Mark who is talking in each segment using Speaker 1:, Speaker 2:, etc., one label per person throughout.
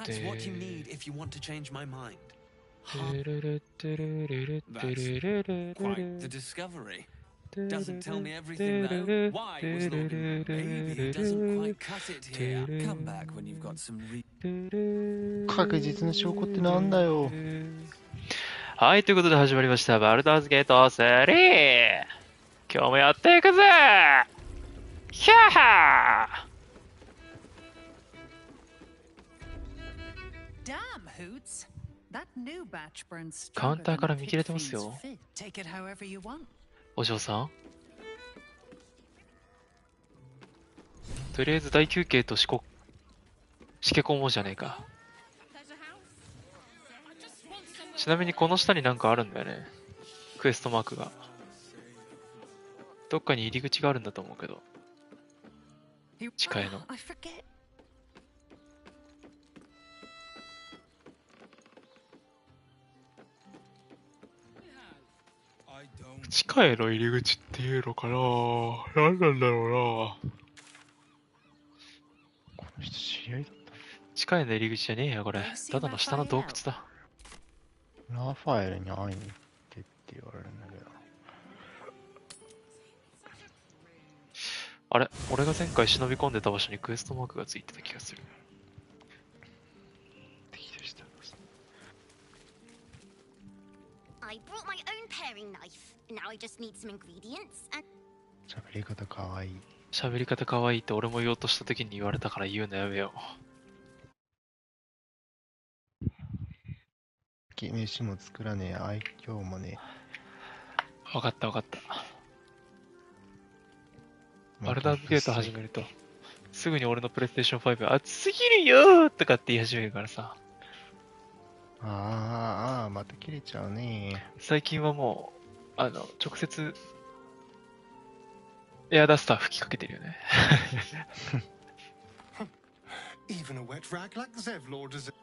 Speaker 1: That's what you need if you want to change my mind. That's quite the discovery. Doesn't tell me everything though. Why was not maybe it doesn't quite cut it here. Come back when you've got some
Speaker 2: 確実な証拠ってなんだよ。
Speaker 3: はい、ということで始まりました。バルダーズゲート3。今日もやっていくぜヒャーハーカウンターから見切れてますよ。お嬢さん、とりあえず大休憩としけ込もうじゃねえか。ちなみにこの下になんかあるんだよね。クエストマークが。どっかに入り口があるんだと思うけど。地下への。地下への入り口っていうのかな。何なんだろうな。
Speaker 2: この人知り合いだった。
Speaker 3: 地下への入り口じゃねえよこれ。ただの下の洞窟だ。
Speaker 2: ラファエルに会いに行ってって言われるんだけど。
Speaker 3: あれ、俺が前回忍び込んでた場所にクエストマークがついてた気がする。
Speaker 2: 敵でした。喋り方かわいい。
Speaker 3: 喋り方かわいいって俺も言おうとした時に言われたから言うのやめよう。
Speaker 2: 飯も作らねえ、愛嬌もね
Speaker 3: え。わかったわかった。バルダーズゲート始めると、すぐに俺のプレイステーション5熱すぎるよーとかって言い始めるからさ。
Speaker 2: また切れちゃうね。
Speaker 3: 最近はもう、直接、エアダスター吹きかけてるよね。
Speaker 4: Even a wet rag like Zevlor does it.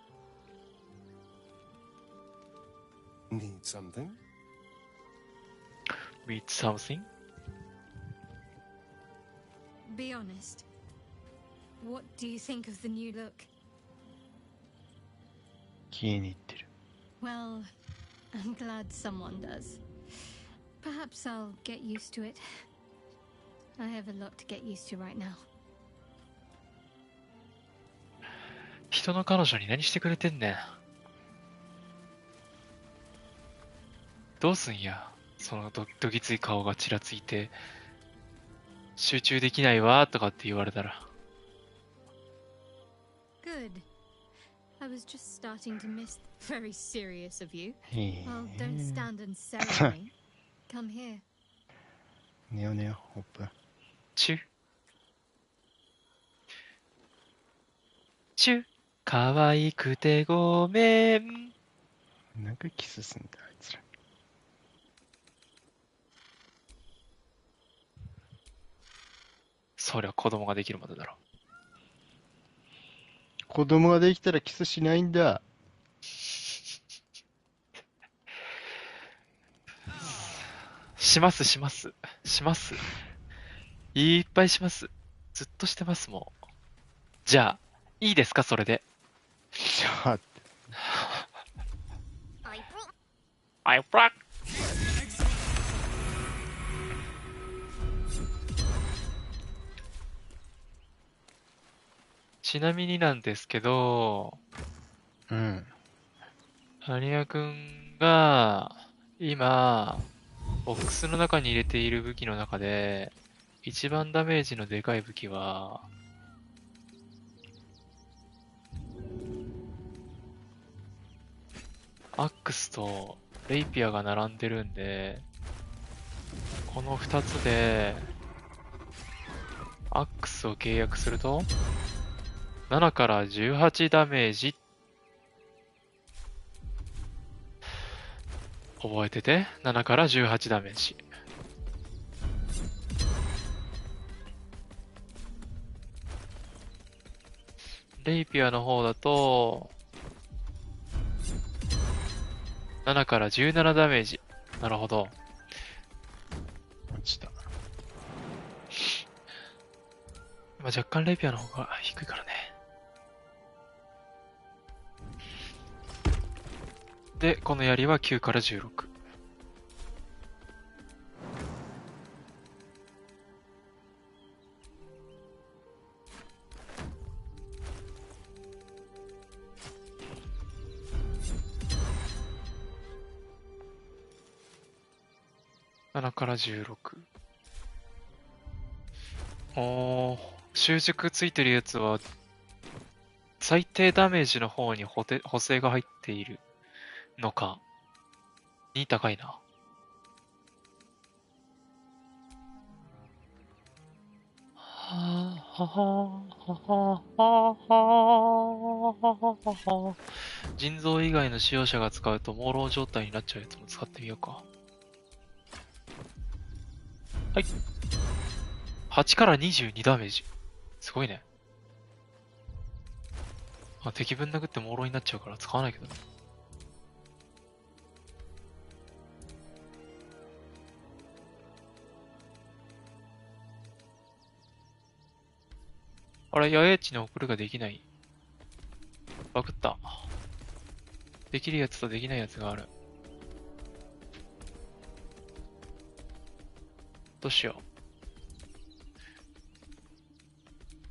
Speaker 4: Need something?
Speaker 3: Need something?
Speaker 5: Be honest. What do you think of the new look?
Speaker 2: 気に入ってる。
Speaker 5: Well, I'm glad someone does. Perhaps I'll get used to it. I have a lot to get used to right now.
Speaker 3: 人の彼女に何してくれてんねん。どうすんや。そのどぎつい顔がちらついて、集中できないわとかって言われたら。
Speaker 5: Good. I was just starting to miss very serious of you. Well, don't stand and stare at me. Come here.
Speaker 2: ねよねよ、ホップ。
Speaker 3: チュ可愛くてごめん。
Speaker 2: なんかキスすんだ、あいつら。
Speaker 3: そりゃ子供ができるまでだろ。
Speaker 2: 子供ができたらキスしないんだ。
Speaker 3: します。いっぱいします。ずっとしてますもん。じゃあ、いいですかそれで。
Speaker 2: じゃあ。
Speaker 3: I broughtちなみになんですけど、ハニヤくんが今ボックスの中に入れている武器の中で一番ダメージのでかい武器はアックスとレイピアが並んでるんで、この2つでアックスを契約すると7から18ダメージ。覚えてて。7から18ダメージ。レイピアの方だと、7から17ダメージ。なるほど。
Speaker 2: 落ちた。
Speaker 3: 若干レイピアの方が低いからね。で、この槍は9から16。7から16。習熟ついてるやつは、最低ダメージの方に補正が入っているのか、に高いな。腎臓以外の使用者が使うと朦朧状態になっちゃうやつも使ってみようか。はい。8から22ダメージ。すごいね。敵分殴って朦朧になっちゃうから使わないけど。あれ、野営地に送るができない。バグった。できるやつとできないやつがある。どうしよ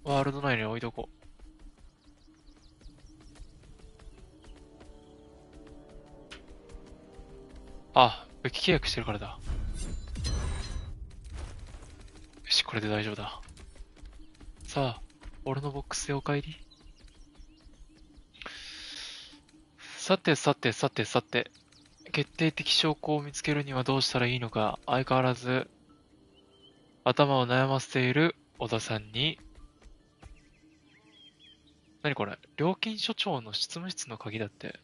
Speaker 3: う。ワールド内に置いとこう。あ、武器契約してるからだ。よし、これで大丈夫だ。さあ、俺のボックスへお帰り。さて、決定的証拠を見つけるにはどうしたらいいのか、相変わらず、頭を悩ませている小田さんに、何これ？料金所長の執務室の鍵だって。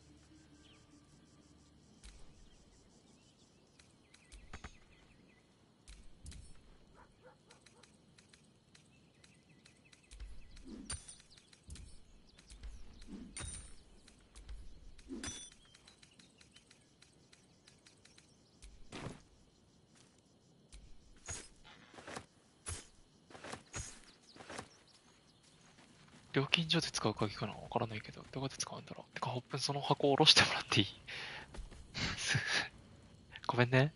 Speaker 3: 料金所で使う鍵かな？わからないけど、どこで使うんだろう。てか、ホップンその箱を下ろしてもらっていい？ごめんね。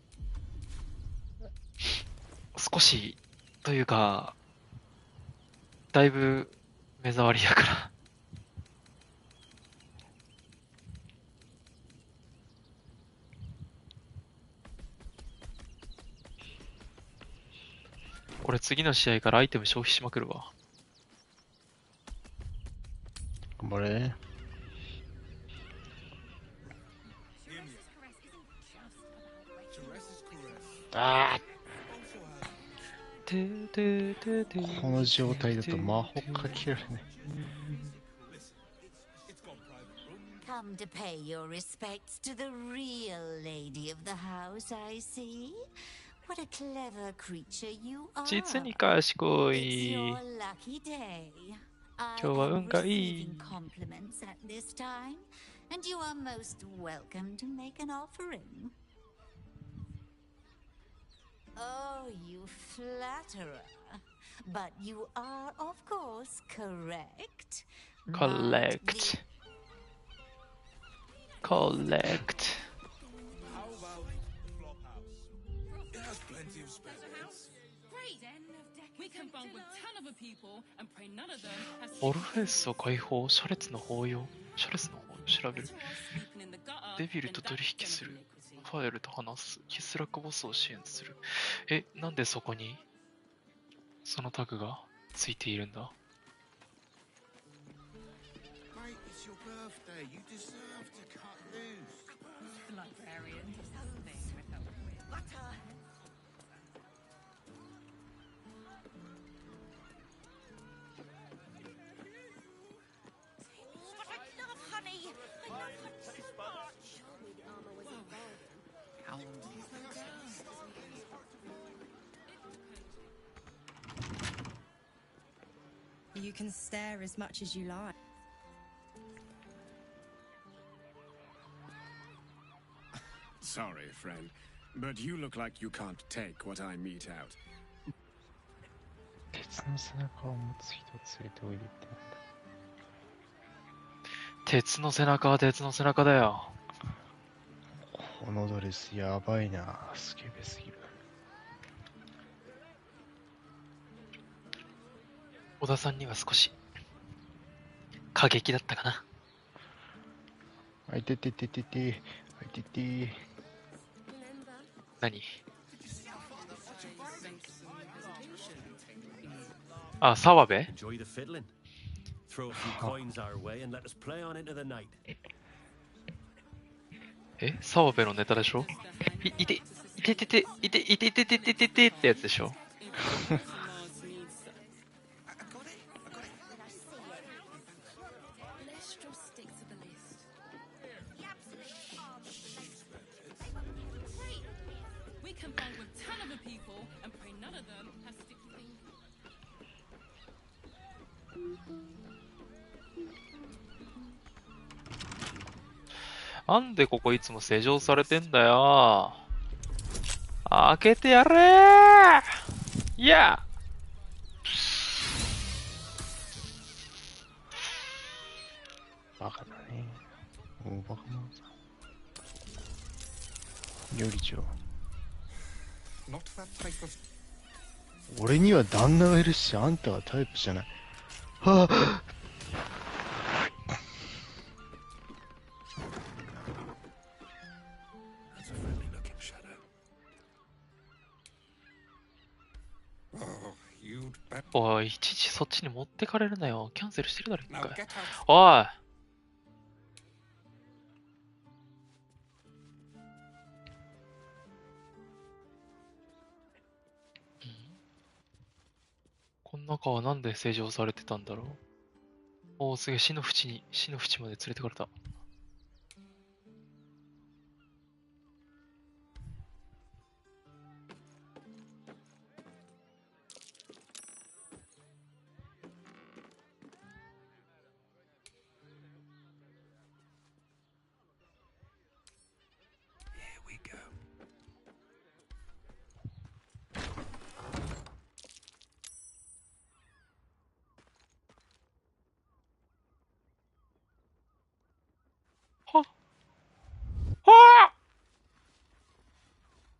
Speaker 3: 少し、というか、だいぶ目障りやから。これ次の試合からアイテム消費しまくるわ。
Speaker 2: 頑張れ。あー、この状態だと魔法かけられない。
Speaker 6: Come to pay your respects to the real lady of the house, I see. What a clever creature you are.
Speaker 3: 実に賢
Speaker 6: It's
Speaker 3: い。
Speaker 6: your lucky day. I
Speaker 3: 今日は
Speaker 6: am
Speaker 3: 運がいい。
Speaker 6: receiving compliments at this time, and you are most welcome to make an offering. Oh, you flatterer. But you are, of course, correct.
Speaker 3: Collect. Collect.
Speaker 1: How about Flophouse? It has plenty of spare beds.
Speaker 7: Great! We can bond with 10 other people and pray none of them has
Speaker 3: オルフェスを解放、シャレツの法要。シャレツの法要調べる。
Speaker 7: sleeping in the gutter.
Speaker 3: デビルと取引する。ファイルと話す。キスラックボスを支援する。なんでそこにそのタグがついているんだ？
Speaker 1: Mate, it's your birthday. You deserve to cut loose.
Speaker 7: Librarian.
Speaker 8: You can stare as much as you like.
Speaker 4: Sorry, friend, but you look like you can't take what I mete out.
Speaker 2: 鉄の背中を持つ人連れておいでってなんだ。
Speaker 3: 鉄の背中は鉄の背中だよ。
Speaker 2: このドレスやばいな。スケベすぎる。
Speaker 3: 小田さんには少し過激だったかな。
Speaker 2: あいててててて、あいてて。
Speaker 3: 何？あ、澤部？
Speaker 9: Enjoy the fiddling. Throw a few coins our way and let us play on into the night.
Speaker 3: え、澤部のネタでしょ？いてててて、いてててててててってやつでしょ？We
Speaker 7: can bond with 10 other people and pray none of them has sticky fingers.
Speaker 3: なんでここいつも施錠されてんだよ。開けてやれー。いや。
Speaker 2: バカだね。大バカ者さん。料理長。俺には旦那がいるし、あんたはタイプじゃない。はぁ、
Speaker 3: おい、いちいちそっちに持ってかれるなよ。キャンセルしてるだろ、一回。おい。この中はなんで施錠されてたんだろう。おー、すげえ、死の淵まで連れてかれた。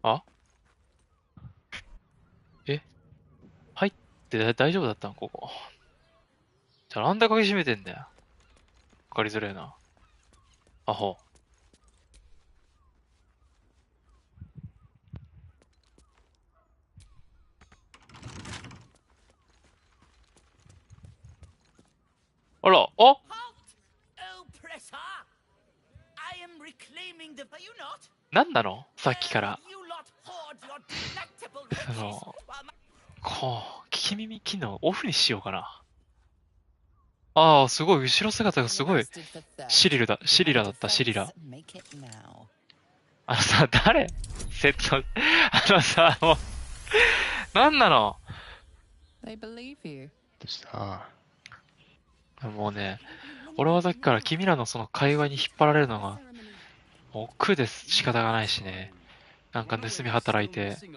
Speaker 3: あ、え、入って大丈夫だったのここ。じゃあなんで鍵閉めてんだよ。わかりづれえな。アホ。あら、あ、
Speaker 10: Oh, Pressa! I am reclaiming the... Are you not?
Speaker 3: なんなのさっきから。
Speaker 10: You lot hoard your delectable
Speaker 3: そ
Speaker 10: riches
Speaker 3: の、
Speaker 10: while my...
Speaker 3: 聞き耳機能オフにしようかな。ああ、すごい、後ろ姿がすごい。シリラだった、シリラ。あのさ、誰セット、あのさ、もう、なんなの？
Speaker 11: They believe you.
Speaker 2: どうした
Speaker 3: もうね、俺はさっきから君らのその会話に引っ張られるのが、もう苦です。仕方がないしね。なんか盗み働いて、詰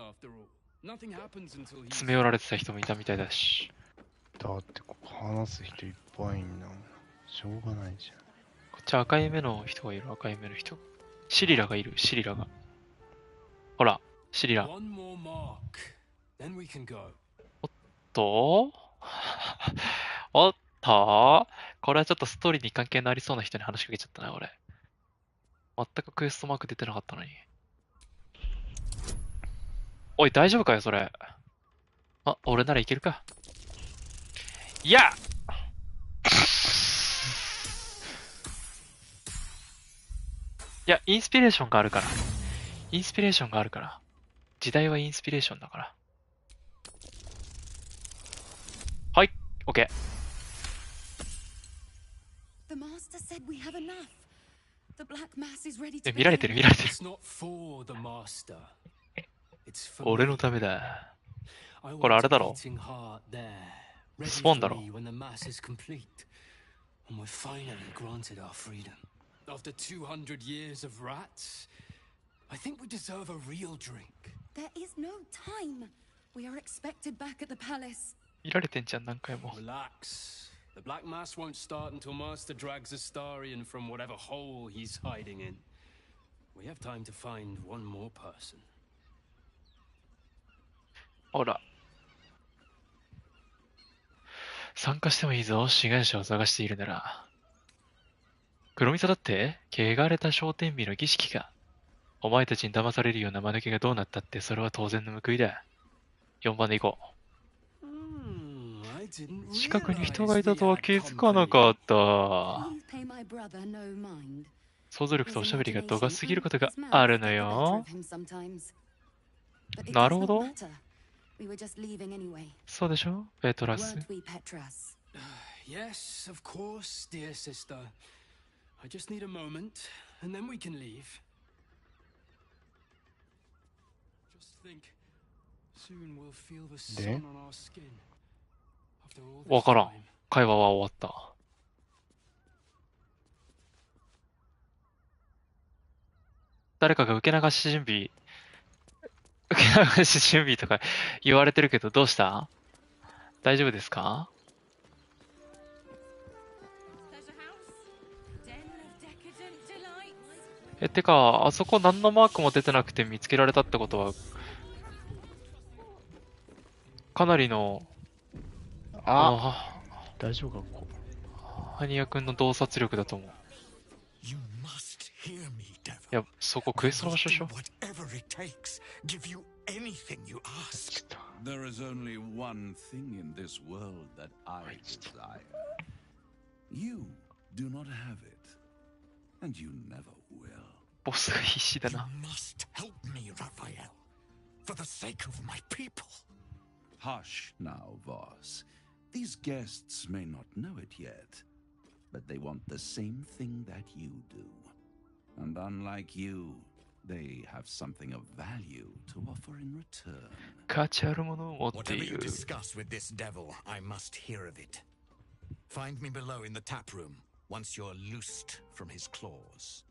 Speaker 3: め寄られてた人もいたみたいだし。
Speaker 2: だってここ話す人いっぱいいんだもん。しょうがないじゃん。
Speaker 3: こっち赤い目の人がいる、赤い目の人。シリラがいる、シリラが。ほら、シリラ。おっとおっとこれはちょっとストーリーに関係のありそうな人に話しかけちゃったな、俺。全くクエストマーク出てなかったのに。おい、大丈夫かよ、それ。あ、俺ならいけるか。いやいや、インスピレーションがあるから。インスピレーションがあるから。時代はインスピレーションだから。はい、OK。
Speaker 8: The master said we have enough. The black mass is ready
Speaker 3: え、
Speaker 8: to
Speaker 3: 見られてる、見られてる。
Speaker 1: It's not for the master. It's for
Speaker 3: 俺の
Speaker 1: me.
Speaker 3: ためだ。
Speaker 1: I
Speaker 3: これあ
Speaker 1: want
Speaker 3: れ
Speaker 1: a
Speaker 3: だろ
Speaker 1: beating heart there,
Speaker 3: ス
Speaker 1: ready
Speaker 3: ポーン
Speaker 1: for
Speaker 3: だろ
Speaker 1: me when the mass is complete. And we're finally granted our freedom. After 200 years of rats, I think we deserve a real drink.
Speaker 8: There is no time. We are expected back at the palace.
Speaker 3: 見られてんじゃん、何回も。
Speaker 1: Relax. The Black Mass won't start until Master drags Astarion from whatever hole he's hiding in.
Speaker 9: We have time to find one more person.
Speaker 3: ほら。参加してもいいぞ、志願者を探しているなら。黒味噌だって、汚れた昇天日の儀式か。お前たちに騙されるような間抜けがどうなったって、それは当然の報いだ。4番で行こう。近くに人がいたとは気づかなかった。想像力とおしゃべりが度が過ぎることがあるのよ。なるほど。そうでしょ、ペトラス。
Speaker 12: Yes, of course, dear sister. I just need a moment, and then we can leave. Just think, soon we'll feel the sun on our skin.
Speaker 3: わからん。会話は終わった。誰かが受け流し準備、受け流し準備とか言われてるけど、どうした？大丈夫ですか？てか、あそこ何のマークも出てなくて見つけられたってことは、かなりの、
Speaker 2: 大丈夫か、ここ。
Speaker 3: ハニヤ君の洞察力だと思う。いや、そこクエストの場所でしょ。
Speaker 1: There is only one thing in this world that I desire. You do not have it, and you never will.
Speaker 3: ボスが必死だな。
Speaker 13: You must help me, Raphael, for the sake of my people.
Speaker 1: Hush now, Voss. These guests may not know it yet, but they want the same thing that you do. And unlike you, they have something of value to offer in return.
Speaker 3: 価値あるものを持っている。
Speaker 13: Whatever you discuss with this devil, I must hear of it. Find me below in the tap room once you're loosed from his claws.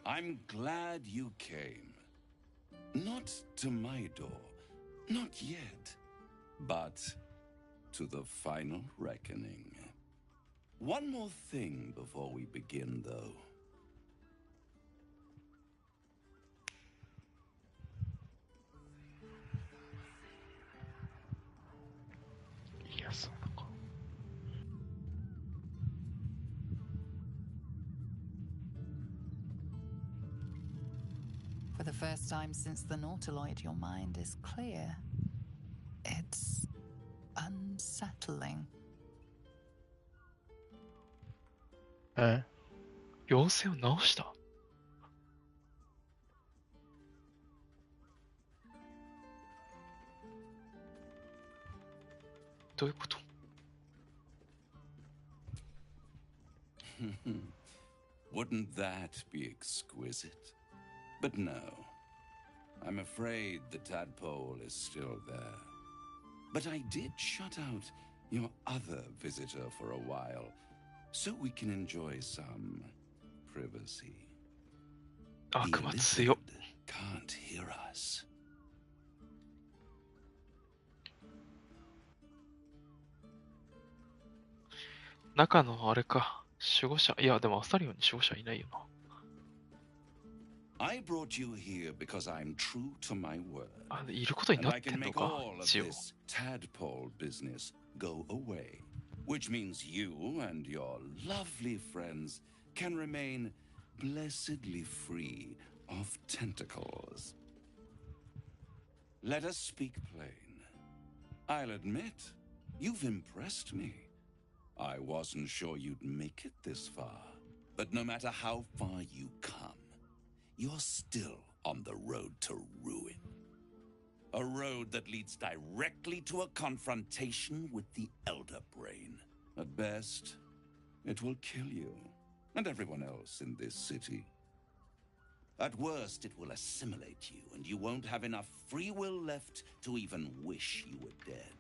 Speaker 1: I'm glad you came. Not to my door, not yet, but to the final reckoning. One more thing before we begin, though.
Speaker 2: Yes.
Speaker 11: For the first time since the Nautiloid, your mind is clear. It's unsettling.
Speaker 3: 妖精を直した？どういうこと？
Speaker 1: Wouldn't that be exquisite? But no. I'm afraid the tadpole is still there. But I did shut out your other visitor for a while, so we can enjoy some privacy. The lizard can't hear us.
Speaker 3: 中のあれか、守護者。いや、でもアスタリオンに守護者いないよな。
Speaker 1: I brought you here because I'm true to my word.
Speaker 3: いることになってんのか、一応。
Speaker 1: Tadpole business go away, which means you and your lovely friends can remain blessedly free of tentacles. Let us speak plain. I'll admit, you've impressed me. I wasn't sure you'd make it this far, but no matter how far you come, you're still on the road to ruin. A road that leads directly to a confrontation with the Elder Brain. At best, it will kill you and everyone else in this city. At worst, it will assimilate you, and you won't have enough free will left to even wish you were dead.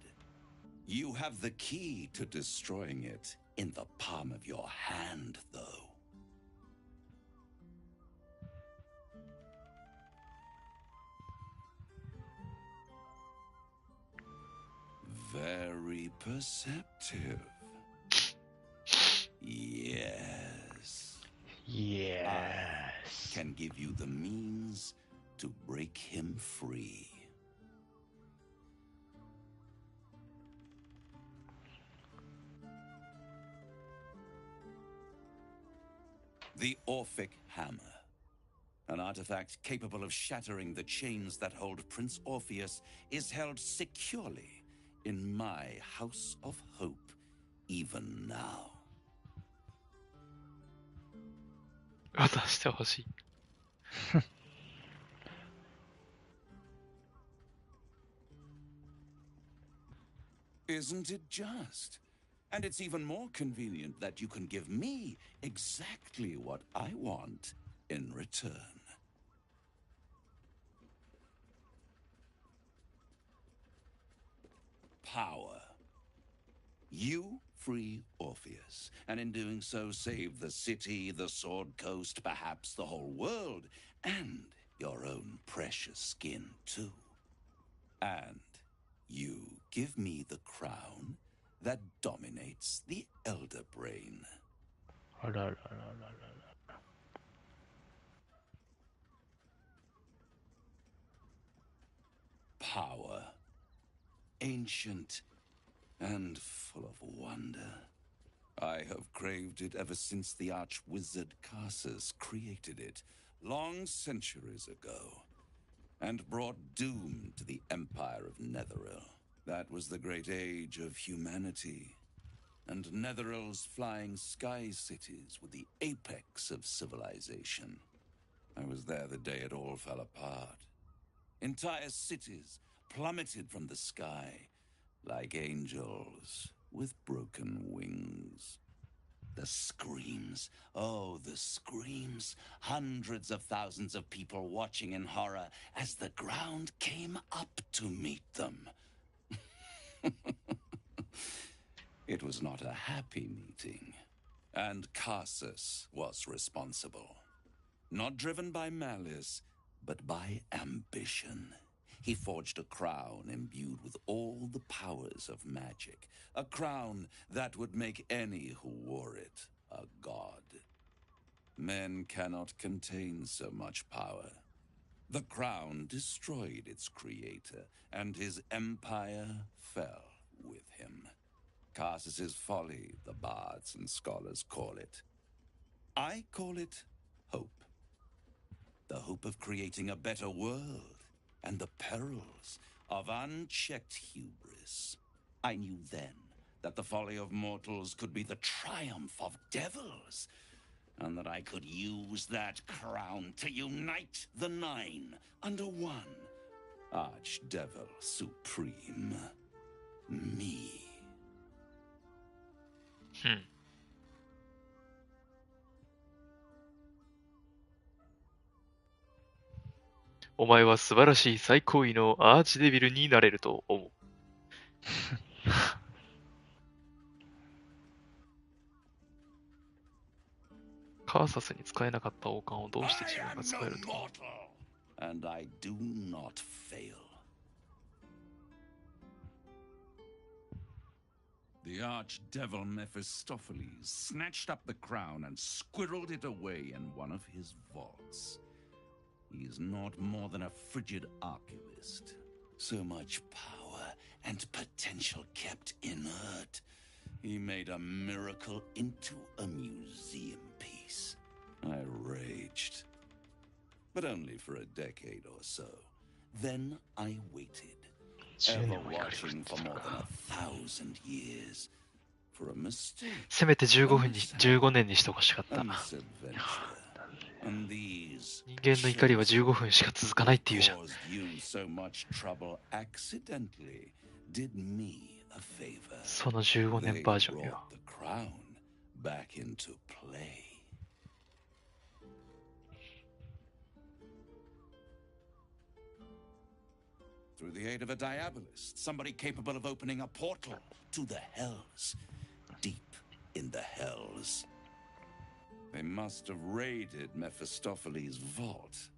Speaker 1: You have the key to destroying it in the palm of your hand, though. Very perceptive. Yes.
Speaker 2: Yes.
Speaker 1: I can give you the means to break him free. The Orphic Hammer. An artifact capable of shattering the chains that hold Prince Orpheus is held securely in my House of Hope, even now.
Speaker 3: 渡してほしい。
Speaker 1: Isn't it just? And it's even more convenient that you can give me exactly what I want in return. Power. You free Orpheus, and in doing so save the city, the Sword Coast, perhaps the whole world, and your own precious skin too. And you give me the crown that dominates the Elder Brain. Power. Ancient and full of wonder. I have craved it ever since the arch-wizard Carsus created it, long centuries ago, and brought doom to the Empire of Netheril. That was the great age of humanity, and Netheril's flying sky cities were the apex of civilization. I was there the day it all fell apart. Entire cities plummeted from the sky like angels with broken wings. The screams, oh, the screams. Hundreds of thousands of people watching in horror as the ground came up to meet them. It was not a happy meeting, and Carsus was responsible. Not driven by malice, but by ambition. He forged a crown imbued with all the powers of magic, a crown that would make any who wore it a god. Men cannot contain so much power. The crown destroyed its creator, and his empire fell with him. Carsus's folly, the bards and scholars call it. I call it hope. The hope of creating a better world, and the perils of unchecked hubris. I knew then that the folly of mortals could be the triumph of devils, and that I could use that crown to unite the Nine under one Archdevil Supreme. Me.
Speaker 3: お前は素晴らしい最高位のアーチデビルになれると思う。カーサスに使えなかった王冠をどうして自分が使えると思う。
Speaker 1: And I do not fail. The archdevil Mephistopheles snatched up the crown and squirreled it away in one of his vaults. He is not more than a frigid archivist. So much power and potential kept inert. He made a miracle into a museum piece. I raged. But only for a decade or so. Then I waited. Ever watching for more than 1,000 years. For a mistake.
Speaker 3: せめて15年にしてほしかった。
Speaker 1: And these
Speaker 3: 人間の怒りは15分しか続かないって言うじゃん。
Speaker 1: caused you so much trouble accidentally did me a favor.
Speaker 3: その15年
Speaker 1: They
Speaker 3: バージョン
Speaker 1: brought
Speaker 3: よ。
Speaker 1: the crown back into play. Through the aid of a diabolist, somebody capable of opening a portal to the hells, deep in the hells. They must have raided Mephistopheles' vault.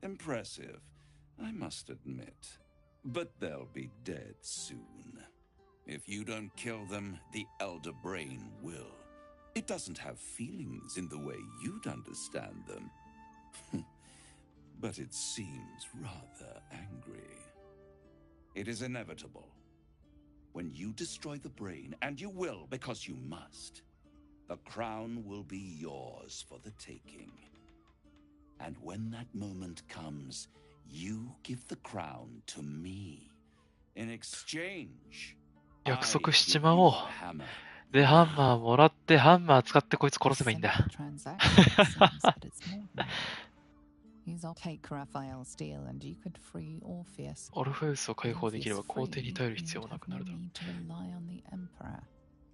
Speaker 1: Impressive, I must admit. But they'll be dead soon. If you don't kill them, the elder brain will. It doesn't have feelings in the way you'd understand them. But it seems rather angry. It is inevitable. When you destroy the brain, and you will because you must, the crown will be yours for the taking. And when that moment comes, you give the crown to me. In exchange,
Speaker 3: 約束しちまおう。で、ハンマーもらって、ハンマー使ってこいつ殺せばいいんだ。オルフェウスを解放できれば皇帝に頼る必要はなくなるだろう。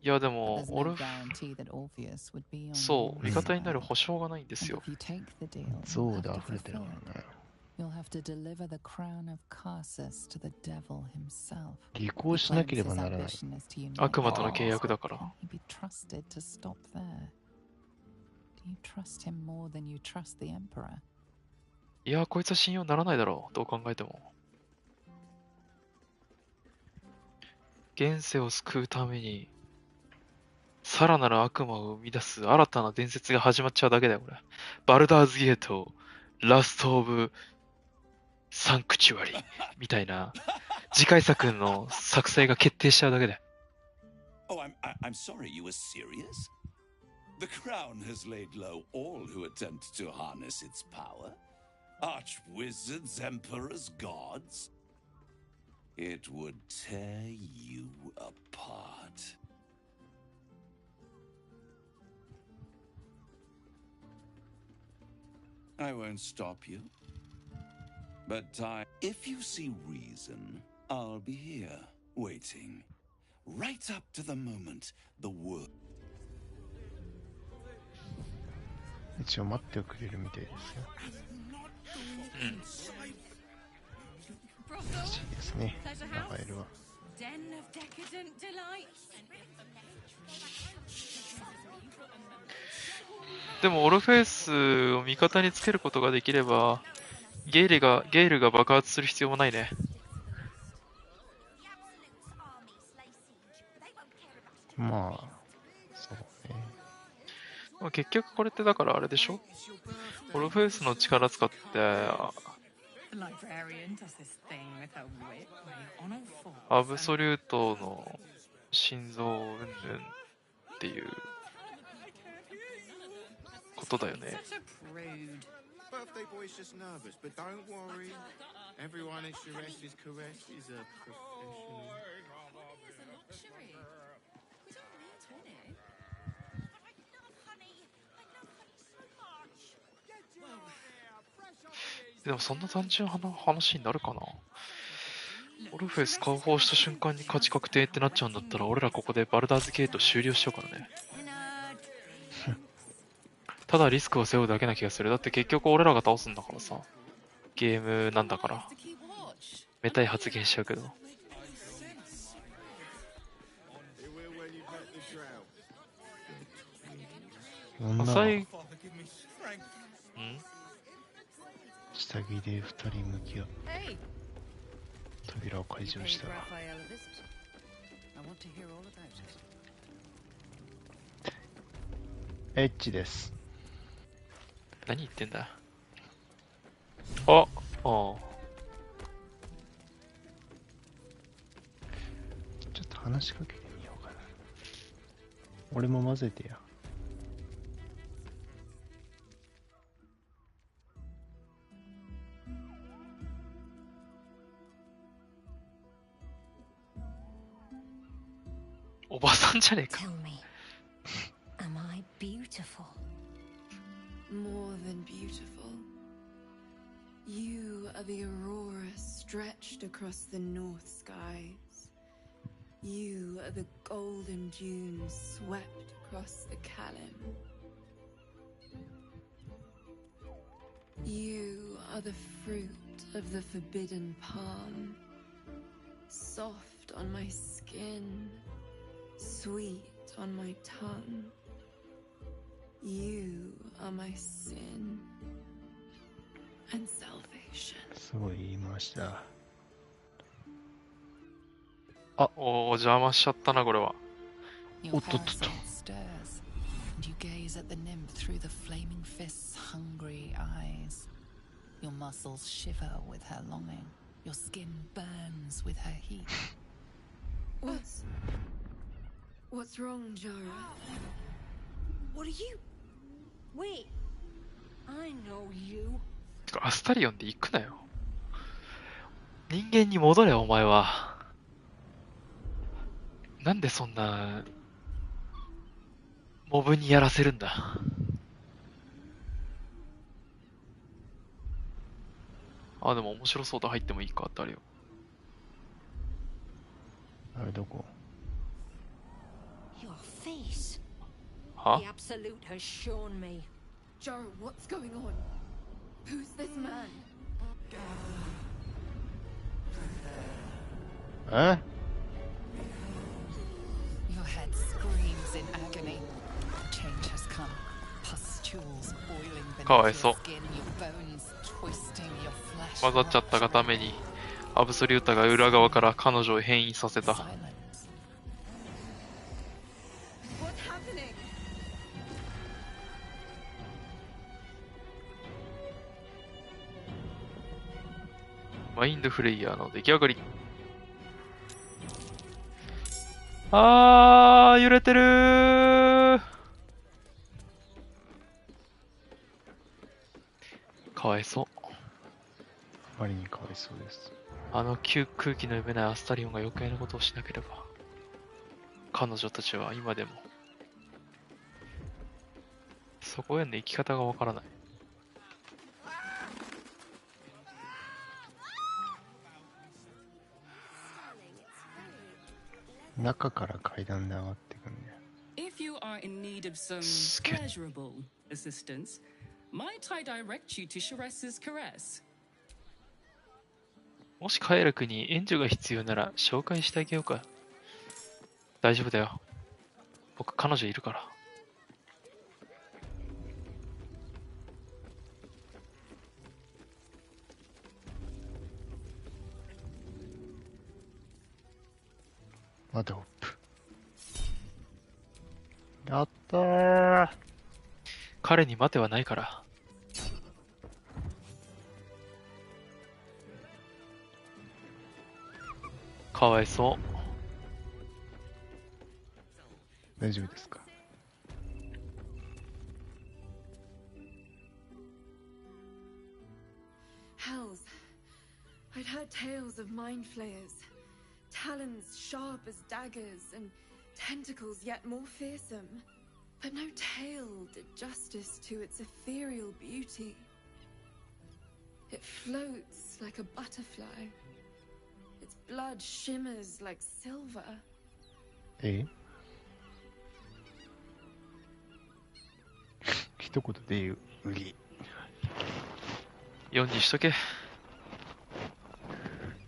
Speaker 3: いやでも、そう、味方になる保証がないんですよ。
Speaker 2: そうで溢れてるからね。履行しなければならない。
Speaker 3: 悪魔との契約だから。いや、こいつは信用ならないだろう。どう考えても。現世を救うために、さらなる悪魔を生み出す新たな伝説が始まっちゃうだけだよ、これ。バルダーズゲート、ラストオブ、サンクチュアリみたいな次回作の作成が決定しちゃうだけで。
Speaker 1: Oh, I'm sorry, you were serious? The crown has laid low all who attempt to harness its power. Archwizards, emperors, gods. It would tear you apart. I won't stop you. But if you see reason, I'll be here, waiting. Right up to the moment the world...
Speaker 2: 一応待ってくれるみたいですよ。らしいですね、ラファエルは。
Speaker 3: でもオルフェウスを味方につけることができれば、ゲイルが爆発する必要もないね。
Speaker 2: まあ、そうね。
Speaker 3: まあ、結局これってだからあれでしょ？オルフェウスの力使って、アブソリュートの心臓云々っていうことだよね。
Speaker 14: Birthday boy's just nervous, but don't worry. Everyone at Sharesh's caress is a professional.
Speaker 7: It's a luxury. We don't need to, innit? I love honey. I love honey so much.
Speaker 3: でもそんな単純な話になるかな。オルフェス解放した瞬間に勝ち確定ってなっちゃうんだったら、俺らここでバルダーズゲート終了しようからね。ただリスクを背負うだけな気がする。だって結局俺らが倒すんだからさ。ゲームなんだから。めたい発言しちゃうけど。
Speaker 2: 下着で二人向き合って扉を開錠したらエッチです。
Speaker 3: 何言ってんだ。あ、ちょ
Speaker 2: っと話しかけてみようかな。俺も混ぜてや。
Speaker 3: おばさんじゃねえか。
Speaker 6: Am I beautiful?
Speaker 8: More than beautiful. You are the aurora stretched across the north skies. You are the golden dunes swept across the Kalim. You are the fruit of the forbidden palm, soft on my skin, sweet on my tongue. You are my sin and salvation.
Speaker 2: すごい言いました。
Speaker 3: お邪魔しちゃったな、これは。
Speaker 11: Your parasol stirs, and you gaze at the nymph through the flaming fist's hungry eyes. Your muscles shiver with her longing. Your skin burns with her heat.
Speaker 8: What's wrong, Jara?
Speaker 7: What are you? Wait, I know you.
Speaker 3: てかアスタリオンで行くなよ。人間に戻れ、お前は。なんでそんな、モブにやらせるんだ。あ、でも面白そうだ、入ってもいいかってあるよ。
Speaker 2: あれどこ？
Speaker 7: Your face.
Speaker 3: は？
Speaker 7: The absolute has shown me.
Speaker 8: Jara, what's going on? Who's this man?
Speaker 2: え？
Speaker 11: Your head screams in agony. Change has come. Pustules boiling
Speaker 3: かわ
Speaker 11: beneath
Speaker 3: いそ
Speaker 11: your
Speaker 3: う。
Speaker 11: skin, your bones twisting, your flesh.
Speaker 3: 混ざっちゃったがために、アブソリュータが裏側から彼女を変異させた。
Speaker 8: What's happening?
Speaker 3: マインドフレイヤーの出来上がり。あー、揺れてるー。かわいそう。
Speaker 2: あまりにかわいそうです。
Speaker 3: あの空気の読めないアスタリオンが余計なことをしなければ、彼女たちは今でも、そこへの生き方がわからない。
Speaker 2: 中から階段で上がっていくんだよ。
Speaker 15: If you are in need of some pleasurable assistance, might I direct you to Sheres's caress?
Speaker 3: もしカエラ君に援助が必要なら紹介してあげようか。大丈夫だよ。僕彼女いるから。
Speaker 2: 待てホップ。やったー。
Speaker 3: 彼に待てはないから。かわいそう。
Speaker 2: 大丈夫ですか？
Speaker 8: Hells. I'd heard tales of mind flayers. Talons sharp as daggers and tentacles yet more fearsome. But no tale did justice to its ethereal beauty. It floats like a butterfly. Its blood shimmers like silver.
Speaker 2: え？一言で言う売り。
Speaker 3: 4にしとけ。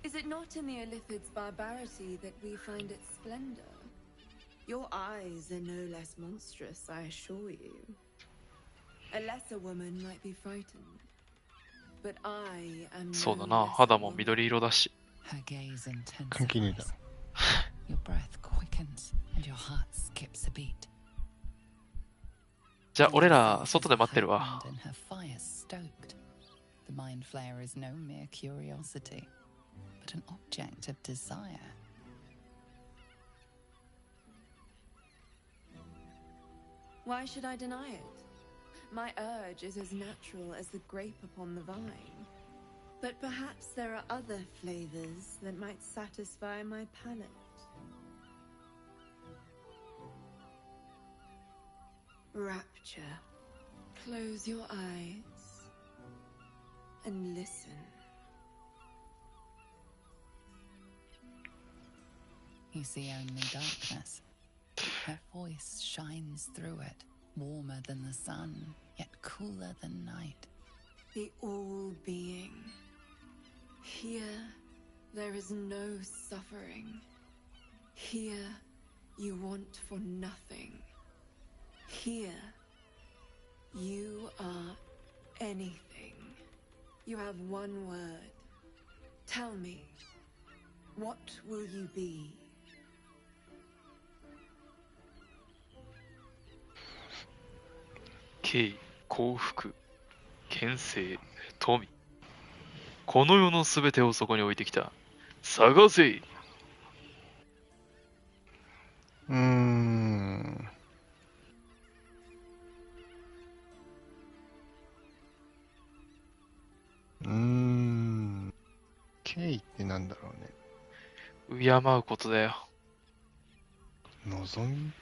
Speaker 8: Is it not in the Illithid's barbarity that we find its splendor? Your eyes are no less monstrous, I assure you. A lesser woman might be frightened, but I am
Speaker 3: そうだ
Speaker 8: no
Speaker 3: な、
Speaker 8: less
Speaker 3: 肌も緑色だし。
Speaker 11: Her gaze
Speaker 2: 関係ねえだろ。
Speaker 11: Your breath quickens and your heart skips a beat.
Speaker 3: じゃあ俺ら外で待ってるわ。
Speaker 11: And her fire stoked. The mind flayer is no mere curiosity, but an object of desire.
Speaker 8: Why should I deny it? My urge is as natural as the grape upon the vine. But perhaps there are other flavors that might satisfy my palate. Rapture. Close your eyes and listen.
Speaker 11: You see only darkness. Her voice shines through it, warmer than the sun, yet cooler than night.
Speaker 8: The all-being. Here, there is no suffering. Here, you want for nothing. Here, you are anything. You have one word. Tell me, what will you be?
Speaker 3: 敬意、幸福、権勢、富。この世のすべてをそこに置いてきた。探せ。
Speaker 2: 敬意ってなんだろうね。
Speaker 3: 敬うことだよ。
Speaker 2: 望み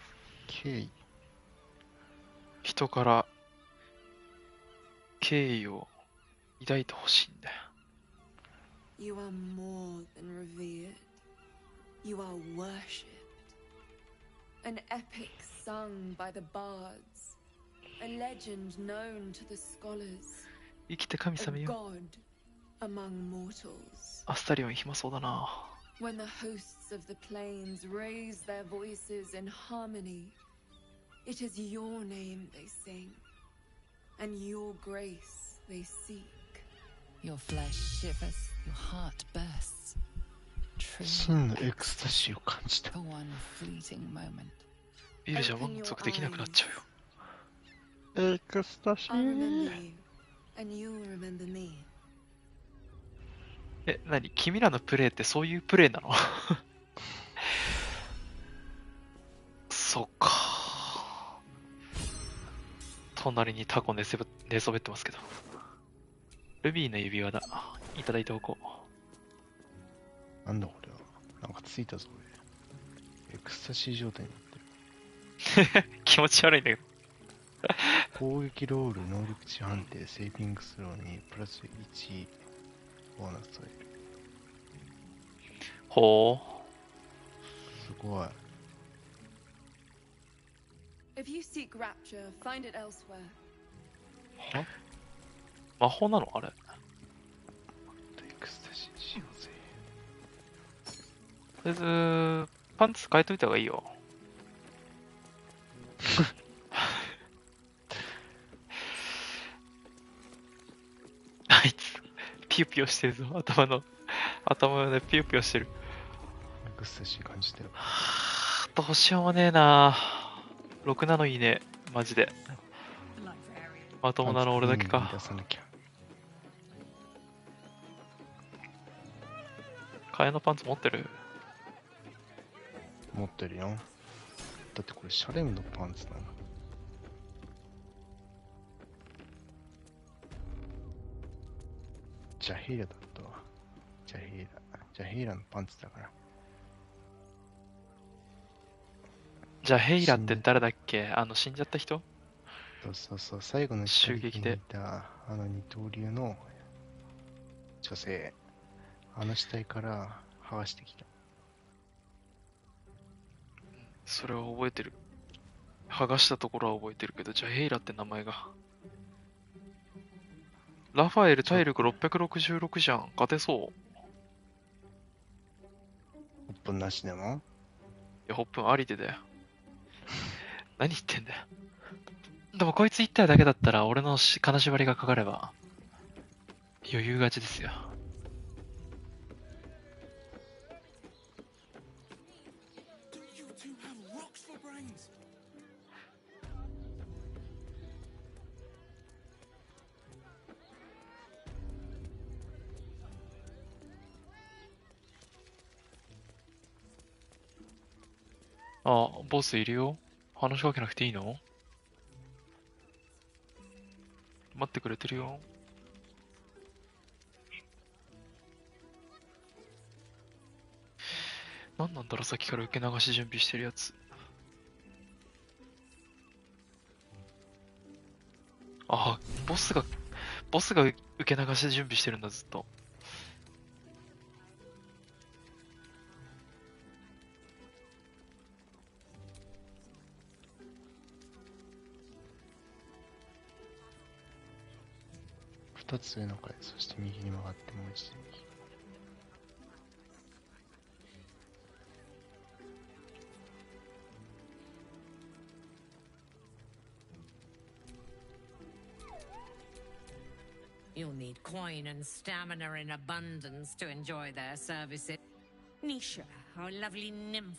Speaker 2: 敬意。
Speaker 3: 人から敬意を抱いてほしいんだよ。
Speaker 8: You are more than revered. You are worshipped. An epic sung by the bards. A legend known to the scholars.
Speaker 3: 生きて神
Speaker 8: A
Speaker 3: 様よ。
Speaker 8: god among mortals.
Speaker 3: アスタリオン暇そうだな。
Speaker 8: When the hosts of the plains raise their voices in harmony, it is your name they sing, and your grace they seek.
Speaker 11: Your flesh shivers, your heart bursts.
Speaker 2: 真のエクスタシーを感じた。
Speaker 11: For one fleeting moment.
Speaker 3: ビルじゃ満足できなくなっちゃうよ。
Speaker 2: エクスタシ
Speaker 8: I'll
Speaker 2: ー。
Speaker 8: remember you, and you'll remember me.
Speaker 3: 何君らのプレイってそういうプレイなの？そっか。隣にタコ寝そべってますけど。ルビーの指輪だ。いただいておこう。
Speaker 2: なんだこれは。なんかついたぞ俺。エクスタシー状態になってる。
Speaker 3: 気持ち悪いんだけど。
Speaker 2: 攻撃ロール、能力値判定、セービングスローにプラス1ボーナスを得る。
Speaker 3: ほう。
Speaker 2: すごい。
Speaker 8: If you seek rapture, find it elsewhere.
Speaker 3: は？魔法なのあれ。
Speaker 2: エクスタシーしようぜ。
Speaker 3: とりあえず、パンツ変えといた方がいいよ。あいつ、ピヨピヨしてるぞ。頭でピヨピヨしてる。
Speaker 2: エクスタシー感じてる。
Speaker 3: どうしようもねえな。6なのいいね。マジで。まともなの俺だけか。替えのパンツ持ってる？
Speaker 2: 持ってるよ。だってこれシャレムのパンツなの。ジャヒーラだったわ。ジャヒーラのパンツだから。
Speaker 3: じゃあヘイラって誰だっけ？死んじゃった人？
Speaker 2: そう、最後の
Speaker 3: 襲撃で
Speaker 2: いた二刀流の女性、死体から剥がしてきた。
Speaker 3: それは覚えてる。剥がしたところは覚えてるけど、じゃあヘイラって名前が。ラファエル体力666じゃん。勝てそう。
Speaker 2: ホップなしでも？
Speaker 3: いや、ホップンありでだよ。何言ってんだよ。でもこいつ1体だけだったら俺の金縛りがかかれば余裕勝ちですよ。あ、ボスいるよ。話しかけなくていいの？待ってくれてるよ。何なんだろう、さっきから受け流し準備してるやつ。あ、ボスが受け流し準備してるんだ、ずっと。
Speaker 2: 2つ上の階、そして右に曲がってもう一度右。
Speaker 16: You'll need coin and stamina in abundance to enjoy their services. Nisha, our lovely nymph,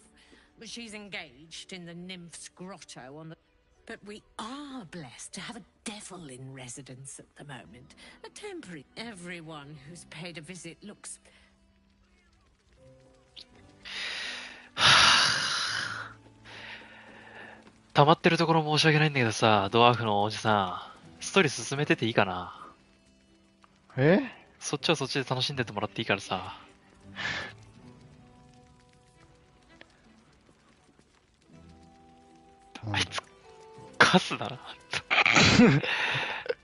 Speaker 16: she's engaged in the nymph's grotto on the... But we are blessed to have a devil in residence at the moment. A temporary. Everyone who's paid a visit looks.
Speaker 3: 溜まってるところ申し訳ないんだけどさ、ドワーフのおじさん、ストーリー進めてていいかな？そっちはそっちで楽しんでてもらっていいからさ。あいつ、カスだな。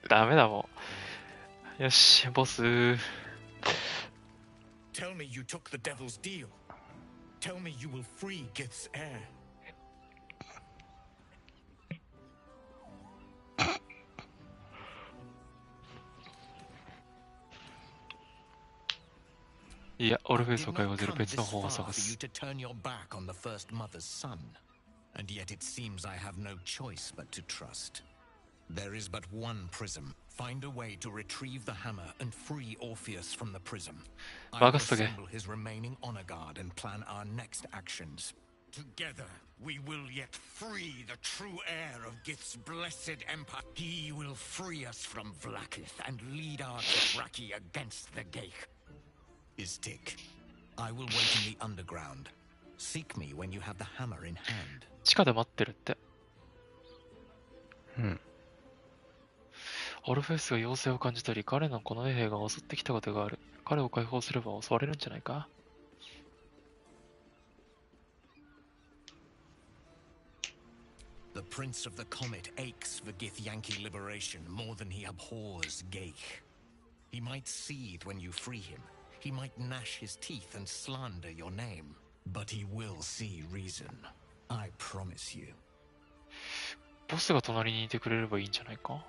Speaker 3: ダメだもん。よし、ボス。
Speaker 13: Tell me you took the devil's deal. Tell me you will free Gith's heir.
Speaker 3: Yeah, オルフェウスを解放する別の方法を探
Speaker 13: For you
Speaker 3: す。
Speaker 13: to turn your back on the first mother's son, and yet it seems I have no choice but to trust. There is but one prism. Find a way to retrieve the hammer and free Orpheus from the prism. I will
Speaker 3: 任せとけ。
Speaker 13: assemble his remaining honor guard and plan our next actions. Together, we will yet free the true heir of Gith's blessed empire. He will free us from Vlaakith and lead our Dothraki against the Geich. Istik, I will wait in the underground. Seek me when you have the hammer in hand.
Speaker 3: 地下で待ってるって。
Speaker 2: うん。
Speaker 3: オルフェウスが妖精を感じ取り、彼のこの衛兵が襲ってきたことがある。彼を解放すれば襲われるんじゃないか？
Speaker 13: The Prince of the Comet aches for Githyanki liberation more than he abhors Geich. He might seethe when you free him. He might gnash his teeth and slander your name. But he will see reason. I promise you.
Speaker 3: ボスが隣にいてくれればいいんじゃないか？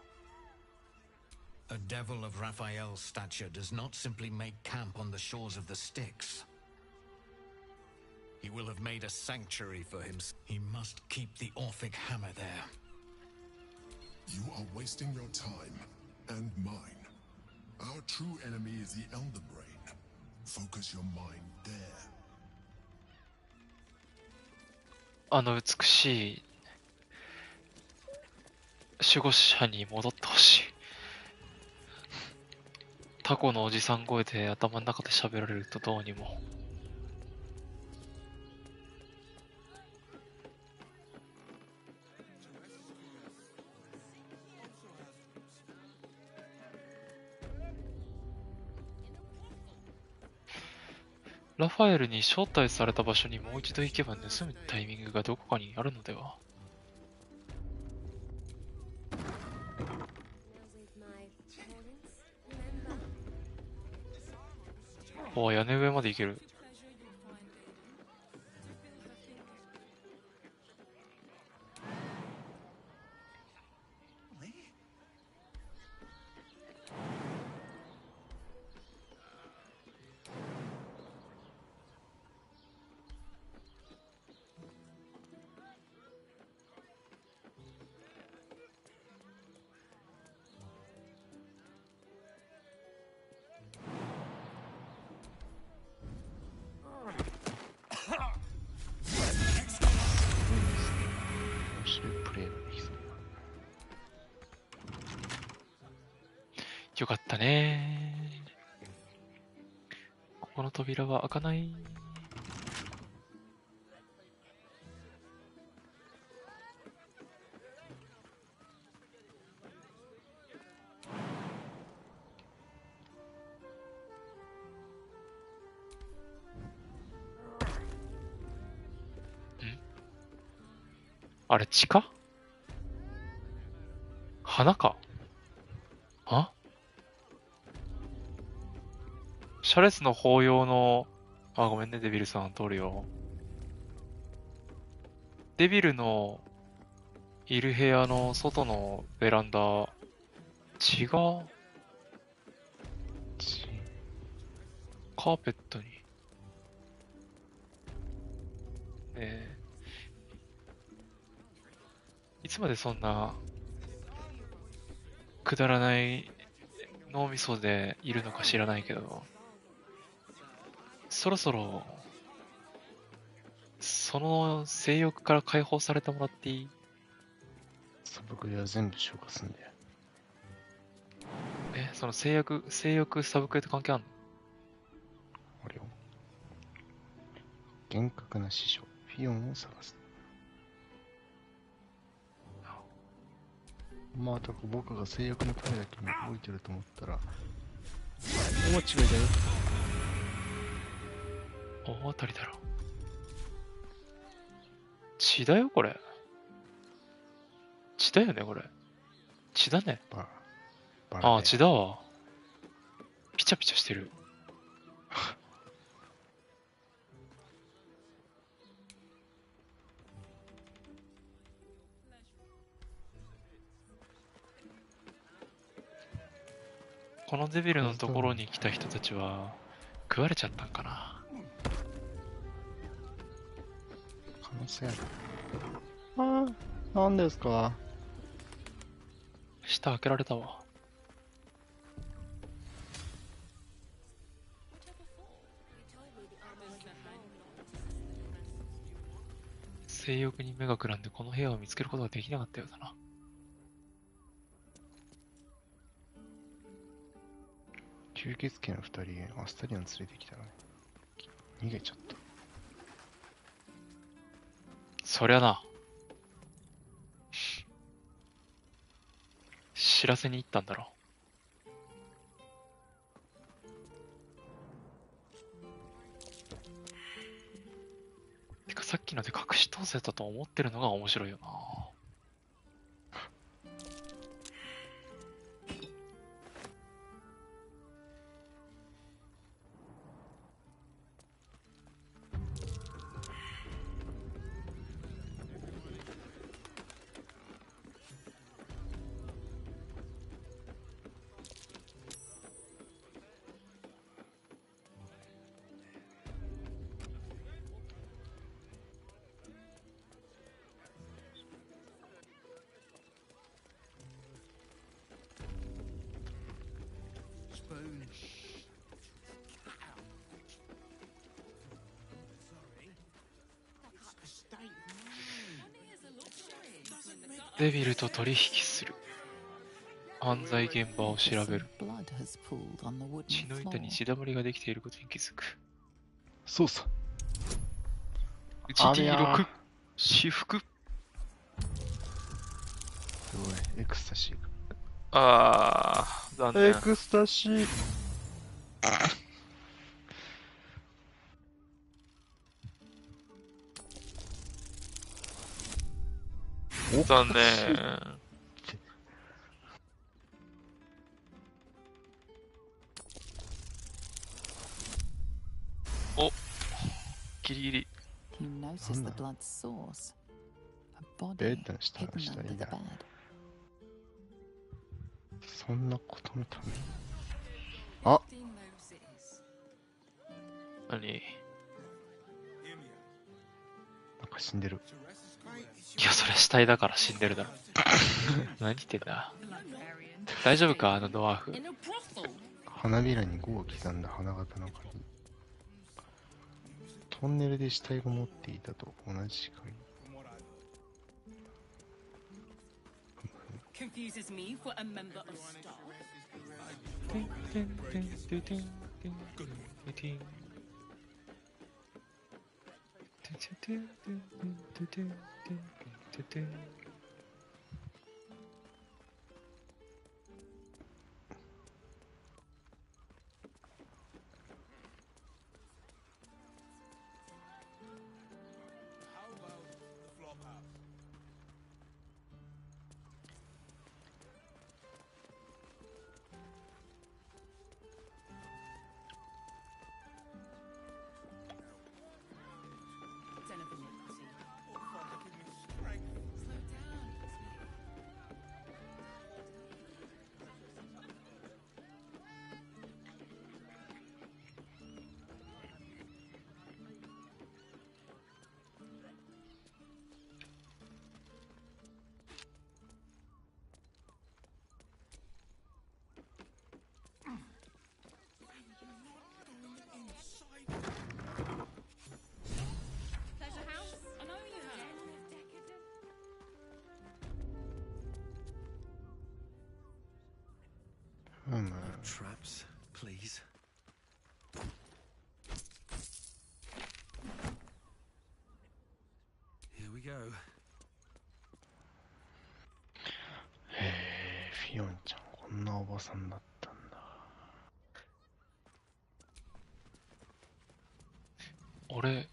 Speaker 13: A devil of Raphael's stature does not simply make camp on the shores of the Styx. He will have made a sanctuary for him. He must keep the Orphic hammer there.
Speaker 17: You are wasting your time and mine. Our true enemy is the Elder Brain. Focus your mind there.
Speaker 3: あの美しい守護者に戻ってほしい。タコのおじさん声で頭の中で喋られるとどうにも。ラファエルに招待された場所にもう一度行けば盗むタイミングがどこかにあるのでは？お、屋根上まで行ける。よかったね。ここの扉は開かない。あれ、地下？花か？あ？シャレスの法要の、あ、ごめんね、デビルさん、通るよ。デビルのいる部屋の外のベランダ、違う？カーペットに。いつまでそんな、くだらない脳みそでいるのか知らないけど、そろそろ、その性欲から解放されてもらっていい？
Speaker 2: サブクエは全部消化すんだよ。
Speaker 3: その性欲サブクエと関係あんの？
Speaker 2: あれよ。厳格な師匠、フィオンを探す。まあ、僕が性欲のためだけに動いてると思ったら、大間違いだよ。
Speaker 3: 大当たりだろ。血だよ、これ。血だよね、これ。血だね。ああ、血だわ。ピチャピチャしてる。このデビルのところに来た人たちは食われちゃったんかな。
Speaker 2: 可能性ある。ああ、何ですか？
Speaker 3: 下開けられたわ。性欲に目がくらんでこの部屋を見つけることができなかったようだな。
Speaker 2: 吸血鬼の2人、アスタリアン連れてきたらね。逃げちゃった。
Speaker 3: そりゃな。知らせに行ったんだろう。てかさっきので隠し通せたと思ってるのが面白いよな。デビルと取引する。犯罪現場を調べる。血の板に血だまりができていることに気づく。
Speaker 2: そうさ。
Speaker 3: 1D6 私服。
Speaker 2: すごい、エクスタシー。
Speaker 3: 残念。
Speaker 2: エクスタシー。
Speaker 3: 残念。お、ギリギリ。
Speaker 2: ベッドの下の下にだ。そんなことのために。あ、
Speaker 3: 何？
Speaker 2: なんか死んでる。
Speaker 3: いや、それ死体だから死んでるだろ。何言ってんだ。大丈夫か、あのドワーフ。
Speaker 2: 花びらに5を刻んだ花形の鍵。トンネルで死体が持っていたと同じ鍵。
Speaker 15: Confuses me for a member of staff.
Speaker 9: Traps, please. Here we go.
Speaker 2: へえ、フィオンちゃん、こんなおばさんだったんだ。
Speaker 3: 俺、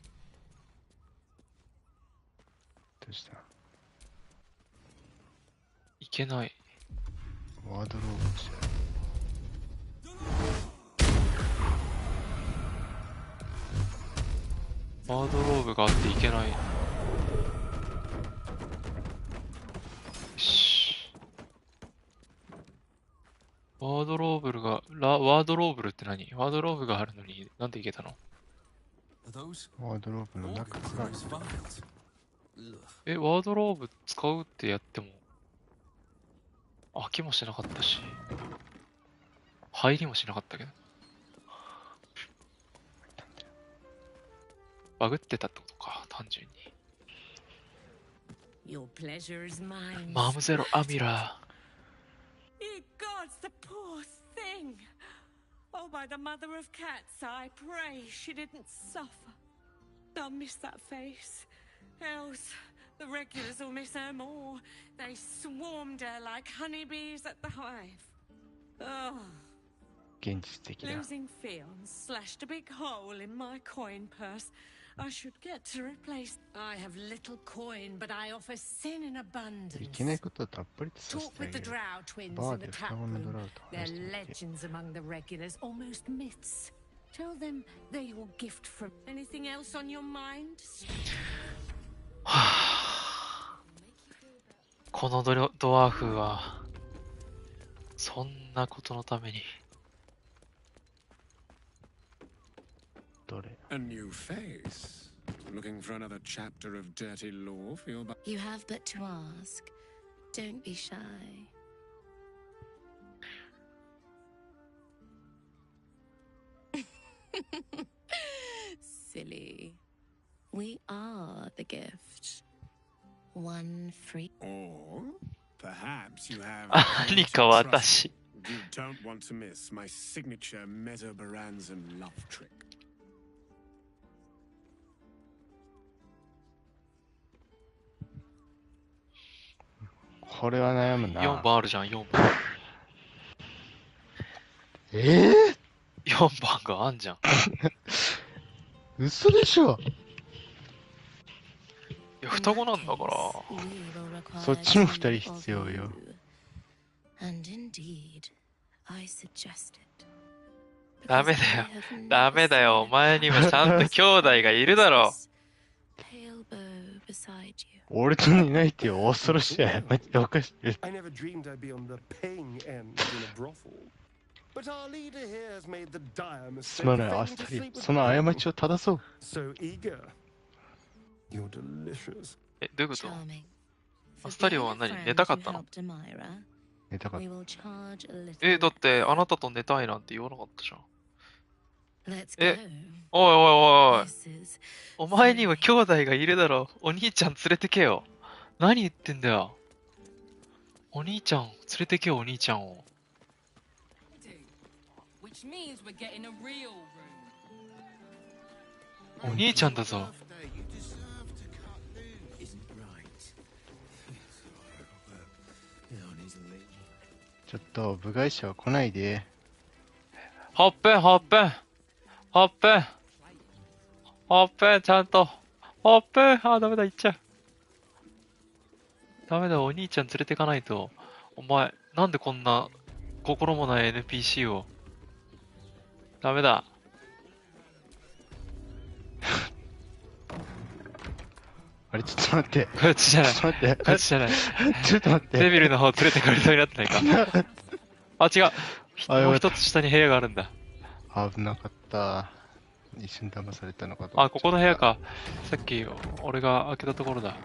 Speaker 2: どうした？
Speaker 3: いけない。
Speaker 2: ワードローブじゃ。
Speaker 3: ワードローブがあっていけない。よし。ワードローブが、ワードローブって何？ワードローブがあるのになんでいけたの？
Speaker 2: ワードローブの中から。
Speaker 3: ワードローブ使うってやっても、開きもしなかったし、入りもしなかったけど。バグってたってことか、単純に。
Speaker 16: Your pleasure is mine.
Speaker 3: マムゼロアミラー。
Speaker 15: Ye gods, the poor thing! Oh, by the mother of cats, I pray she didn't suffer. I'll miss that face. Else, the regulars will miss her more. They swarmed her like honeybees at the hive. Oh.
Speaker 2: 現実的だ。
Speaker 15: Losing Fion slashed a big hole in my coin purse. I should get to replace.
Speaker 16: I have little coin, but I offer sin in abundance.
Speaker 2: いけないことはたっぷりとさせ
Speaker 16: Talk
Speaker 2: てあ
Speaker 16: with
Speaker 2: げ
Speaker 16: the
Speaker 2: る。
Speaker 16: drow twins
Speaker 2: バー
Speaker 16: in
Speaker 2: で
Speaker 16: the
Speaker 2: 双
Speaker 16: tap
Speaker 2: 子のド
Speaker 16: room.
Speaker 2: ラウと
Speaker 16: They're
Speaker 2: 話してみて。
Speaker 16: legends among the regulars, almost myths. Tell them they're your gift from.
Speaker 15: Anything else on your mind?
Speaker 3: このドワーフは、そんなことのために。
Speaker 2: どれ？
Speaker 4: A new face. Looking for another chapter of dirty law for your.
Speaker 18: You have but to ask. Don't be shy. Silly. We are the gift. One free.
Speaker 4: Or perhaps you have.
Speaker 3: 何か私。
Speaker 4: You don't want to miss my signature Mesobaranzan love trick.
Speaker 2: これは悩むな。
Speaker 3: 4番あるじゃん、4番。4番があんじゃん。
Speaker 2: 嘘でしょ。
Speaker 3: いや、双子なんだから。
Speaker 2: そっちも2人必要よ。
Speaker 18: And indeed, I suggest it.
Speaker 3: ダメだよ。ダメだよ。お前にはちゃんと兄弟がいるだろ。
Speaker 18: Pale bow beside you.
Speaker 2: 俺といないってよ、恐ろしい。マジでおかしい。
Speaker 9: I never dreamed I'd be on the paying end in a brothel. But our leader here has made the dire mistake.
Speaker 2: すまない、アスタリ。その過ちを正そう。
Speaker 9: So eager. You're delicious.
Speaker 3: どういうこと？アスタリオは何？寝たかったの？
Speaker 2: 寝たかった。
Speaker 3: だってあなたと寝たいなんて言わなかったじゃん。おいおいおいおい。お前には兄弟がいるだろ。お兄ちゃん連れてけよ。何言ってんだよ。お兄ちゃん、連れてけよ、お兄ちゃんを。
Speaker 15: Which means we're getting a real room.
Speaker 3: お兄ちゃんだぞ。
Speaker 2: ちょっと、部外者は来ないで。
Speaker 3: ほっぺん、ほっぺん。ほっぺん。ほっぺん、ちゃんと。ほっぺん。あ、ダメだ、行っちゃう。ダメだ、お兄ちゃん連れてかないと。お前、なんでこんな心もない NPC を。ダメだ。
Speaker 2: あれ、ちょっと待って。
Speaker 3: こっちじゃない。
Speaker 2: ちょっと待って。
Speaker 3: こっちじゃない。
Speaker 2: ちょっと待って。
Speaker 3: デビルの方連れてかれそうになってないか。あ、違う。もう一つ下に部屋があるんだ。
Speaker 2: 危なかった。一瞬騙されたのかと。
Speaker 3: あ、ここの部屋か。さっき俺が開けたところだ。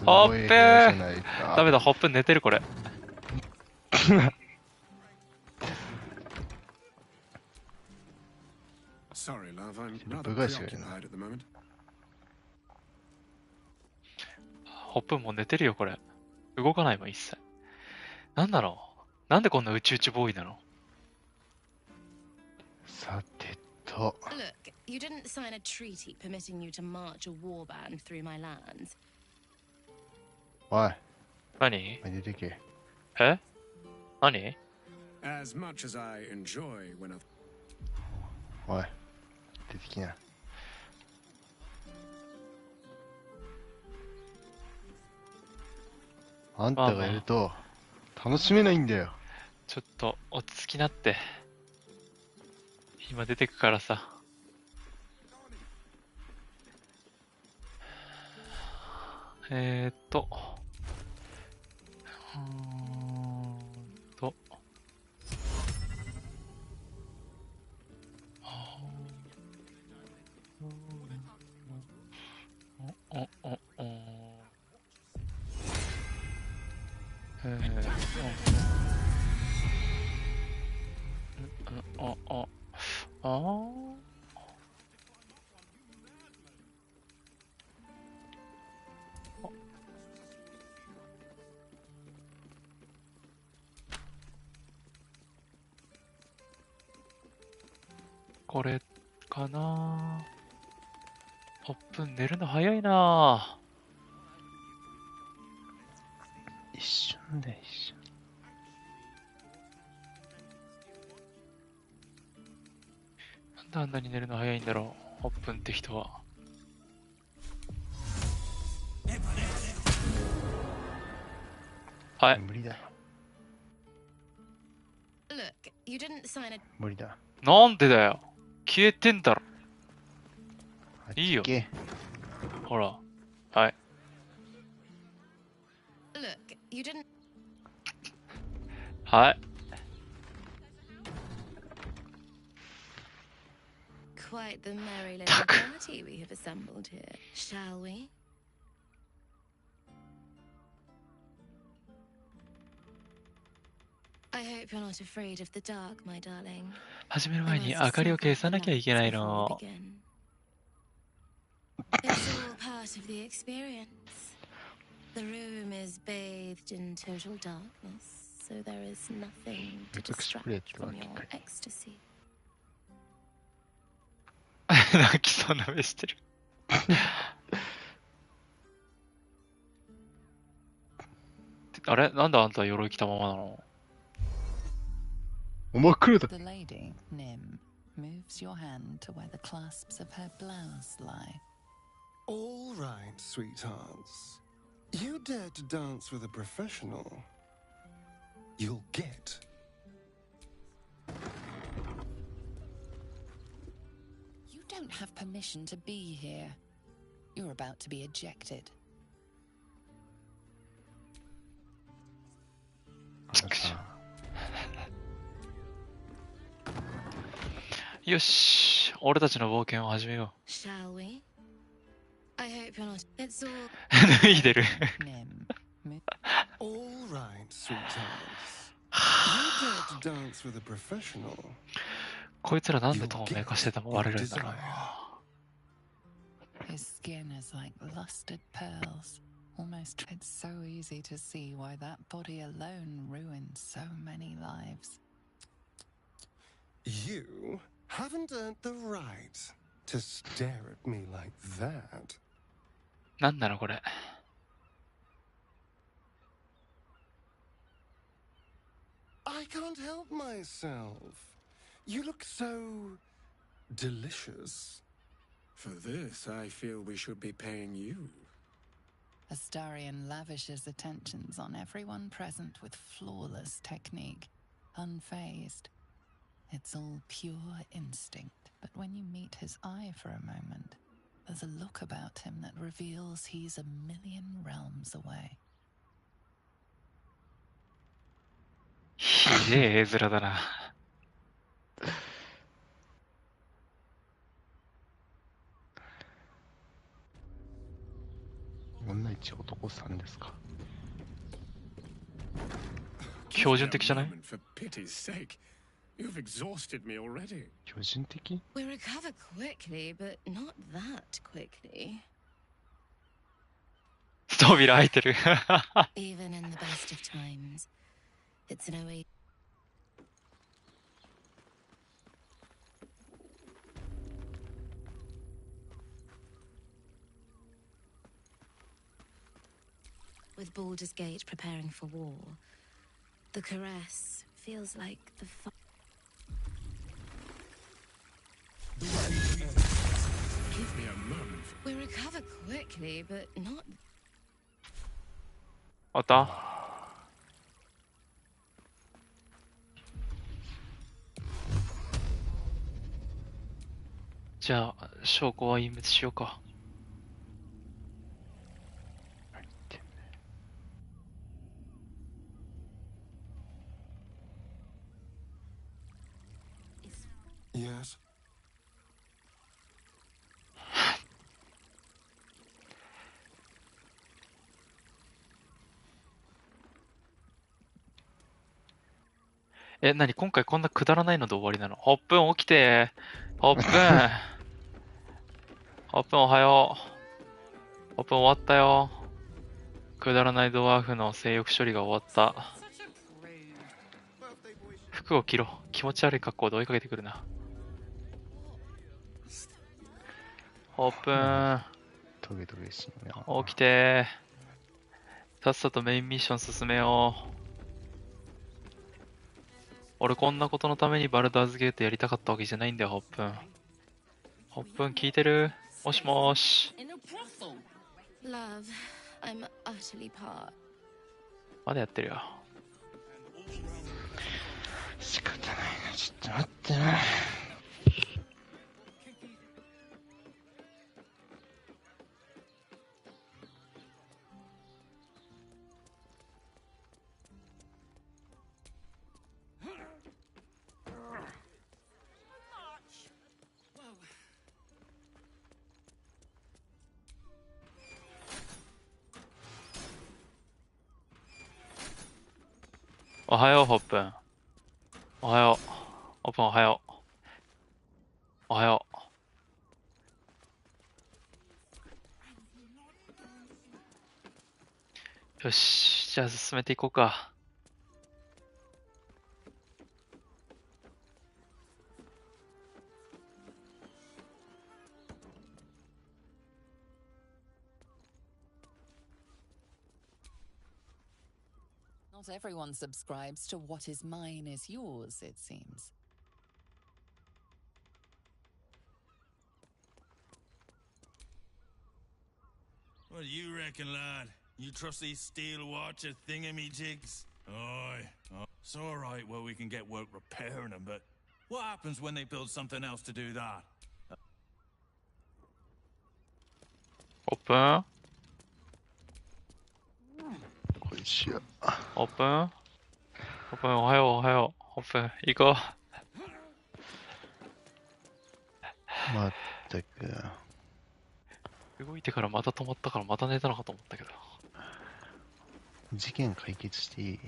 Speaker 3: ほっぺー。ダメだ、ほっぺ寝てるこれ。
Speaker 4: Sorry, love, I'm rather
Speaker 2: 部外者がいるな。
Speaker 4: preoccupied at the moment.
Speaker 3: ホップンも寝てるよ、これ。動かないもん、一切。なんだろう。なんでこんな宇宙ボーイなの？
Speaker 2: さてと。
Speaker 18: Look, you didn't sign a treaty permitting you to march a warband through my lands.
Speaker 2: おい。
Speaker 3: 何？
Speaker 2: 出てけ。
Speaker 3: え？何？
Speaker 4: As much as I enjoy when I've...
Speaker 2: おい。出てきな。あんたがいると楽しめないんだよ。
Speaker 3: ちょっと落ち着きなって。今出てくからさ。これかな。ホップン寝るの早いな。
Speaker 2: 一瞬で一瞬。
Speaker 3: なんであんなに寝るの早いんだろう、ホップンって人は。はい。
Speaker 2: 無理だ。
Speaker 18: Look, you didn't sign a...
Speaker 2: 無理だ。
Speaker 3: なんでだよ。消えてんだろ。いいよ。ほら。はい。
Speaker 18: Look, you didn't...
Speaker 3: はい。
Speaker 18: Quite the merry little party we have assembled here, shall we? I hope you're not afraid of the dark, my darling.
Speaker 3: 始める前に明かりを消さなきゃいけないの。
Speaker 18: It's all part of the experience. The room is bathed in total darkness, so there is nothing to distract from your ecstasy.
Speaker 3: 泣きそうな目してる。あれなんであんた鎧着たままなの？
Speaker 2: お前来るだ。
Speaker 11: The lady, Nim, moves your hand to where the clasps of her blouse lie.
Speaker 9: All right, sweethearts. You dare to dance with a professional. You'll get.
Speaker 11: You don't have permission to be here. You're about to be ejected.
Speaker 3: よし、俺たちの冒険を始めよう。
Speaker 18: Shall we? I hope you're not. It's all.
Speaker 3: 脱いでる。
Speaker 9: All right, sweethearts. You dare to dance with a professional.
Speaker 3: こいつらなんで透明化してても割れるんだろうな。
Speaker 11: His skin is like lustered pearls. Almost, it's so easy to see why that body alone ruined so many lives.
Speaker 9: You haven't earned the right to stare at me like that.
Speaker 3: なんなのこれ。
Speaker 9: I can't help myself. You look so delicious.
Speaker 4: For this, I feel we should be paying you.
Speaker 11: Astarion lavishes attentions on everyone present with flawless technique, unfazed. It's all pure instinct, but when you meet his eye for a moment, there's a look about him that reveals he's a million realms away.
Speaker 3: ひでえ絵面だな。
Speaker 2: 女一男3ですか。
Speaker 3: 標準的じゃない？
Speaker 4: For pity's sake, you've exhausted me already.
Speaker 2: 標準的？
Speaker 18: We recover quickly, but not that quickly.
Speaker 3: 扉開いてる。
Speaker 18: Even in the best of times, it's no way. With Baldur's Gate preparing for war, the caress feels like the
Speaker 4: Give me a moment.
Speaker 18: We recover quickly, but not.
Speaker 3: あった。じゃあ、証拠は隠滅しようか。
Speaker 9: Yes.
Speaker 3: 何今回こんなくだらないので終わりなの？ホップン起きてー。ホップンホップンおはよう。ホップン終わったよ。くだらないドワーフの性欲処理が終わった。服を着ろ。気持ち悪い格好で追いかけてくるな。ホップン
Speaker 2: トゲトゲしいな。
Speaker 3: 起きてー。さっさとメインミッション進めよう。俺こんなことのためにバルダーズゲートやりたかったわけじゃないんだよ、ホップン。ホップン聞いてる？もしもーし。
Speaker 18: Love, I'm utterly part.
Speaker 3: まだやってるよ。
Speaker 2: 仕方ないな、ちょっと待ってな。
Speaker 3: おはよう、ホップン。おはよう。ホップンおはよう。おはよう。よし、じゃあ進めていこうか。
Speaker 11: Not everyone subscribes to what is mine is yours, it seems.
Speaker 19: What do you reckon, lad? You trust these steel watcher thingamajigs? Aye. Oh, it's alright, well, we can get work repairing them, but what happens when they build something else to do that?
Speaker 3: オープン
Speaker 2: こいしょ。
Speaker 3: オープンオープンおはよう、おはよう。オープン行こう。
Speaker 2: まったく。
Speaker 3: 動いてからまた止まったからまた寝たのかと思ったけど。
Speaker 2: 事件解決していい？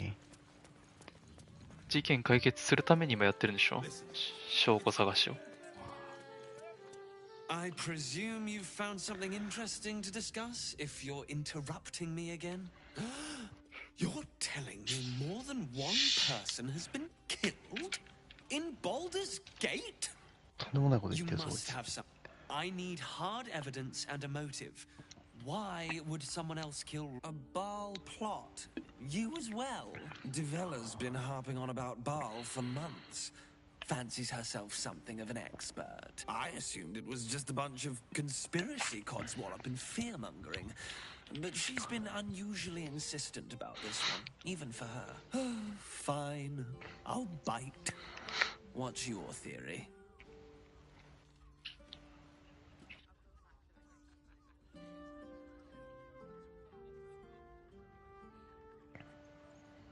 Speaker 3: 事件解決するために今やってるんでしょ？証拠探しを。
Speaker 20: I presume you've found something interesting to discuss if you're interrupting me again? You're telling me more than one person has been killed? In Baldur's Gate?
Speaker 2: とんでもないこと言
Speaker 20: You
Speaker 2: ってるぞ。
Speaker 20: must have some. I need hard evidence and a motive. Why would someone else kill a Baal plot? You as well? Devella's been harping on about Baal for months. Fancies herself something of an expert. I assumed it was just a bunch of conspiracy codswallop and fear-mongering. But she's been unusually insistent about this one, even for her. Fine. I'll bite. What's your theory?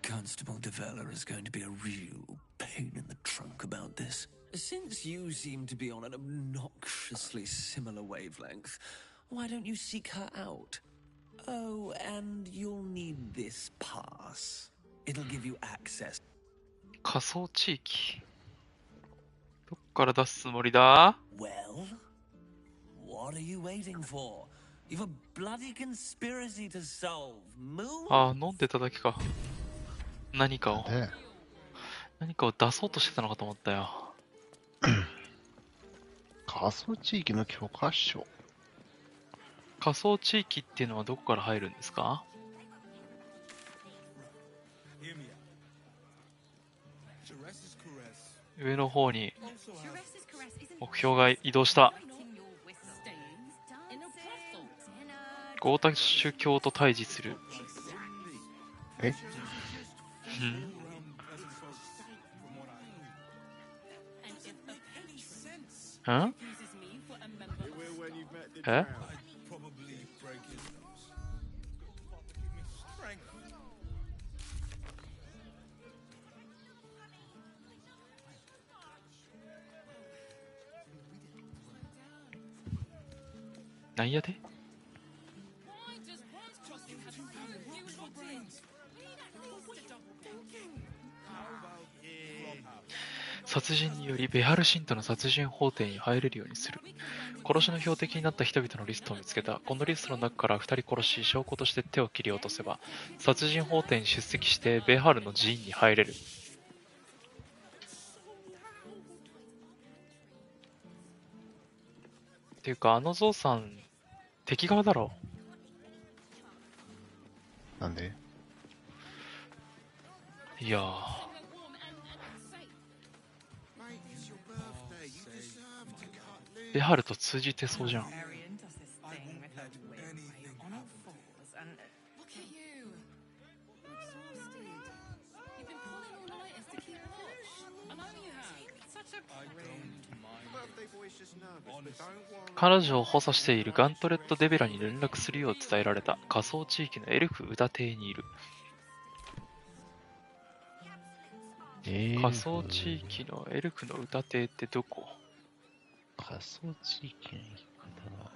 Speaker 20: Constable Devella is going to be a real pain in the trunk about this. Since you seem to be on an obnoxiously similar wavelength, why don't you seek her out? Oh, and you'll need this pass. It'll give you access.
Speaker 3: 仮想地域。どっから出すつもりだ？
Speaker 20: Well, what are you waiting for? You've a bloody conspiracy to solve. Move.
Speaker 3: ああ、飲んでただけか。何かを出そうとしてたのかと思ったよ。
Speaker 2: 仮想地域の許可証。
Speaker 3: 仮想地域っていうのはどこから入るんですか？上の方に目標が移動した。ゴータ宗教と対峙する。
Speaker 2: え？
Speaker 3: ん？え？なんやで？殺人によりベハル信徒の殺人法廷に入れるようにする。殺しの標的になった人々のリストを見つけた。このリストの中から2人殺し、証拠として手を切り落とせば、殺人法廷に出席してベハルの寺院に入れる。っていうか、あのゾウさん、敵側だろ。
Speaker 2: なんで？
Speaker 3: いやー。ベハルと通じてそうじゃん。彼女を補佐しているガントレット・デベラに連絡するよう伝えられた。仮想地域のエルフ歌邸にいる。仮想地域のエルフの歌邸ってどこ？
Speaker 2: 仮想地域の言い方は。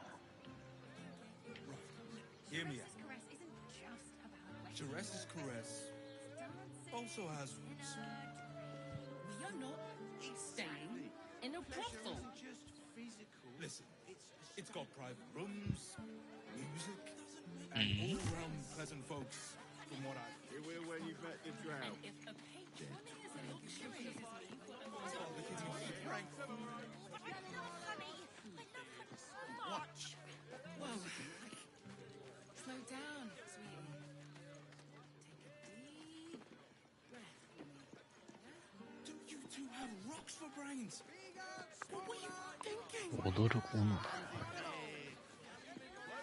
Speaker 19: Listen, it's got private rooms, music, and all around pleasant folks. From what I hear, when you met the drought. Watch.
Speaker 11: Whoa. Slow down, sweetie. Take a deep breath.
Speaker 19: Do you two have rocks for brains? What were you thinking?
Speaker 2: 踊る女。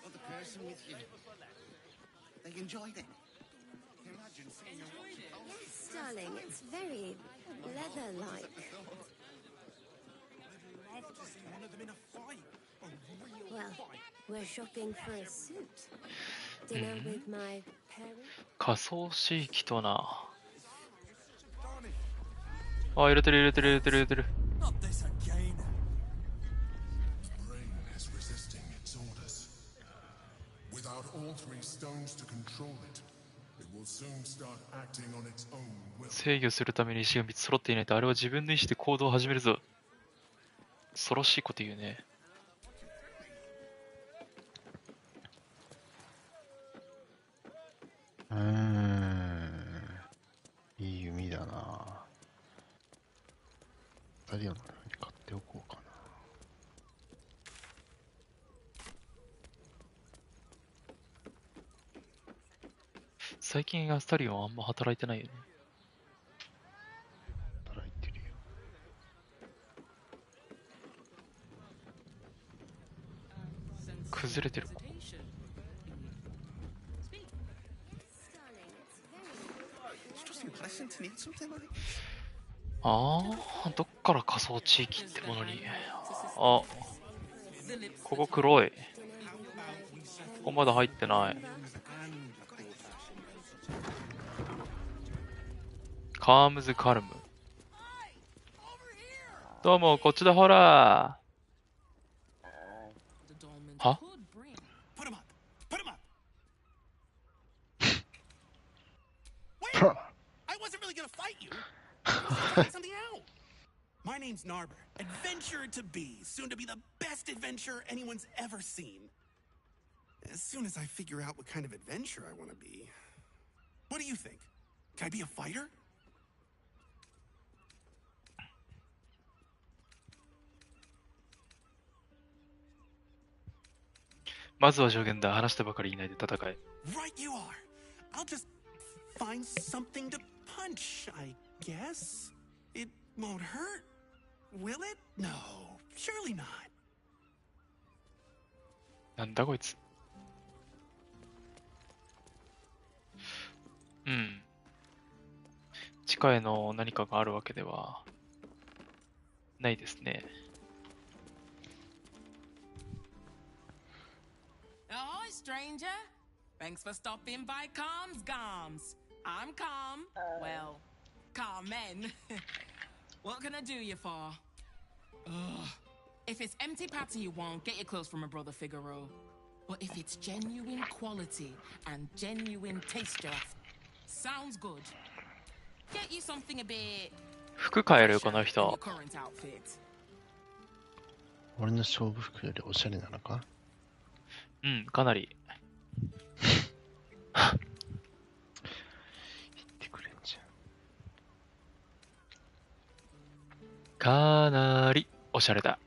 Speaker 14: Got the person with you. They enjoyed it. Imagine seeing your
Speaker 18: Yes, darling, it's very leather-like.
Speaker 19: I'd love to see one of them in a fight. A real
Speaker 18: Well,
Speaker 19: fight.
Speaker 18: we're shopping for a suit. Dinner with my parents.
Speaker 3: 仮想地域とな。あ、入れてる入れてる入れてる入れてる。
Speaker 19: Not this again.
Speaker 17: Brain is resisting its orders. Without all three stones to control it, it will soon start acting on its own will.
Speaker 3: 制御するために石が3つ揃っていないと、あれは自分の意思で行動を始めるぞ。恐ろしいこと言うね。
Speaker 2: いい弓だな。2人のために買っておこうかな。
Speaker 3: 最近アスタリオンあんま働いてないよね。
Speaker 2: 働いてるよ。
Speaker 3: 崩れてる。ああ、どっから仮想地域ってものに。あ、ここ黒い。ここまだ入ってない。カームズカルム。どうも、こっちだほら。は？
Speaker 19: Put him up. Put him up. I wasn't really gonna fight you. Something out. My name's Narber. Adventurer to be, soon to be the best adventurer anyone's ever seen.
Speaker 14: As soon as I figure out what kind of adventure I want to be. What do you think? Can I be a fighter?
Speaker 3: まずは助言だ。話してばかりいないで戦え。
Speaker 14: Right you are. I'll just find something to punch, I guess. It won't hurt, will it? No, surely not.
Speaker 3: なんだこいつ。うん。地下への何かがあるわけではないですね。
Speaker 21: Ahoy, stranger. Thanks for stopping by Calm's Gums. I'm Calm. Well, Carmen. What can I do you for? Ugh. If it's empty patty you want, get your clothes from a brother Figaro. But if it's genuine quality and genuine taste you're after, sounds good. Get you something a bit.
Speaker 3: 服変えるこの人。
Speaker 2: 俺の勝負服よりおしゃれなのか？
Speaker 3: うん、かなり。
Speaker 2: 言ってくれんじゃん。
Speaker 3: かなりおしゃれだ。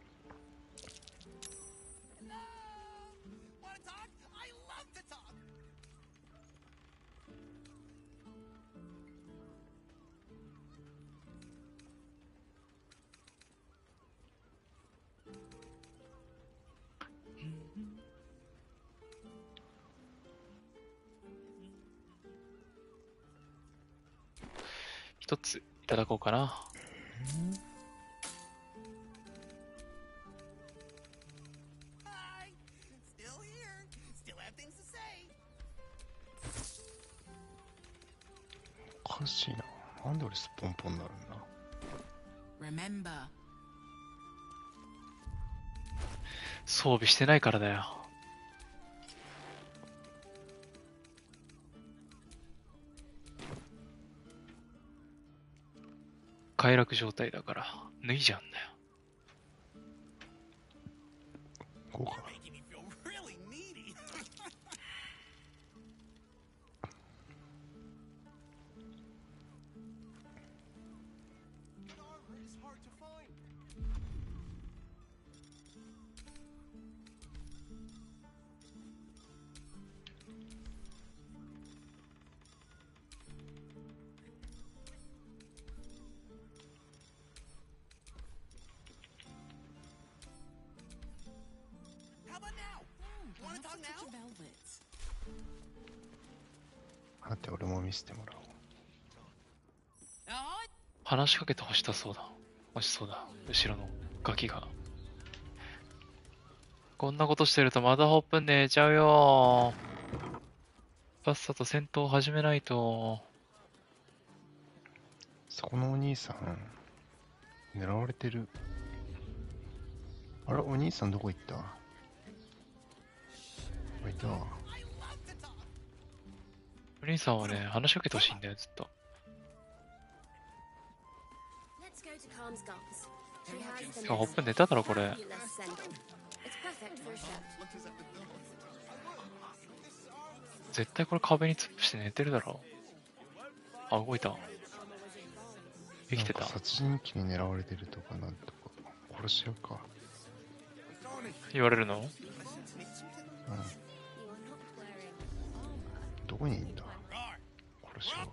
Speaker 3: 一ついただこうかな。
Speaker 2: おかしいな。なんで俺スポンポンになるんだ。
Speaker 21: Remember.
Speaker 3: 装備してないからだよ。快楽状態だから脱いじゃうんだよ。
Speaker 2: こうかな。待って俺も見せてもらおう。
Speaker 3: 話しかけてほしそうだ。欲しそうだ。後ろのガキが。こんなことしてるとまたホップン寝ちゃうよ。さっさと戦闘を始めないと。
Speaker 2: そこのお兄さん狙われてる。あれお兄さんどこ行った？いた。
Speaker 3: お兄さんはね、話しかけてほしいんだよ、ずっと。ホップン寝ただろ、これ。絶対これ壁に突っ伏して寝てるだろ。あ、動いた。生きてた。
Speaker 2: 殺人鬼に狙われてるとかなんとか。殺しようか。
Speaker 3: 言われるの？うん。
Speaker 2: どこにいんだ？殺しよう。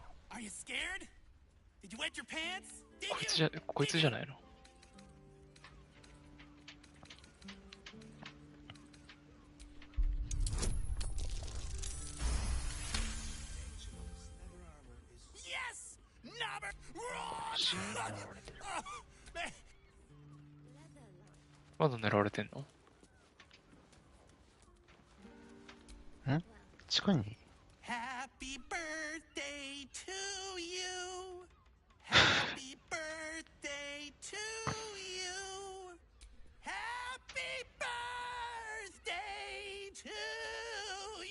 Speaker 3: こいつじゃないの？まだ狙われてんの？
Speaker 2: ん？地下に
Speaker 14: ？Happy birthday to you. Happy birthday to you. Happy birthday to you.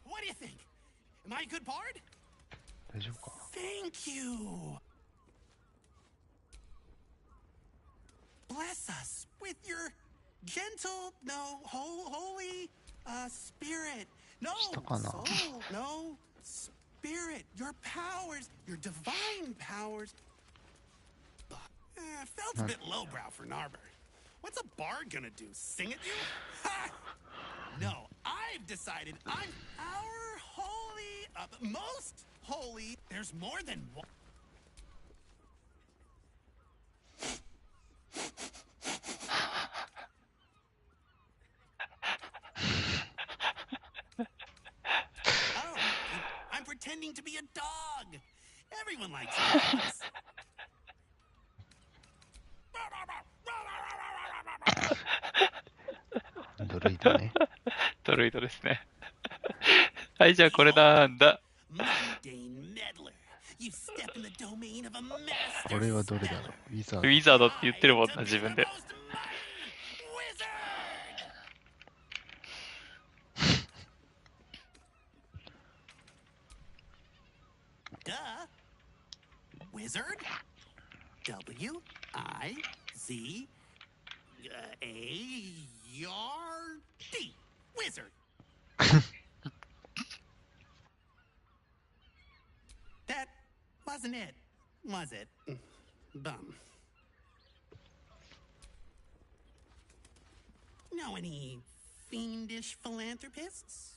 Speaker 14: What do you think? Am I a good bard?
Speaker 2: 大丈夫か？
Speaker 14: Thank you. Bless us with your Gentle, no, holy, spirit. No,
Speaker 2: したかな。
Speaker 14: soul, no, spirit. Your powers, your divine powers. Felt a bit lowbrow for Narber. What's a bard gonna do? Sing at you? Ha! No, I've decided I'm our holy, most holy. There's more than one. Oh, I'm pretending to be a dog. Everyone likes dogs.
Speaker 2: ドルイドね。
Speaker 3: ドルイドですね。はい、じゃあこれなんだ。
Speaker 2: これはどれだろう。ウィザード。
Speaker 3: ウィザードって言ってるもんな、自分で。
Speaker 14: Wizard? W I Z A R D. Wizard. That wasn't it, was it? Bum. Know any fiendish philanthropists?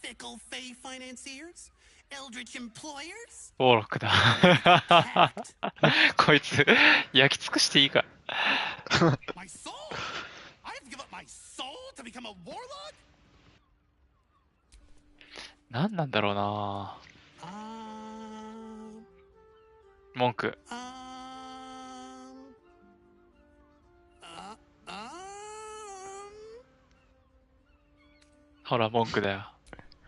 Speaker 14: Fickle fey financiers? Eldritch employers?
Speaker 3: オーロックだ。こいつ、焼き尽くしていいか。
Speaker 14: My soul? I've given up my soul to become a warlock?
Speaker 3: 何なんだろうな。文句。ほら、文句だよ。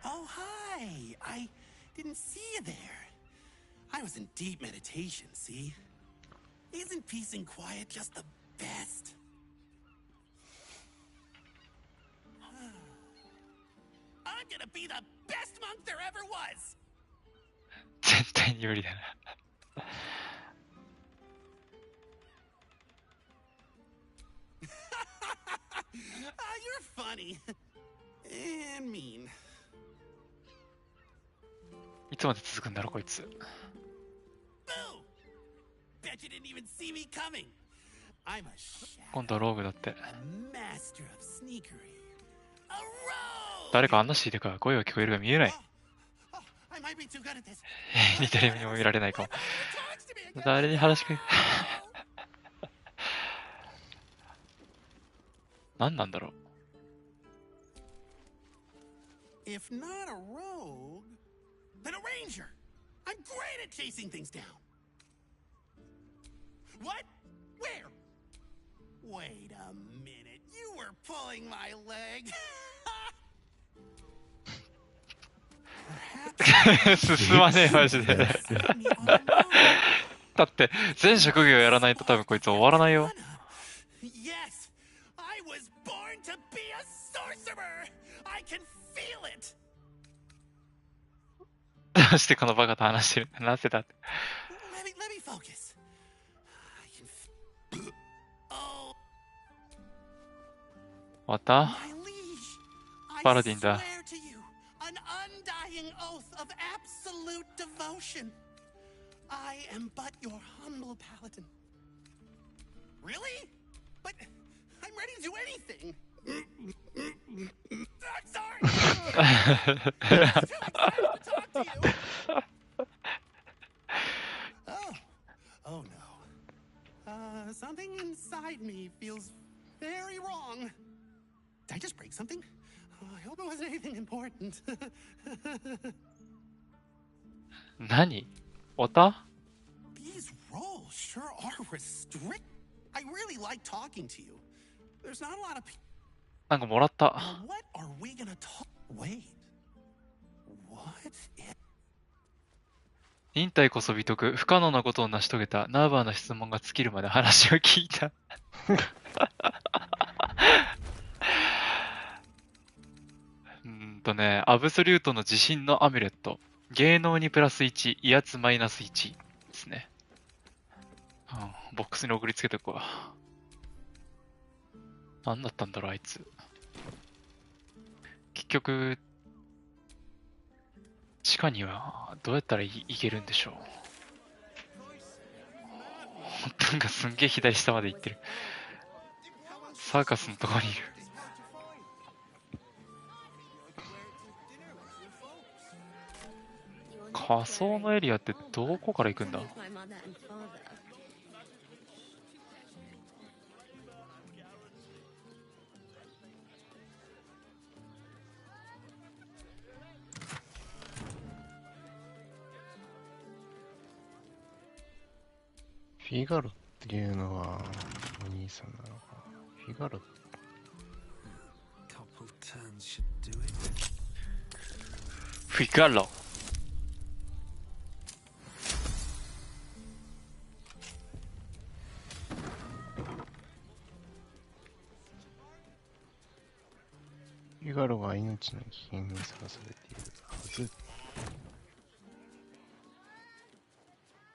Speaker 14: Oh, hi. I didn't see you there. I was in deep meditation, see? Isn't peace and quiet just the best? I'm gonna be the best monk there ever was!
Speaker 3: 絶対に無理だな。
Speaker 14: You're funny. And mean.
Speaker 3: いつまで続くんだろう、こいつ。
Speaker 14: Boo! Bet you didn't even see me coming. I'm a shadow,
Speaker 3: 今度はローグだって。
Speaker 14: a master of sneakery. A rogue!
Speaker 3: 誰か話していてか、声が聞こえるが見えない。
Speaker 14: I might be too good at this.
Speaker 3: 似た目にも見られないかも。誰に話しかけ、何なんだろう。
Speaker 14: If not a rogue, then a ranger. I'm great at chasing things down. What? Where? Wait a minute. You were pulling my leg.
Speaker 3: 進まねえ、マジで。だって、全職業やらないと多分こいつ終わらないよ。
Speaker 14: Yes, I was born to be a sorcerer. I can feel it.
Speaker 3: どうしてこのバカと話してるんだ、なぜだって。
Speaker 14: Let me focus. I can oh.
Speaker 3: 終わった？パラディンだ。
Speaker 14: An undying oath of absolute devotion. I am but your humble paladin. Really? But I'm ready to do anything. I'm sorry. I'm too excited to talk to you. Oh no. Something inside me feels very wrong. Did I just break something? I hope it wasn't anything important.
Speaker 3: 何？おた？
Speaker 14: These roles sure are restrict. I really like talking to you. There's not a lot of people.
Speaker 3: なんかもらった。
Speaker 14: What are we gonna talk? Wait. What if...
Speaker 3: 忍耐こそ美徳、不可能なことを成し遂げたナーバーな質問が尽きるまで話を聞いた。アブソリュートの自信のアミュレット。芸能にプラス1、威圧マイナス1ですね。ボックスに送りつけておくわ。何だったんだろう、あいつ。結局、地下にはどうやったら行けるんでしょう。なんかすんげえ左下まで行ってる。サーカスのとこにいる。仮想のエリアってどこから行くんだ？
Speaker 2: フィガロっていうのはお兄さんなのか。フィガロ。
Speaker 3: フィガロ。
Speaker 2: フィガロが命の危険にさらされているはず。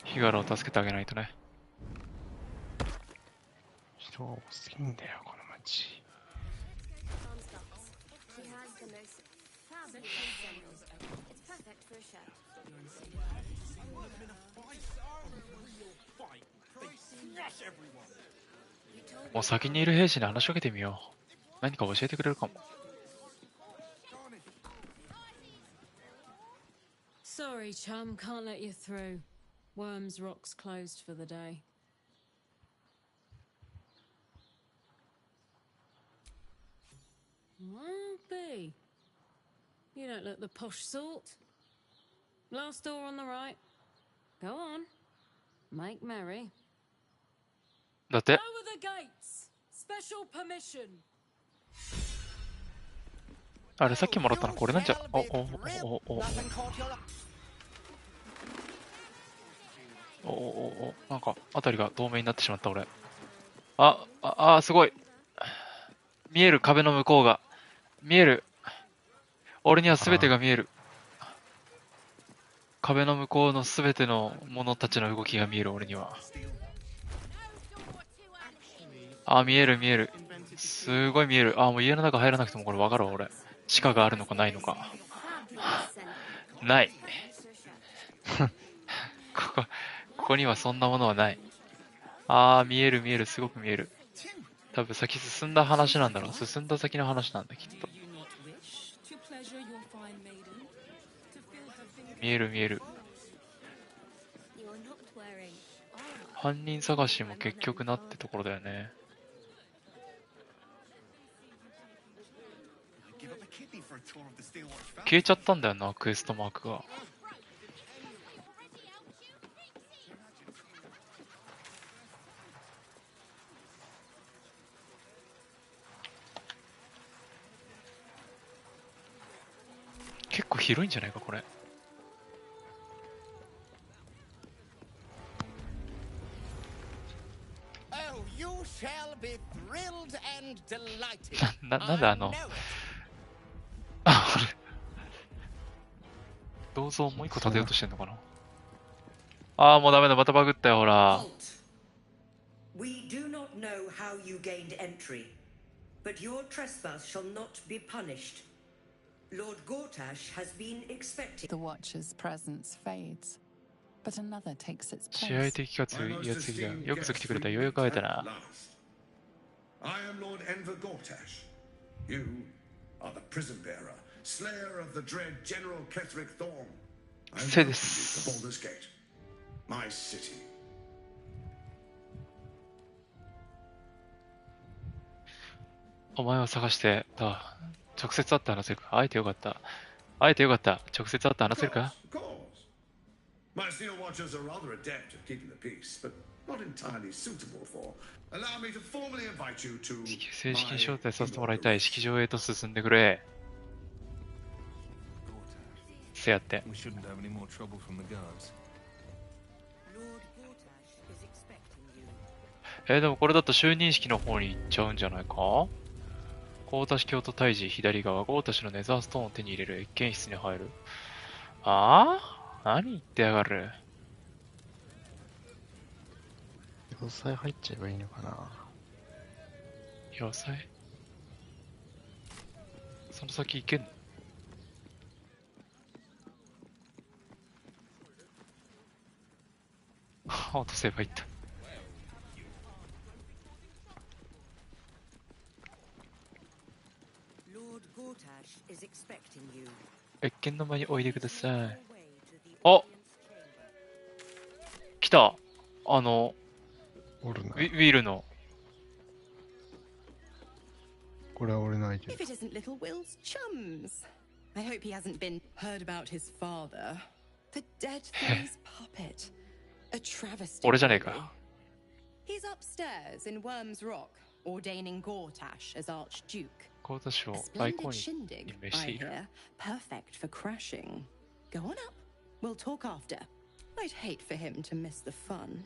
Speaker 3: フィガロを助けてあげないとね。
Speaker 2: 人が多すぎんだよ、この街。
Speaker 3: もう先にいる兵士に話しかけてみよう。何か教えてくれるかも。
Speaker 5: Sorry, chum, can't let you through. Worms Rock's closed for the day. Well, B. You don't look the posh sort. Last door on the right. Go on. Make merry.
Speaker 3: だって。
Speaker 5: Over the gates. Special permission.
Speaker 3: あれさっきもらったのこれなんじゃ。なんかあたりが透明になってしまった俺。すごい。見える、壁の向こうが見える。俺には全てが見える。壁の向こうの全ての者たちの動きが見える。俺には見える見える。すごい見える。もう家の中入らなくてもこれ分かるわ。俺地下があるのかないのか。ないここにはそんなものはない。見える見える。すごく見える。多分先進んだ話なんだろう。進んだ先の話なんだきっと。見える見える。犯人探しも結局なってところだよね。消えちゃったんだよな、クエストマークが。結構広いんじゃないかこれ。なんで俺銅像もう一個建てようとしてんのかな。もうダメだ、またバグったよほら。
Speaker 22: We do not know how you gained entry, but your trespass shall not be punished. Lord Gortash has been expecting.
Speaker 11: The Watcher's presence fades, but another takes its
Speaker 3: 支配
Speaker 11: place.
Speaker 3: 的かつ威圧的だ。よくぞ来てくれた。ようやく会えたな。
Speaker 23: I am Lord Enver Gortash. You are the prison bearer, slayer of the dread General Ketherick Thorn. I welcome you to Baldur's Gate, my city.
Speaker 3: お前を探してた。直接会って話せるか。会えてよかった。会えてよかった。直接会って話せるか。
Speaker 23: Of course. My steel watchers are rather adept at keeping the peace, but not entirely suitable for. Allow me to formally invite you to
Speaker 3: 正式に招待させてもらいたい。式場へと進んでくれ。せやって。
Speaker 19: We shouldn't have any more trouble from the guards.
Speaker 3: でもこれだと就任式の方に行っちゃうんじゃないか。ゴータシ教と退治、左側。ゴータシのネザーストーンを手に入れる。謁見室に入る。何言ってやがる。
Speaker 2: 要塞入っちゃえばいいのかな。
Speaker 3: 要塞その先行けんの？落とせばいいんだ。別件の前においでください。あ、来た。ウィルの。
Speaker 2: これは俺の相手。
Speaker 1: If it isn't little Will's chums. I hope he hasn't been heard about his father. The dead thing's puppet. A travesty.
Speaker 3: 俺じゃねえか。
Speaker 1: He's upstairs in Worm's Rock, ordaining Gortash as Archduke.
Speaker 3: ゴータ氏を
Speaker 1: A
Speaker 3: 大
Speaker 1: splendid
Speaker 3: 公に
Speaker 1: shindig,
Speaker 3: 任命し
Speaker 1: I
Speaker 3: ている。
Speaker 1: hear. Perfect for crashing. Go on up. We'll talk after. I'd hate for him to miss the fun.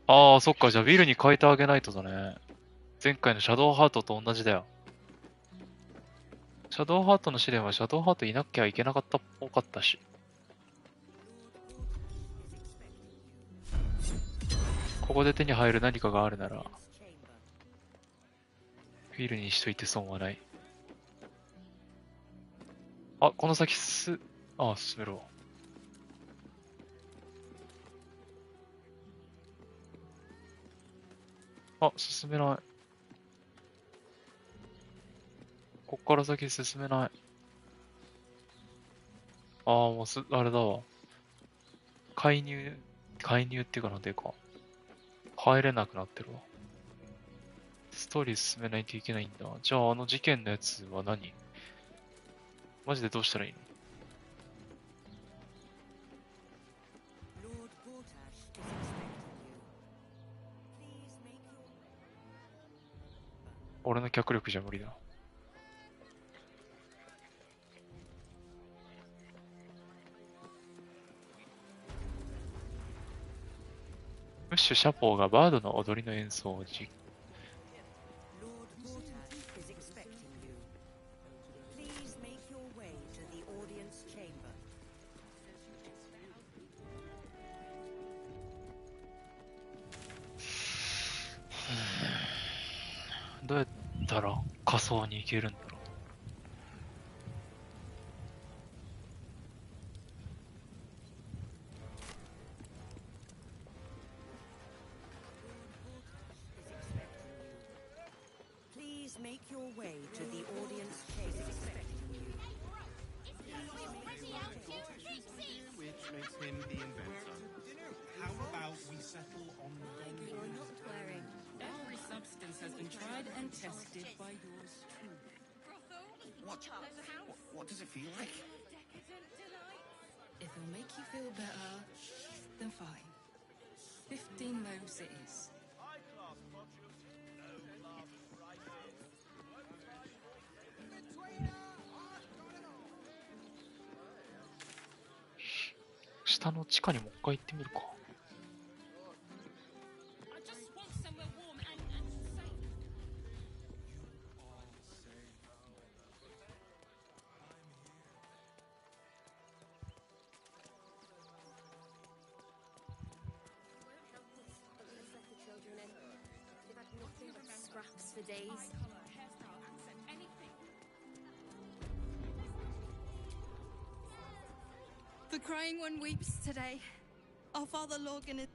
Speaker 3: ああ、そっか。じゃあウィルに変えてあげないとだね。前回のシャドウハートと同じだよ。シャドウハートの試練はシャドウハートいなきゃいけなかったっぽかったし。ここで手に入る何かがあるなら、フィルにしといて損はない。あ、この先進めろ。あ、進めない。こっから先進めない。もうあれだわ。介入っていうかなんていうか、入れなくなってるわ。ストーリー進めないといけないんだ。じゃあ事件のやつは何？マジでどうしたらいいの？俺の脚力じゃ無理だ。ムッシュ・シャポーがバードの踊りの演奏をどうやったら仮想に行けるんだろう。
Speaker 7: What does it feel like? If it'll make you feel better, then fine. 15 loaves it is.
Speaker 3: 下の地下にもう一回行ってみるか。
Speaker 18: For days.
Speaker 8: The crying one weeps today. Our father Logan is.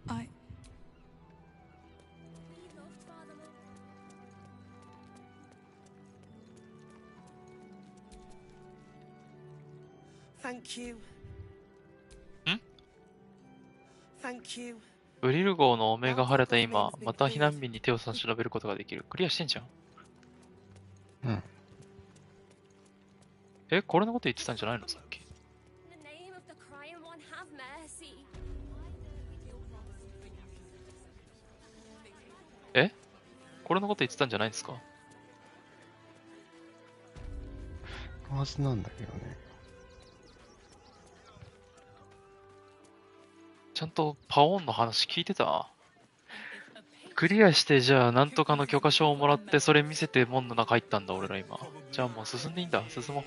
Speaker 10: Thank you. Thank you.
Speaker 3: ブリル号の汚名が晴れた今、また避難民に手を差し伸べることができる。クリアしてんじゃん。うん。これのこと言ってたんじゃないのさっき。これのこと言ってたんじゃないんですか？
Speaker 2: はずなんだけどね。
Speaker 3: ちゃんとパオンの話聞いてた？クリアしてじゃあなんとかの許可証をもらってそれ見せて門の中入ったんだ俺ら今。じゃあもう進んでいいんだ。進もう。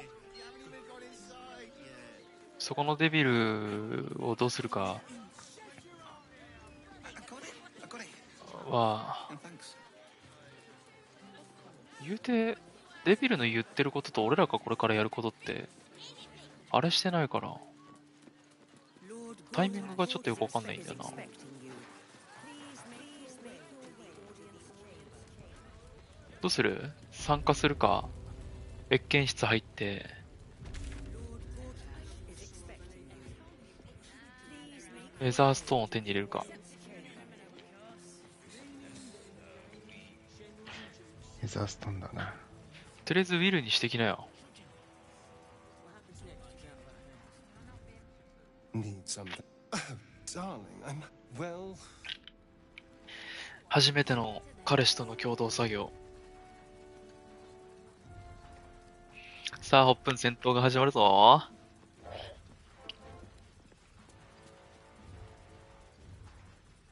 Speaker 3: そこのデビルをどうするかは言うてデビルの言ってることと俺らがこれからやることって、あれしてないから、タイミングがちょっとよくわかんないんだよな。どうする？参加するか、謁見室入って、ウェザーストーンを手に入れるか。
Speaker 2: ウェザーストーンだな。
Speaker 3: とりあえずウィルにしてきなよ。
Speaker 9: Need something. Oh, darling, I'm well.
Speaker 3: 初めての彼氏との共同作業。さあ、ホップン戦闘が始まるぞ。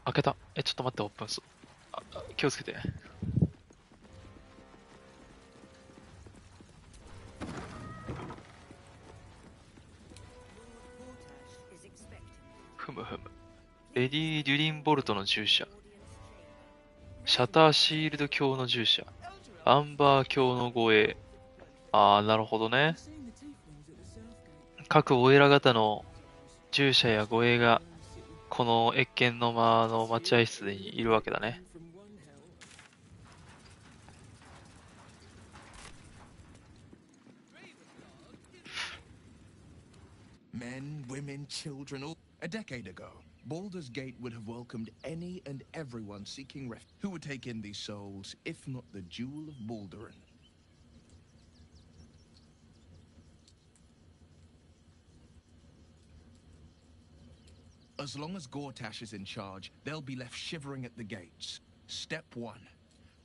Speaker 3: 開けた。ちょっと待って、ホップンス。気をつけて。ふむふむ。レディ・デュリンボルトの従者。シャターシールド卿の従者。アンバー卿の護衛。あー、なるほどね。各お偉方の従者や護衛が、この謁見の間の待合室にいるわけだね。
Speaker 6: Men, women, children, all. A decade ago, Baldur's Gate would have welcomed any and everyone seeking refuge who would take in these souls, if not the Jewel of Baldurin. As long as Gortash is in charge, they'll be left shivering at the gates. Step 1.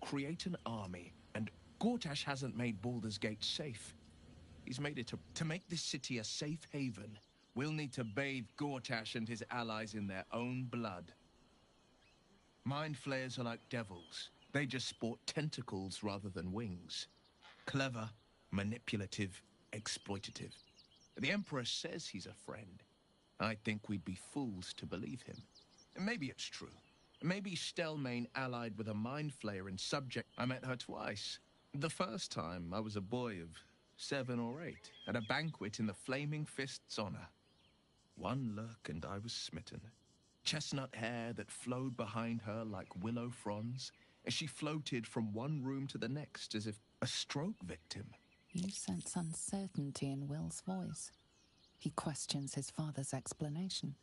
Speaker 6: Create an army, and Gortash hasn't made Baldur's Gate safe. He's made it to make this city a safe haven. We'll need to bathe Gortash and his allies in their own blood. Mind flayers are like devils. They just sport tentacles rather than wings. Clever, manipulative, exploitative. The Emperor says he's a friend. I think we'd be fools to believe him. Maybe it's true. Maybe Stelmane allied with a mind flayer and subject. I met her twice. The first time I was a boy of 7 or 8 at a banquet in the Flaming Fist's honor. One look and I was smitten. Chestnut hair that flowed behind her like willow fronds as she floated from one room to the next as if a stroke victim.
Speaker 11: You sense uncertainty in Will's voice. He questions his father's explanation.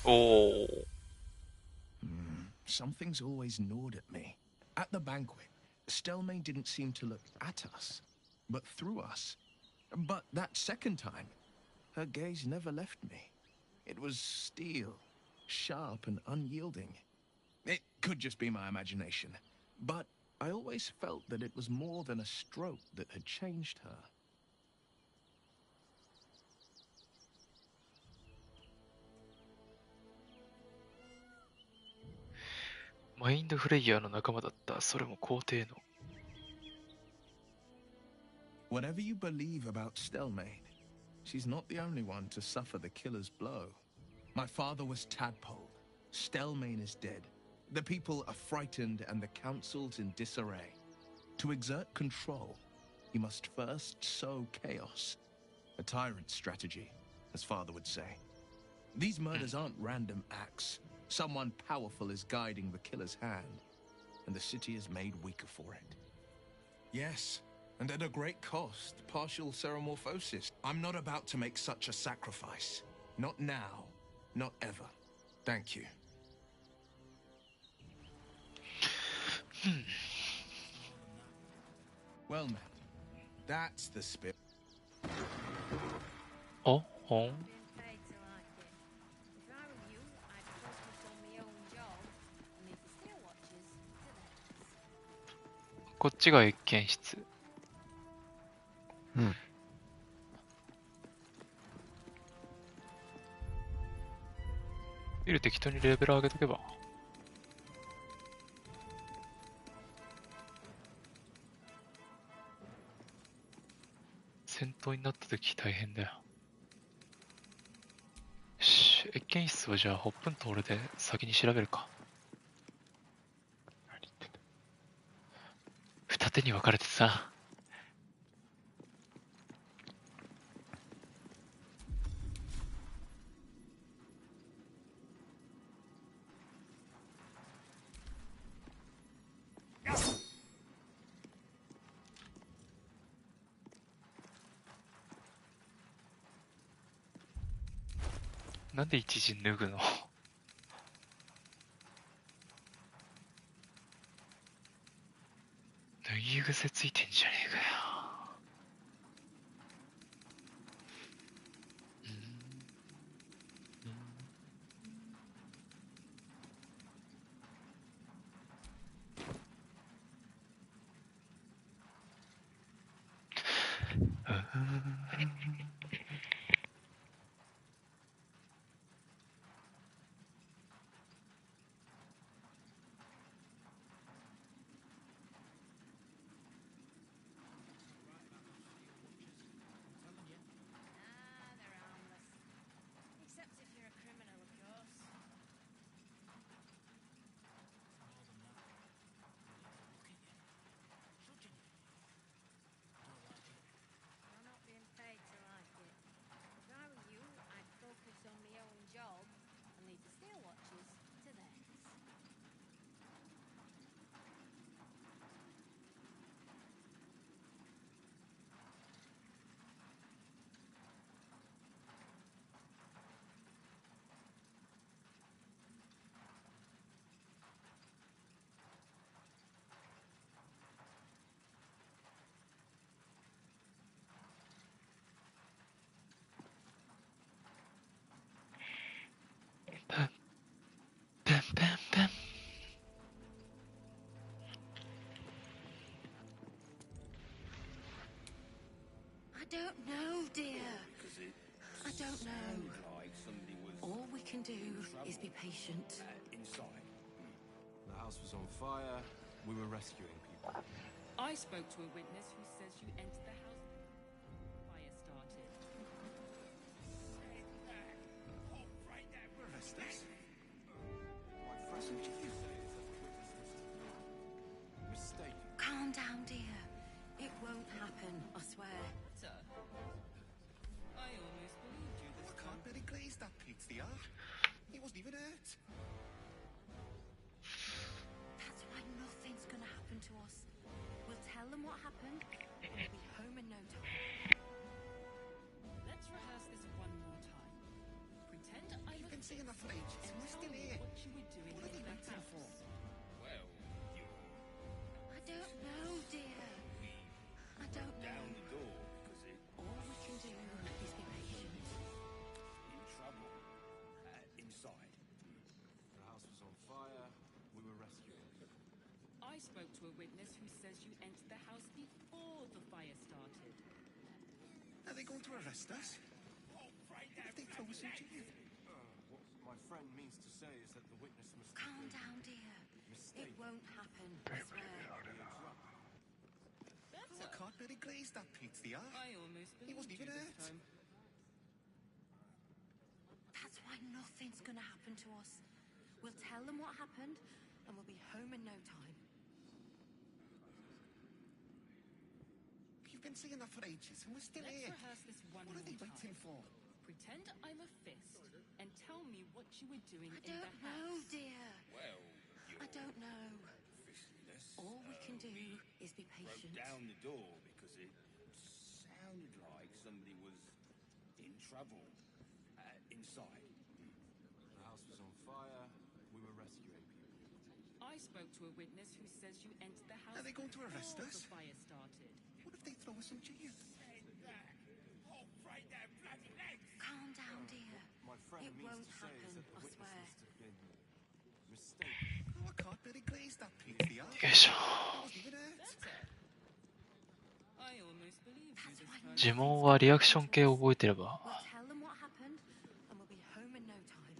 Speaker 3: Oh.
Speaker 6: Something's always gnawed at me. At the banquet, Stelmane didn't seem to look at us, but through us. But that second time, her gaze never left me. It was steel, sharp and unyielding. It could just be my imagination, but I always felt that it was more than a stroke that had changed her.
Speaker 3: マインドフレイヤーの仲間だった。それも皇帝の。
Speaker 6: Whatever you believe about Stelmane, she's not the only one to suffer the killer's blow. My father was tadpoled. Stelmane is dead. The people are frightened and the council's in disarray. To exert control, you must first sow chaos. A tyrant's strategy, as father would say. These murders aren't random acts. Someone powerful is guiding the killer's hand, and the city is made weaker for it. Yes, and at a great cost, partial ceremorphosis. I'm not about to make such a sacrifice. Not now, not ever. Thank you. Well, man, that's the spirit.
Speaker 3: Oh, oh. こっちが謁見室。
Speaker 2: うん。
Speaker 3: ビル適当にレベル上げとけば。戦闘になった時大変だよ。験室をじゃあホップンと俺で先に調べるか。二手に分かれてさ。なんで一時脱ぐの？脱ぎ癖ついてんじゃねえかよ。
Speaker 7: Except if you're a criminal, of course. You're not being paid to like it. If I were you, I'd focus on my own job and leave the steel watches to theirs.
Speaker 18: I don't know, dear. I don't know. All we can do is be patient.
Speaker 12: Inside. The house was on fire. We were rescuing people.
Speaker 5: I spoke to a witness who says you entered the house before the fire started.
Speaker 18: Calm down, dear. It won't happen, I swear.
Speaker 5: I almost believed you this time.
Speaker 6: Can't really glaze that pizza. He wasn't even hurt.
Speaker 18: That's why nothing's gonna happen to us. We'll tell them what happened, and we'll be home in no time.
Speaker 5: Let's rehearse this one more time. Pretend I
Speaker 6: You've been saying that for ages, and we're still here.
Speaker 5: What you were doing
Speaker 6: What are
Speaker 5: in
Speaker 6: they
Speaker 5: that
Speaker 6: waiting
Speaker 5: house.
Speaker 6: for?
Speaker 12: Well, you
Speaker 18: I don't know, dear. I don't know.
Speaker 12: down the door because it
Speaker 18: All we can do is be patient.
Speaker 12: in trouble. Inside. The house was on fire. We were rescuing people.
Speaker 5: I spoke to a witness who says you entered the house before the fire started.
Speaker 6: Are they going to arrest us? What if they throw us in jail?
Speaker 12: What my friend means to say is that the witness must have
Speaker 18: Calm
Speaker 12: been
Speaker 18: down, dear. It
Speaker 12: mistaken.
Speaker 18: won't happen, I swear.
Speaker 6: Oh, I can't really glaze that pizza.
Speaker 5: I almost
Speaker 6: He wasn't
Speaker 5: believed
Speaker 6: even
Speaker 5: you
Speaker 6: hurt.
Speaker 5: this time.
Speaker 18: That's why nothing's gonna happen to us. We'll tell them what happened, and we'll be home in no time.
Speaker 6: You've been saying that for ages, and we're still
Speaker 5: Let's
Speaker 6: here.
Speaker 5: rehearse this one
Speaker 6: What
Speaker 5: more
Speaker 6: are they
Speaker 5: time.
Speaker 6: waiting for?
Speaker 5: Pretend I'm a fist and tell me what you were doing
Speaker 18: I
Speaker 5: in the
Speaker 18: don't know,
Speaker 5: house.
Speaker 18: dear.
Speaker 12: Well,
Speaker 18: I don't know.
Speaker 12: fishiness.
Speaker 18: All we can do is be
Speaker 12: Broke
Speaker 18: patient.
Speaker 12: down the door because it sounded like somebody was in trouble. Inside. The house was on fire. We were rescuing people.
Speaker 5: I spoke to a witness who says you entered the house
Speaker 6: Are they going to arrest
Speaker 5: before
Speaker 6: us?
Speaker 5: the fire started.
Speaker 6: What if they throw us in jail?
Speaker 18: Calm down, dear.
Speaker 12: My friend
Speaker 18: It
Speaker 12: means
Speaker 18: won't
Speaker 12: to say is
Speaker 18: happen,
Speaker 12: that the
Speaker 18: I
Speaker 12: witness
Speaker 18: swear.
Speaker 12: must have been mistaken.
Speaker 6: Oh, I can't really glaze that pizza. He
Speaker 3: よいしょ。
Speaker 6: wasn't even hurt.
Speaker 5: I almost believed you this time.
Speaker 3: 呪文はリアクション系を覚えてれば。
Speaker 18: We'll tell them what happened, and we'll be home in no time.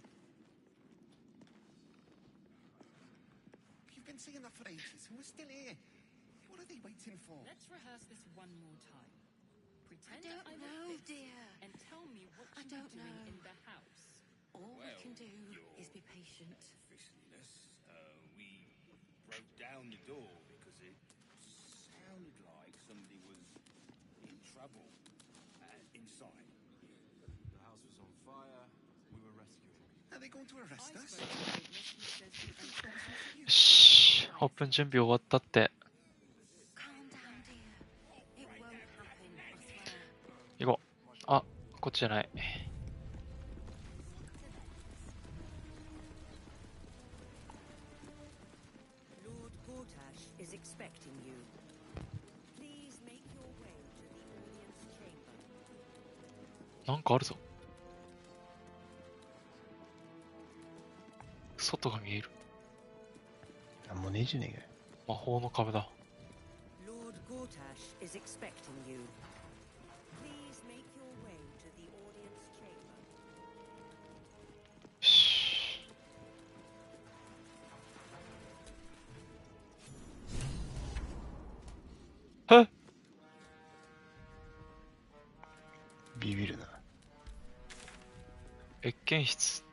Speaker 6: You've been saying that for ages, and we're still here. What are they waiting for?
Speaker 5: Let's rehearse this one more time.
Speaker 18: I
Speaker 5: Pretend
Speaker 18: don't
Speaker 5: I'm
Speaker 18: know,
Speaker 5: a fist
Speaker 18: dear.
Speaker 5: and tell me what
Speaker 18: I
Speaker 5: you were
Speaker 18: don't
Speaker 5: doing
Speaker 18: know.
Speaker 5: in the house.
Speaker 22: All we can do is be patient.
Speaker 12: Officiousness, we broke down the door because it sounded like somebody was in trouble inside.
Speaker 13: The house was on fire. We were rescuing people.
Speaker 14: Are they going to arrest us?
Speaker 3: よし、オープン準備終わったって。行こう。あ、こっちじゃない。
Speaker 22: Lord Gortash is expecting you. Please make your way to the audience chamber.
Speaker 3: なんかあるぞ。外が見える。
Speaker 2: あ、もうねじねえ
Speaker 3: 魔法の壁だ。
Speaker 22: Lord Gortash is expecting you. Please make your way to the audience chamber.
Speaker 3: はっ。
Speaker 2: ビビるな。
Speaker 3: 謁見室。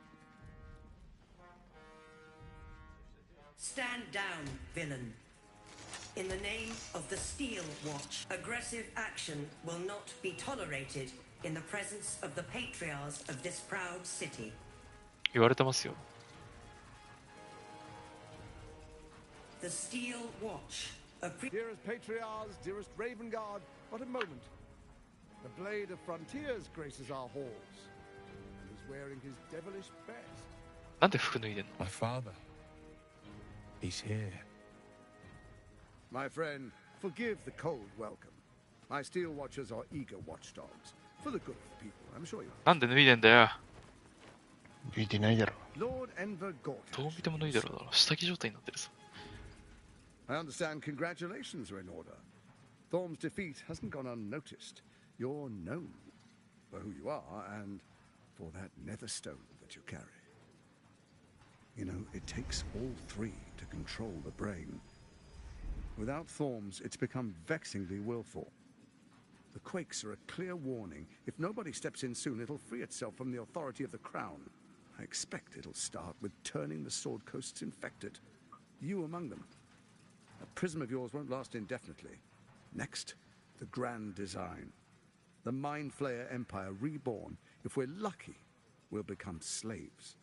Speaker 22: Stand down, villain. In the name of the Steel Watch, aggressive action will not be tolerated in the presence of the patriarchs of this proud city.
Speaker 3: 言われてますよ。
Speaker 22: The Steel Watch.
Speaker 15: Dearest patriarchs, dearest Raven Guard, what a moment. The blade of frontiers graces our halls, and is wearing his devilish best.
Speaker 3: なんで服脱いでんの？
Speaker 6: My father. He's here.
Speaker 15: My friend, forgive the cold welcome. My Steel Watchers are eager watchdogs, for the good of the people, I'm sure you are.
Speaker 3: なんで脱いでんだよ。
Speaker 2: 脱いでないだろ。
Speaker 15: Lord Enver Gortash.
Speaker 3: どう見ても脱いでるだろ。下着状態になってるさ。
Speaker 15: I understand congratulations are in order. Thorm's defeat hasn't gone unnoticed. You're known for who you are and for that nether stone that you carry. You know, it takes all three to control the brain. Without Thorms, it's become vexingly willful. The quakes are a clear warning. If nobody steps in soon, it'll free itself from the authority of the crown. I expect it'll start with turning the Sword Coasts infected. You among them. A prism of yours won't last indefinitely. Next, the grand design. The Mind Flayer Empire reborn. If we're lucky, we'll become slaves.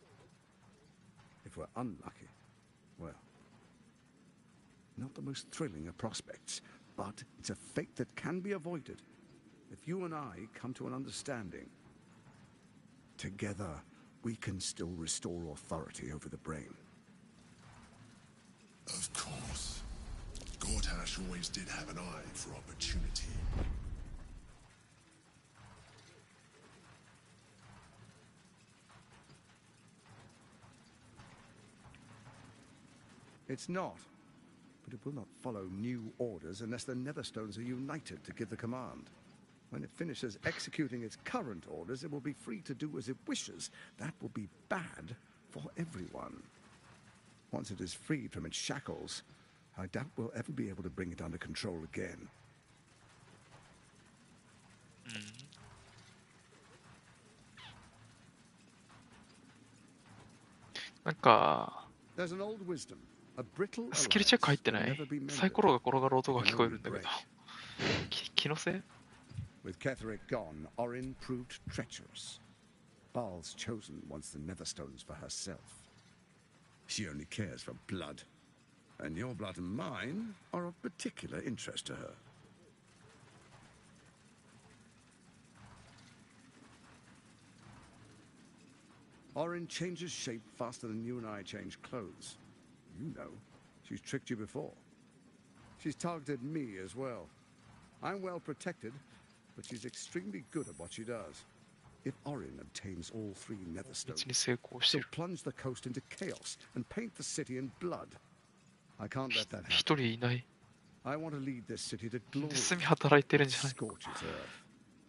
Speaker 15: If we're unlucky, well, not the most thrilling of prospects, but it's a fate that can be avoided. If you and I come to an understanding, together we can still restore authority over the brain.
Speaker 17: Of course. Gortash always did have an eye for opportunity.
Speaker 15: It's not. But it will not follow new orders unless the Netherstones are united to give the command. When it finishes executing its current orders, it will be free to do as it wishes. That will be bad for everyone. Once it is freed from its shackles, I doubt we'll ever be able to bring it under control again. There's an old wisdom.
Speaker 3: スキルチェック入ってない？サイコロが転がる音が聞こえるんだけど。気のせい？
Speaker 15: With Ketheric gone, Orin proved treacherous. Baal's chosen wants the Netherstones for herself. She only cares for blood. And your blood and mine are of particular interest to her. Orin changes shape faster than you and I change clothes. You know, she's tricked you before. She's targeted me as well. I'm well protected, but she's extremely good at what she does. If Orin obtains all three Netherstones, she'll plunge the coast into chaos and paint the city in blood. I can't let that happen. I want to lead this city to glory.
Speaker 3: 盗み働いてるんじゃない？
Speaker 15: Scorches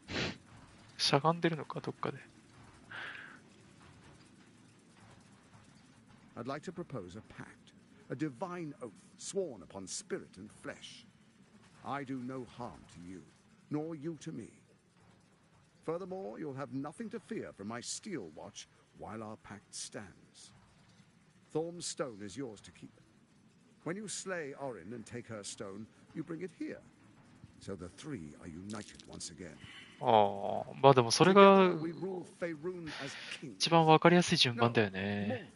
Speaker 15: earth.
Speaker 3: しゃがんでるのかどっかで。
Speaker 15: I'd like to propose a pact, a divine oath sworn upon spirit and flesh. I do no harm to you, nor you to me. Furthermore, you'll have nothing to fear from my Steel Watch while our pact stands. Thorm's stone is yours to keep. When you slay Orin and take her stone, you bring it here. So the three are united once again.
Speaker 3: ああ、まあでもそれが一番わかりやすい順番だよね。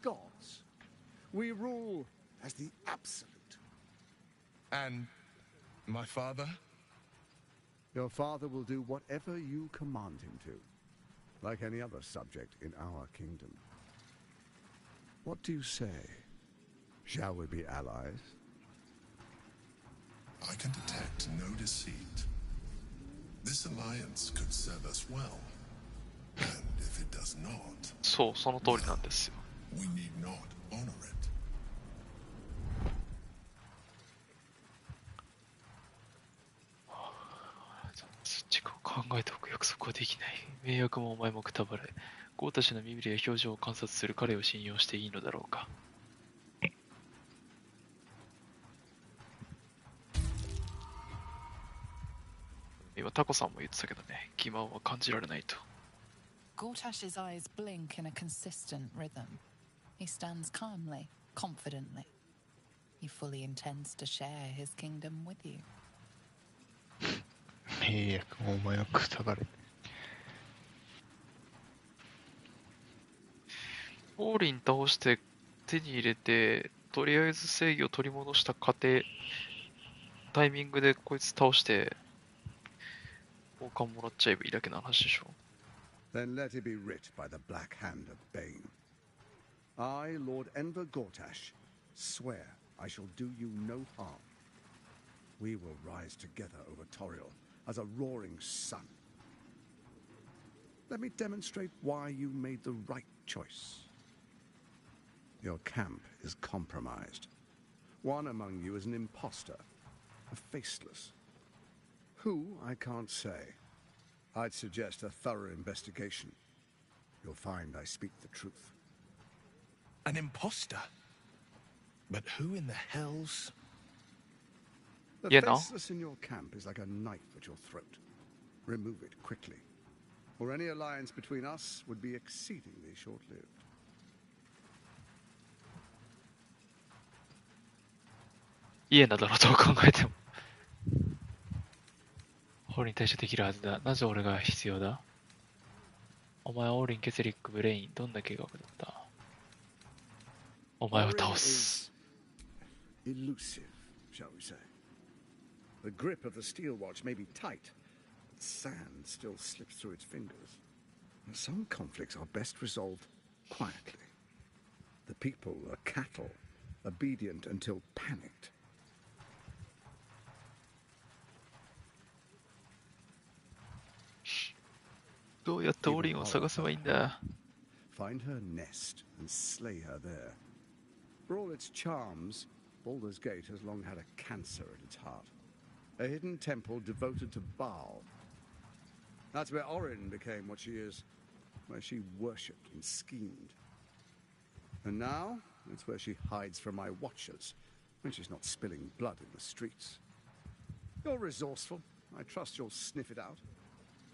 Speaker 15: Gods. We rule as the absolute.
Speaker 6: And my father?
Speaker 15: Your father will do whatever you command him to, like any other subject in our kingdom. What do you say? Shall we be allies?
Speaker 17: I can detect no deceit. This alliance could serve us well. And if it does not,
Speaker 3: そう、その通りなんですよ。
Speaker 17: we need not honor it.
Speaker 3: 時間を考えておく約束はできない。迷惑もお前もくたばれ。ゴーたちの身振りや表情を観察する彼を信用していいのだろうか。今タコさんも言ってたけどね、欺瞞は感じられないと。
Speaker 11: Gortash's eyes blink in a consistent rhythm. He stands calmly, confidently. He fully intends to share his kingdom with you.
Speaker 2: 迷惑もお前はくたばれ。
Speaker 3: オーリン倒して手に入れて、とりあえず正義を取り戻した過程、タイミングでこいつ倒して、王冠もらっちゃえばいいだけの話でしょ。
Speaker 15: Then let it be writ by the black hand of Bane. I, Lord Enver Gortash, swear I shall do you no harm. We will rise together over Toriel as a roaring sun. Let me demonstrate why you made the right choice. Your camp is compromised. One among you is an imposter, a faceless. Who, I can't say. I'd suggest a thorough investigation. You'll find I speak the truth.
Speaker 6: An imposter? But who in the hell's...
Speaker 15: The
Speaker 3: You know.
Speaker 15: faceless in your camp is like a knife at your throat. Remove it quickly, or any alliance between us would be exceedingly short-lived.
Speaker 3: 家なだろうと考えても。オーリンに対処できるはずだ。なぜ俺が必要だ？お前はオーリン、ケセリック、ブレイン、どんな計画だった？お前を倒す。
Speaker 15: Elusive, shall we say. The grip of the steel watch may be tight, but sand still slips through its fingers. And some conflicts are best resolved quietly. The people are cattle, obedient until panicked.
Speaker 3: どうやってオーリンを探せばいいんだ？
Speaker 15: Find her nest and slay her there. For all its charms, Baldur's Gate has long had a cancer at its heart. A hidden temple devoted to Baal. That's where Orin became what she is, where she worshipped and schemed. And now, it's where she hides from my watchers, when she's not spilling blood in the streets. You're resourceful. I trust you'll sniff it out.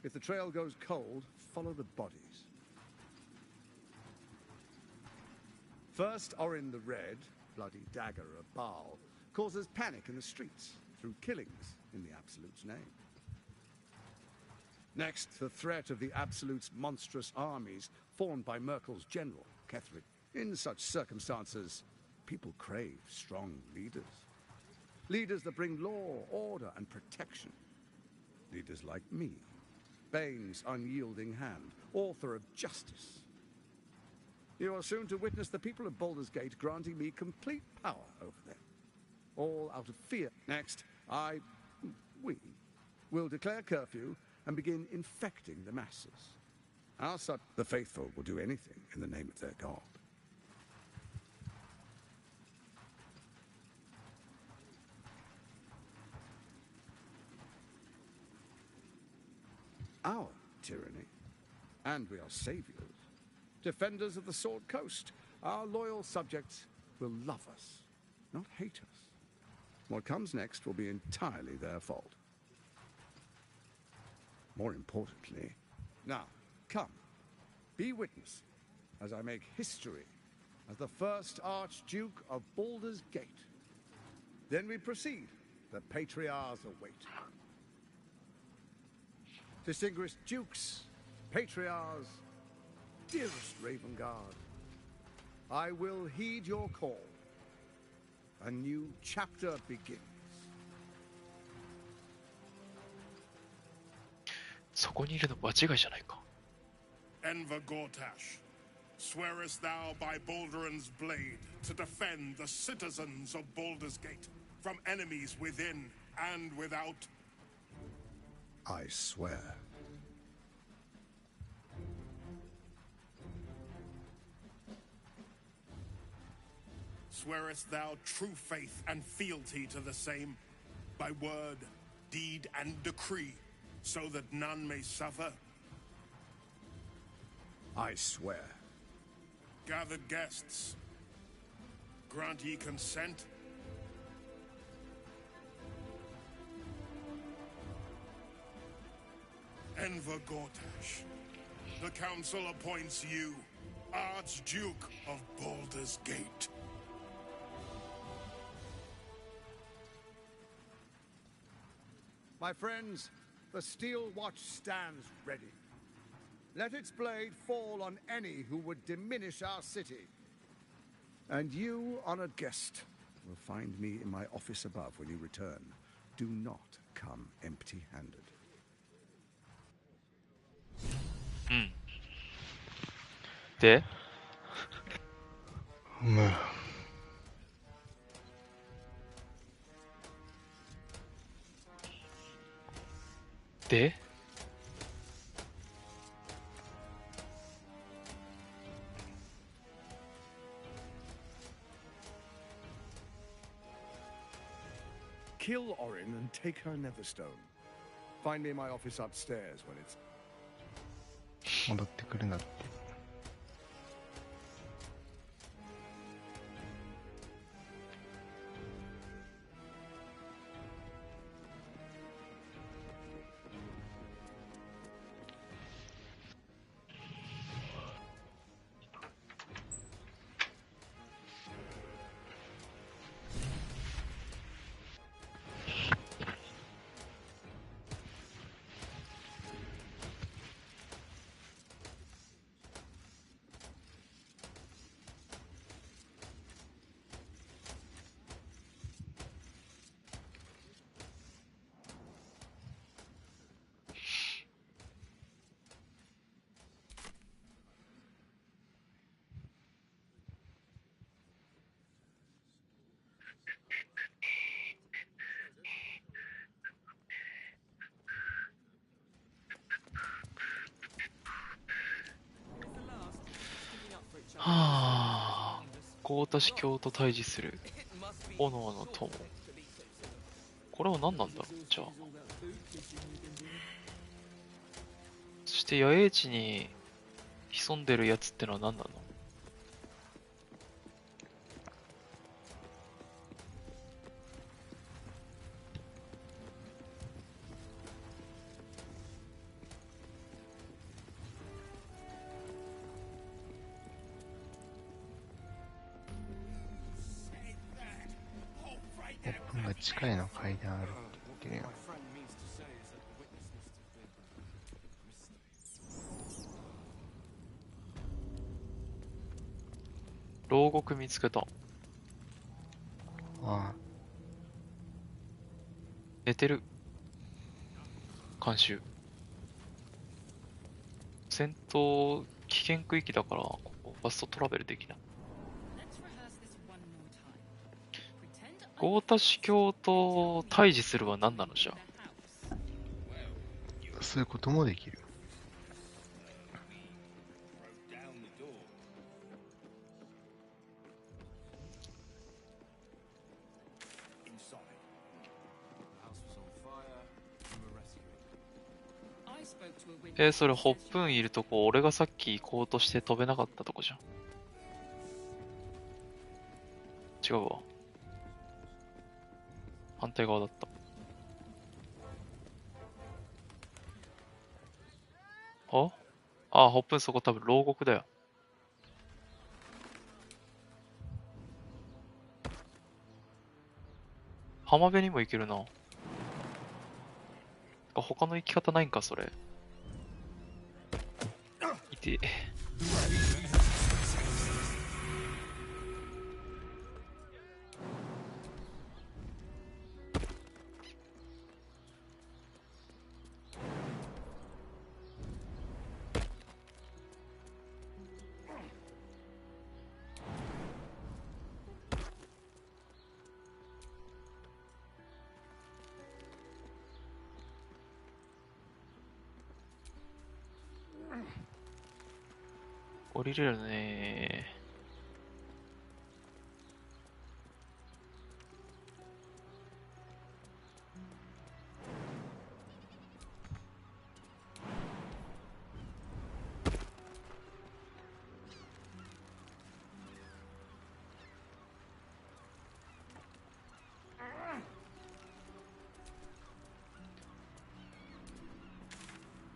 Speaker 15: If the trail goes cold, follow the bodies. First, Orin the Red, bloody dagger of Baal, causes panic in the streets through killings in the Absolute's name. Next, the threat of the Absolute's monstrous armies formed by Merkel's general, Ketheric. In such circumstances, people crave strong leaders. Leaders that bring law, order, and protection. Leaders like me, Bane's unyielding hand, author of justice. You are soon to witness the people of Baldur's Gate granting me complete power over them. All out of fear. Next, we will declare curfew and begin infecting the masses. Our such, the faithful will do anything in the name of their god. Our tyranny, and we are saviors, defenders of the Sword Coast. Our loyal subjects will love us, not hate us. What comes next will be entirely their fault. More importantly, now, come. Be witness as I make history as the first Archduke of Baldur's Gate. Then we proceed. The patriarchs await. Distinguished dukes, patriarchs, dearest Raven Guard, I will heed your call. A new chapter begins.
Speaker 3: そこにいるの場違いじゃないか。
Speaker 4: Enver Gortash, swearest thou by Balduran's blade to defend the citizens of Baldur's Gate from enemies within and without?
Speaker 15: I swear.
Speaker 4: Swearest thou true faith and fealty to the same, by word, deed, and decree, so that none may suffer?
Speaker 15: I swear.
Speaker 4: Gathered guests, grant ye consent? Enver Gortash, the council appoints you Archduke of Baldur's Gate.
Speaker 15: My friends, the steel watch stands ready. Let its blade fall on any who would diminish our city. And you, honored guest, will find me in my office above when you return. Do not come empty-handed.
Speaker 3: で、で、
Speaker 15: Kill Orin and take her Netherstone. Find me in my office upstairs when it's...
Speaker 2: 戻ってくるなって。はあ、豪田市教と対峙する炎の友。これは何なんだろう。じゃあ、そして野営地に潜んでるやつってのは何なの。近いの階段あるって言ってるよ。牢獄見つけた。ああ。寝てる。監修。戦闘危険区域だから、ここファストトラベルできない。豪田司教と対峙するは何なのじゃ。そういうこともできる。それホップンいるとこ、俺がさっき行こうとして飛べなかったとこじゃん。違うわ。反対側だった。あ
Speaker 3: ああ、ホップンそこ多分牢獄だよ。浜辺にも行けるな。他の行き方ないんか、それ。いて。降りれるね。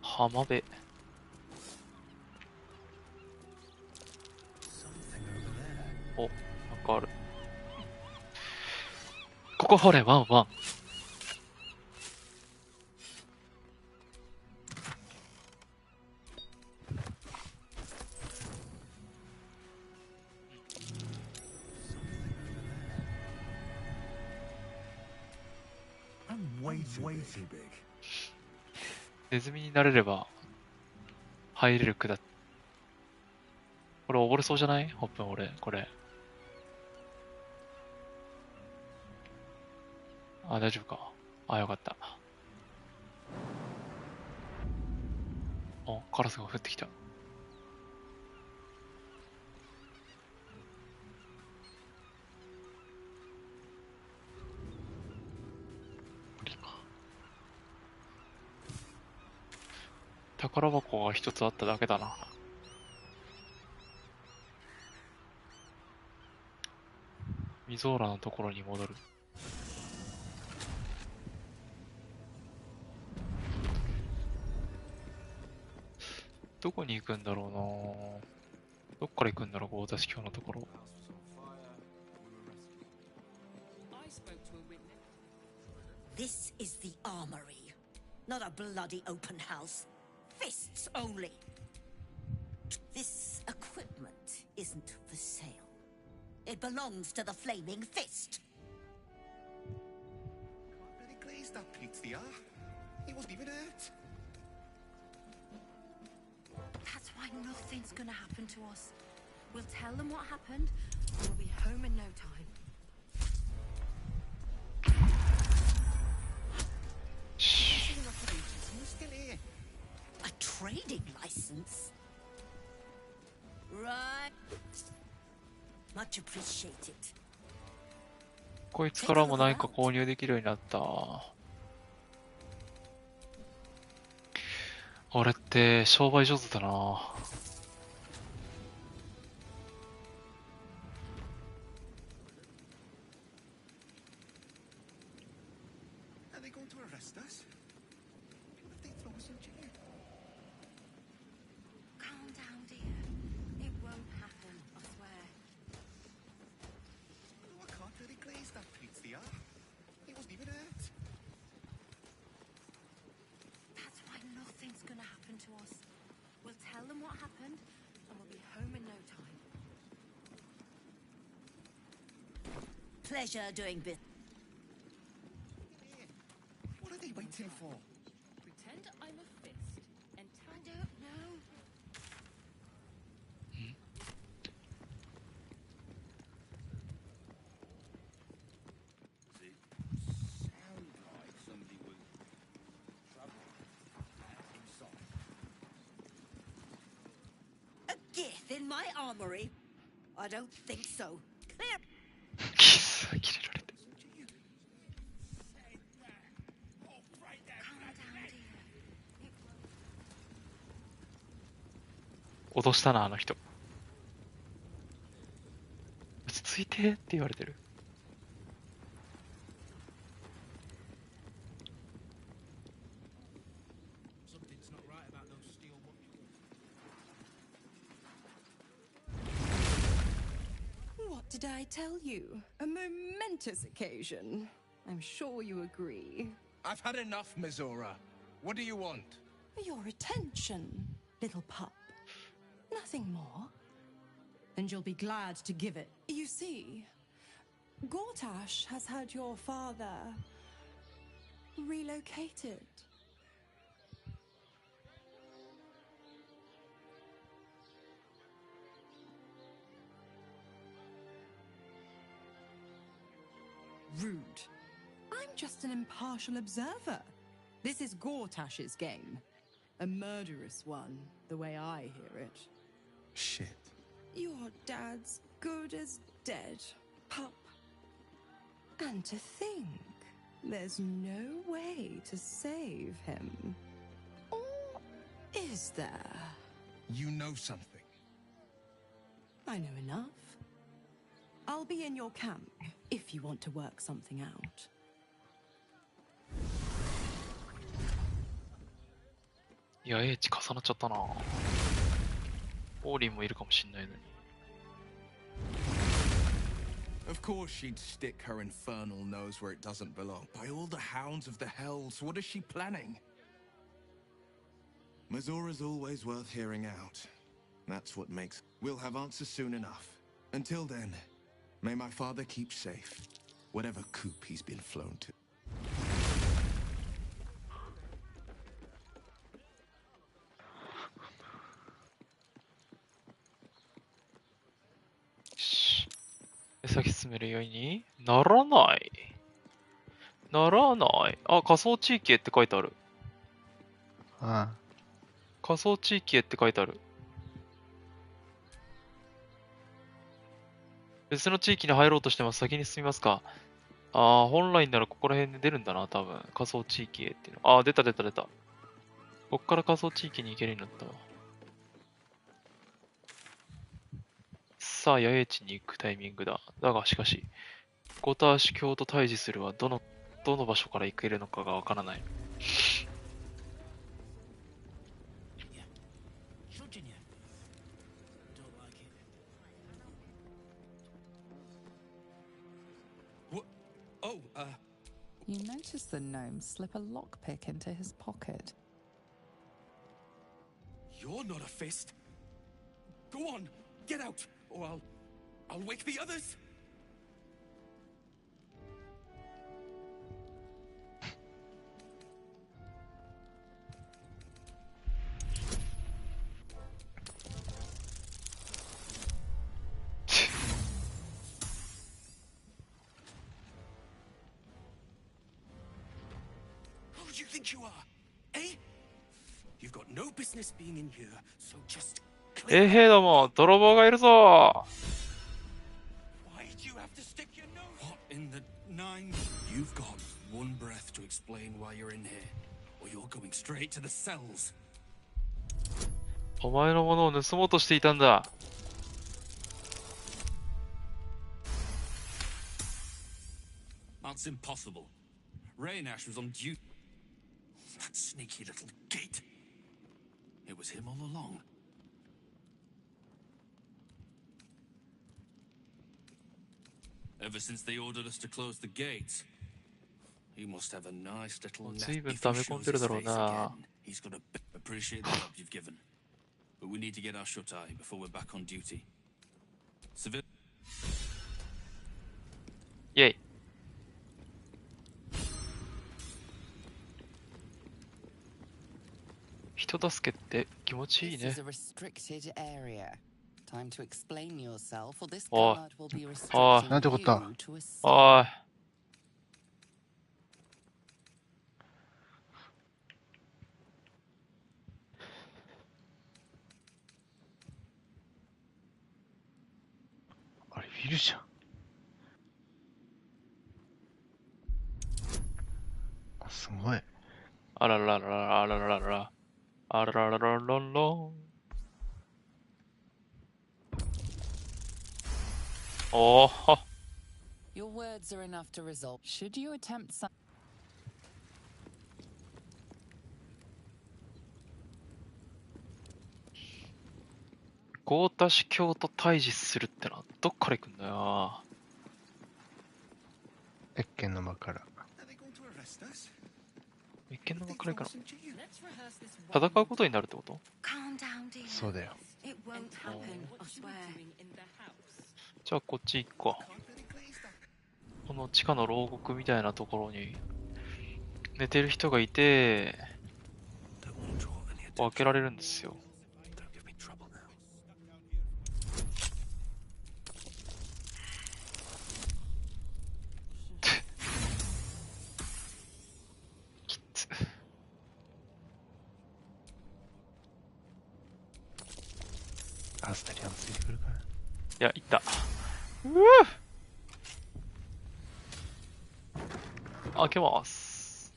Speaker 3: 浜辺。お、なんかある。ここほれ、ワンワン。ネズミになれれば入れる区だ。これ溺れそうじゃない？ホップン俺、これ。あ、大丈夫か。あ、よかった。あ、カラスが降ってきた。宝箱が一つあっただけだな。ミゾーラのところに戻る。どこに行くんだろうな。どっから行くんだろう、大座敷表のところ。
Speaker 22: This is the armory, not a bloody open house. Fists only. This equipment isn't for sale. It belongs to the Flaming Fist.
Speaker 6: Really glazed that pizza. He wasn't even hurt.
Speaker 8: That's why nothing's gonna happen to us. We'll tell them what happened, and we'll be home in no time.
Speaker 22: A trading license? Right. Much appreciated.
Speaker 3: こいつからも何か購入できるようになった。俺って商売上手だな。
Speaker 6: Are they going to arrest us? What if they throw us in jail?
Speaker 8: Calm down, dear. It won't happen, I swear.
Speaker 6: No, I can't really glaze that pizza. He wasn't even hurt.
Speaker 8: That's why nothing's gonna happen to us. We'll tell them what happened, and we'll be home in no time.
Speaker 22: Pleasure doing business.
Speaker 6: What are they waiting for?
Speaker 5: Pretend I'm a fist and tell
Speaker 8: I don't know.
Speaker 12: Does it sound like somebody was traveling inside?
Speaker 22: A gith in my armory? I don't think so. Clear.
Speaker 3: キレられて。脅したな、あの人。落ち着いてって言われてる。
Speaker 14: Something's not right about those steel watches.
Speaker 1: Did I tell you? A momentous occasion. I'm sure you agree.
Speaker 6: I've had enough, Mizora. What do you want?
Speaker 1: Your attention, little pup. Nothing more. And you'll be glad to give it. You see, Gortash has had your father relocated. Rude. I'm just an impartial observer. This is Gortash's game. A murderous one, the way I hear it.
Speaker 6: Shit.
Speaker 1: Your dad's good as dead, pup. And to think, there's no way to save him. Or is there?
Speaker 6: You know something.
Speaker 1: I know enough. I'll be in your camp if you want to work something out.
Speaker 3: いや、英知重なっちゃったな。オーリンもいるかもしんないのに。
Speaker 6: Of course she'd stick her infernal nose where it doesn't belong. By all the hounds of the hells, what is she planning?
Speaker 16: Mizora's always worth hearing out. That's what makes... We'll have answers soon enough. Until then, may my father keep safe, whatever coop he's been flown to.
Speaker 3: Shh. 先進めるようにならない。ならない。あ、仮想地域へって書いてある。
Speaker 2: ああ。
Speaker 3: 仮想地域へって書いてある。別の地域に入ろうとしてます。先に進みますか。ああ、本来ならここら辺で出るんだな、多分。仮想地域へっていうの。ああ、出た出た出た。こっから仮想地域に行けるようになったわ。さあ、野営地に行くタイミングだ。だが、しかし、ゴターシュ教と対峙するはどの場所から行けるのかがわからない。
Speaker 11: You notice the gnome slip a lockpick into his pocket.
Speaker 14: You're not a fist. Go on, get out, or I'll wake the others. Who do you think you are? Eh? You've got no business being in here, so just...
Speaker 3: えへども、泥棒がいるぞ。
Speaker 14: Why do you have to stick your nose? What in the nine? You've got one breath to explain why you're in here, or you're going straight to the cells.
Speaker 3: お前のものを盗もうとしていたんだ。
Speaker 14: That's impossible. Raynash was on duty. That sneaky little gate. It was him all along. Ever since they ordered us to close the gates, he must have a nice little net. If he shows his face again, he's gonna appreciate the help you've given. But we need to get our shut-eye before we're back on duty. Civil.
Speaker 3: Yay. This is
Speaker 11: a restricted area. Time to explain yourself, or this guard will be restricting you to a cell.
Speaker 2: あれ、フィルじゃん。あ、すごい。
Speaker 3: あららららあらららら。あらららららら。おお。
Speaker 11: Your words are enough to resolve. Should you attempt some...
Speaker 3: ゴータシ教と対峙するってのはどっから行くんだよ。
Speaker 2: 鉄拳の間から。
Speaker 3: 鉄拳の間から行くの？戦うことになるってこと？
Speaker 2: そうだよ。
Speaker 3: じゃあこっち行くか。この地下の牢獄みたいなところに寝てる人がいて、開けられるんですよ。きつ。
Speaker 2: アスタリアンついてくるから。
Speaker 3: いや、行った。うぅ開けます。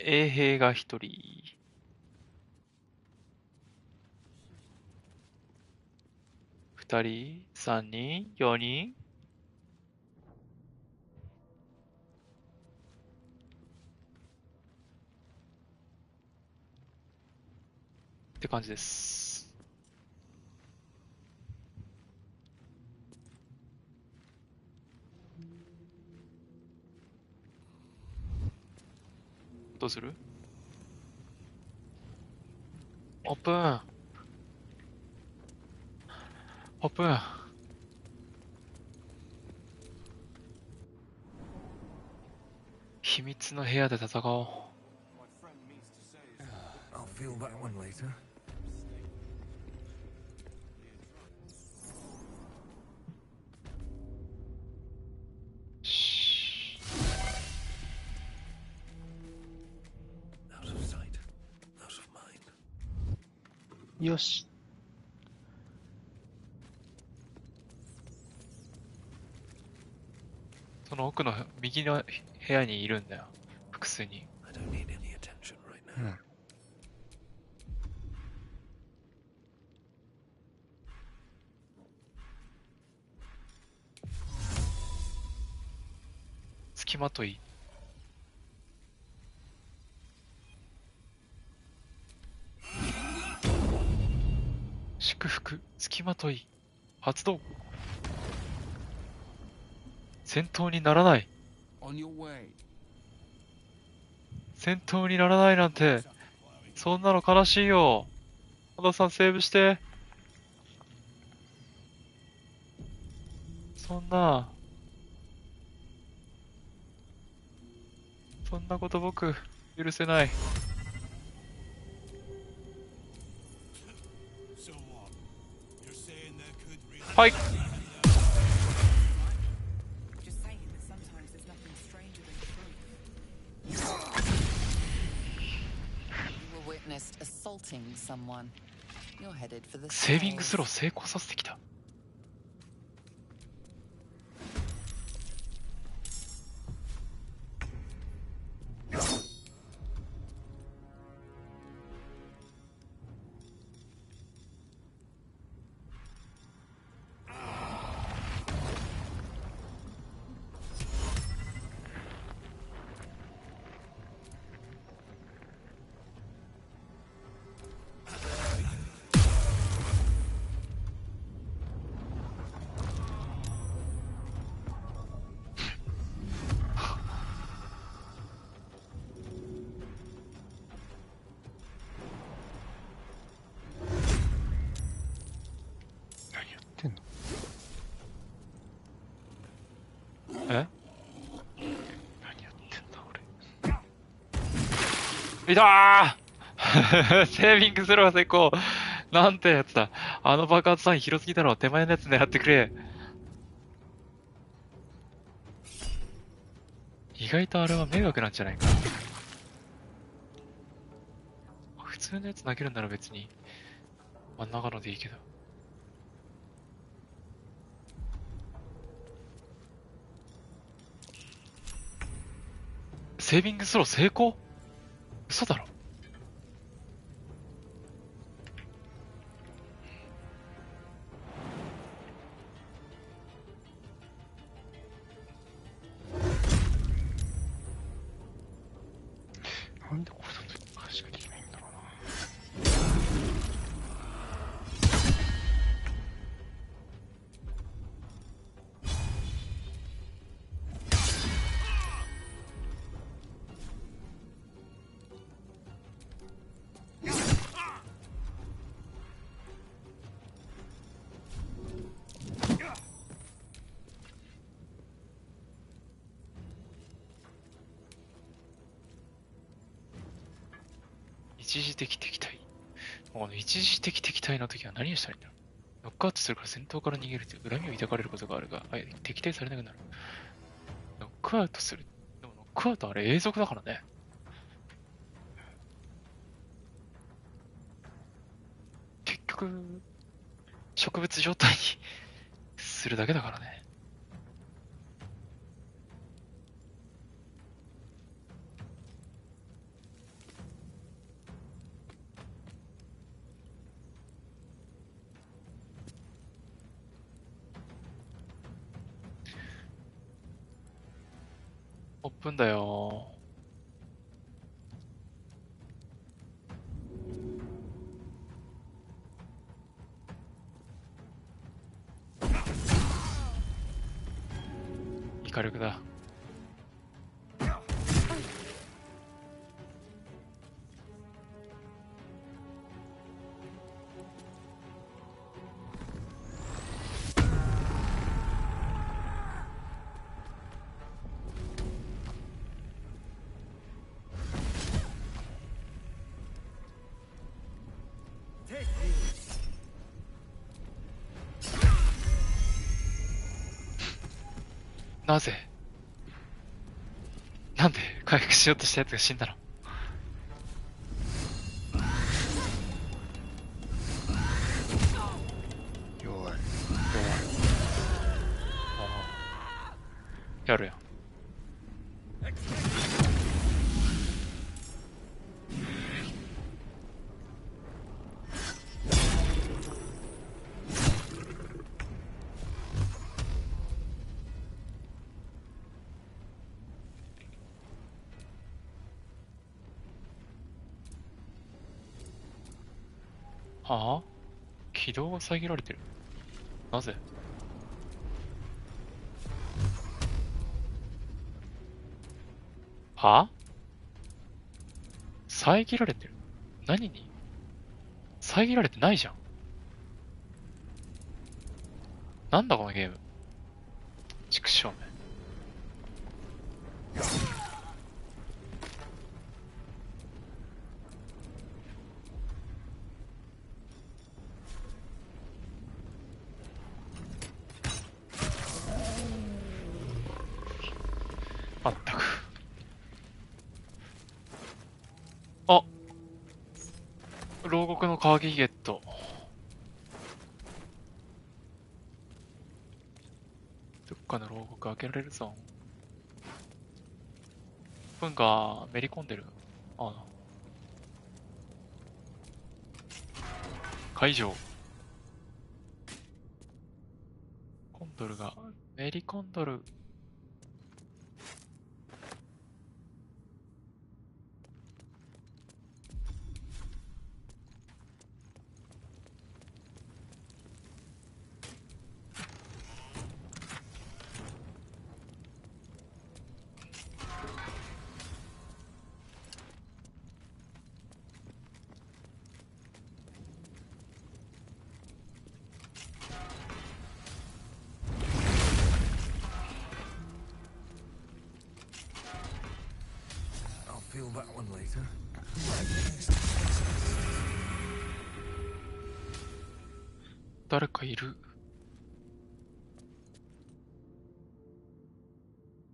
Speaker 3: 衛兵が一人。二人、三人、四人。って感じです。どうする？オープン。オープン。秘密の部屋で戦おう。
Speaker 6: I'll feel that one later. Out of sight, out of mind.
Speaker 2: よし。
Speaker 3: その奥の右の部屋にいるんだよ。複数に。
Speaker 2: うん。
Speaker 3: 付きまとい。祝福、付きまとい。発動。戦闘にならない。戦闘にならないなんて、そんなの悲しいよ。小田さんセーブして。そんなこと僕、許せない。はい。セービングスロー成功させてきた。いたーセービングスロー成功なんてやつだ。あの爆発範囲広すぎだろ。手前のやつ狙ってくれ。意外とあれは迷惑なんじゃないかな。普通のやつ投げるなら別に真ん中のでいいけど。セービングスロー成功？嘘だろ。
Speaker 2: なんでこれだとしかできないんだろうな。
Speaker 3: 一時的敵対。この一時的敵対の時は何をしたらいいんだろう。ノックアウトするから戦闘から逃げるという恨みを抱かれることがあるが、敵対されなくなる。ノックアウトする。でもノックアウトあれ永続だからね。結局、植物状態にするだけだからね。オープンだよー。火力だ。なぜなんで回復しようとしたやつが死んだの。
Speaker 2: 弱い。
Speaker 3: やるやん。はあ？起動が遮られてる。なぜ？はあ？遮られてる。何に？遮られてないじゃん。なんだこのゲーム。畜生め。まったく。あ、牢獄の鍵ゲット。どっかの牢獄開けられるぞ。文がめり込んでる。ああ。解除。コンドルがめり込んどる。
Speaker 6: Feel that one later.
Speaker 3: 誰かいる。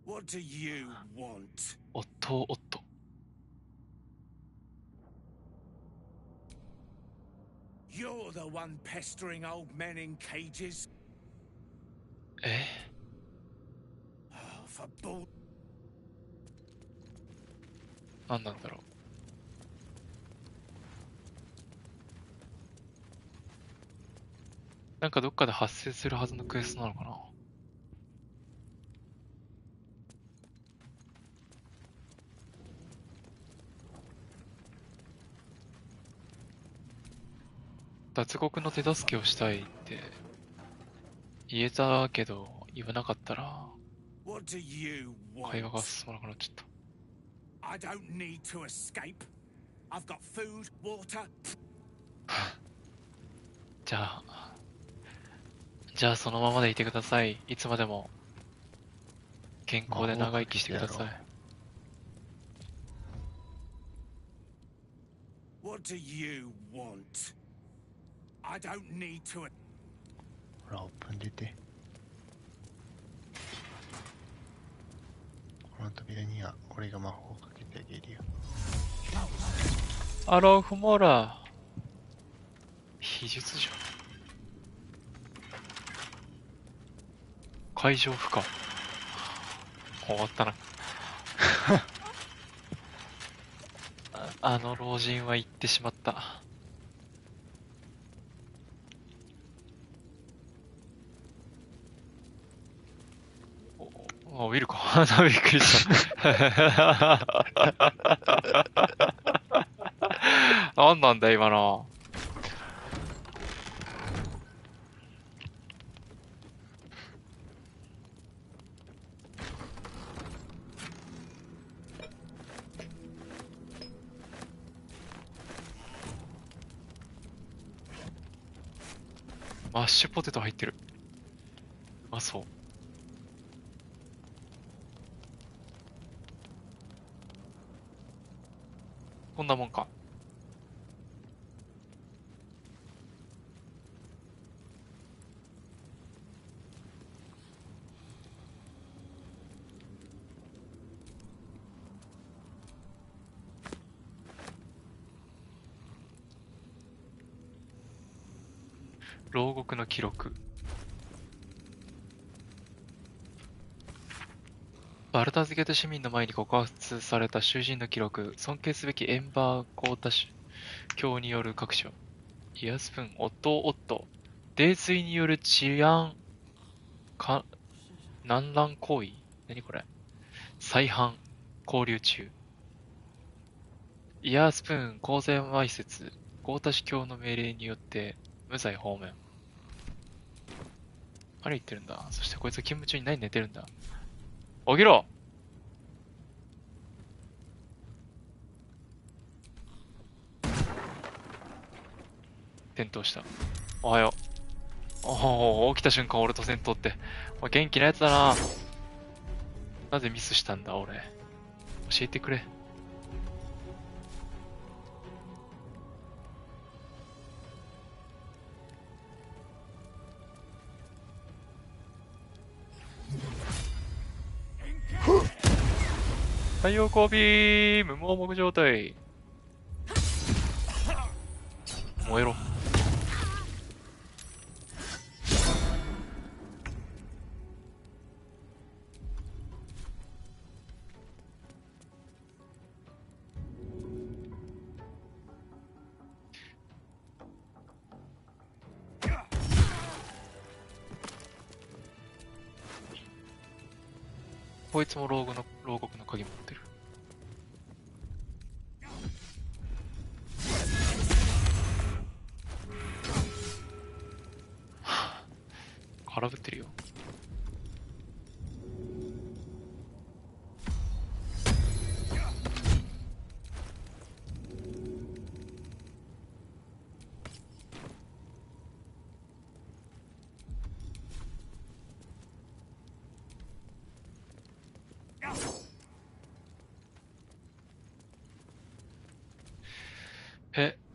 Speaker 19: What do you want?
Speaker 3: おっとおっと。
Speaker 19: You're the one pestering old men in cages.
Speaker 3: え？
Speaker 19: Oh, for bull.
Speaker 3: 何なんだろう。なんかどっかで発生するはずのクエストなのかな。脱獄の手助けをしたいって言えたけど言わなかったら会話が進まなくなっちゃった。
Speaker 19: I don't need to escape. I've got food, water.
Speaker 3: じゃあそのままでいてください。いつまでも健康で長生きしてください。
Speaker 4: What do you want? I don't need to.
Speaker 2: ほら、オープン出て。この扉には俺が魔法をかけてあげるよ。
Speaker 3: アロフモラ。秘術じゃん。海上負荷。終わったな。あの老人は行ってしまった。あ、ウィルか。びっくりした。なんなんだ今の。マッシュポテト入ってる。うまそう。こんなもんか。牢獄の記録。バルターズゲート市民の前に告発された囚人の記録。尊敬すべきエンバーコータ教による各所。イヤスプーン、オットーオット。泥酔による治安難乱行為。何これ。再犯。交流中。イヤースプーン、公然わいせつ。ゴータ氏教の命令によって無罪放免。何言ってるんだ。そしてこいつは勤務中に何寝てるんだ。起きろ。転倒した。おはよう。おお、起きた瞬間俺と戦闘って。お元気なやつだな。なぜミスしたんだ俺。教えてくれ。太陽光ビーム盲目状態。燃えろ。こいつも牢獄の鍵持ってる。空振ってるよ。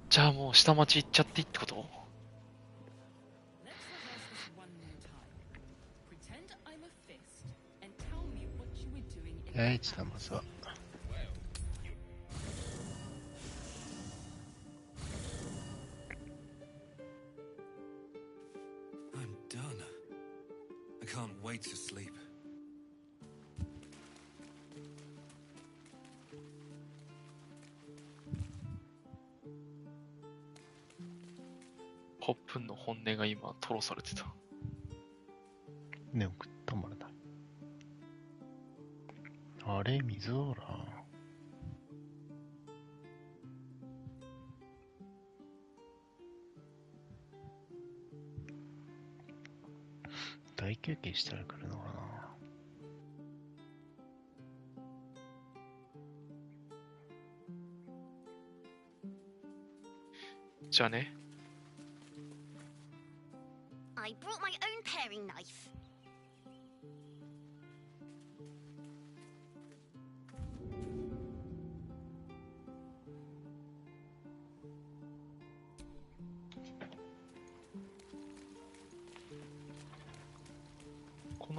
Speaker 3: じゃあもう下町行っちゃっていいってこと？
Speaker 2: ちょっとまずは。
Speaker 20: I'm done. I can't wait to sleep.
Speaker 3: ホップンの本音が今吐露されてた。
Speaker 2: ね、送ったまだ。あれ、水オーラ。大休憩したら来るのかな。
Speaker 3: じゃあね。
Speaker 21: I brought my own paring knife.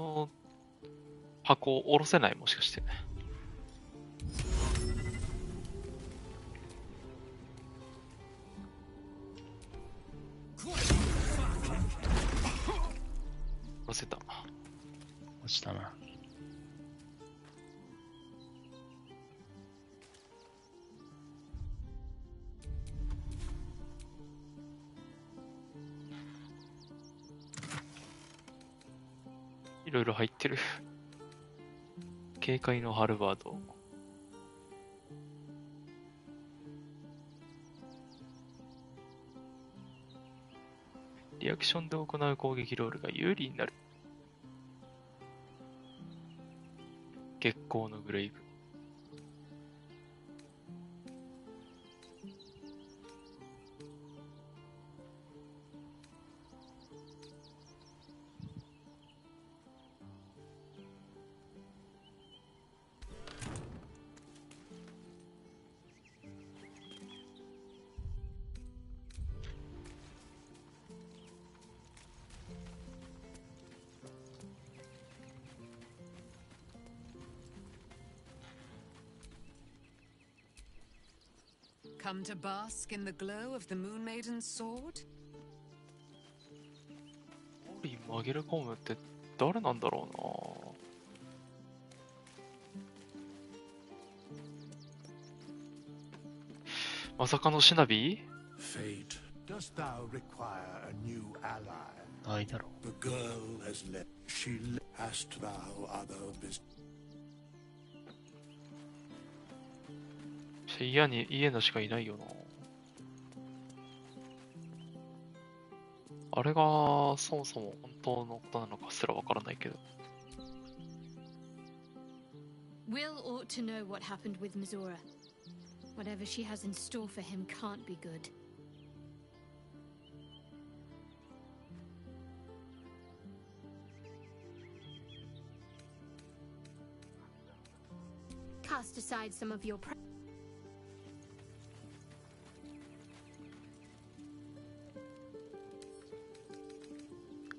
Speaker 3: の箱を下ろせない？もしかして。下ろせた。
Speaker 2: 落ちたな。
Speaker 3: いろいろ入ってる。警戒のハルバード。リアクションで行う攻撃ロールが有利になる。月光のグレイブ。
Speaker 11: Come to bask in the glow of the Moon Maiden's sword?
Speaker 3: 紛れ込むって誰なんだろうな。まさかのシナビ？
Speaker 4: Fate, dost thou require a new ally?
Speaker 2: ないだろう。
Speaker 4: The girl has left. She hast thou other business?
Speaker 3: 家なしかいないよな。あれがそもそも本当のことなのかすらわからないけど。
Speaker 7: Will ought to know what happened with Mizora. Whatever she has in store for him can't be good. Cast aside some of your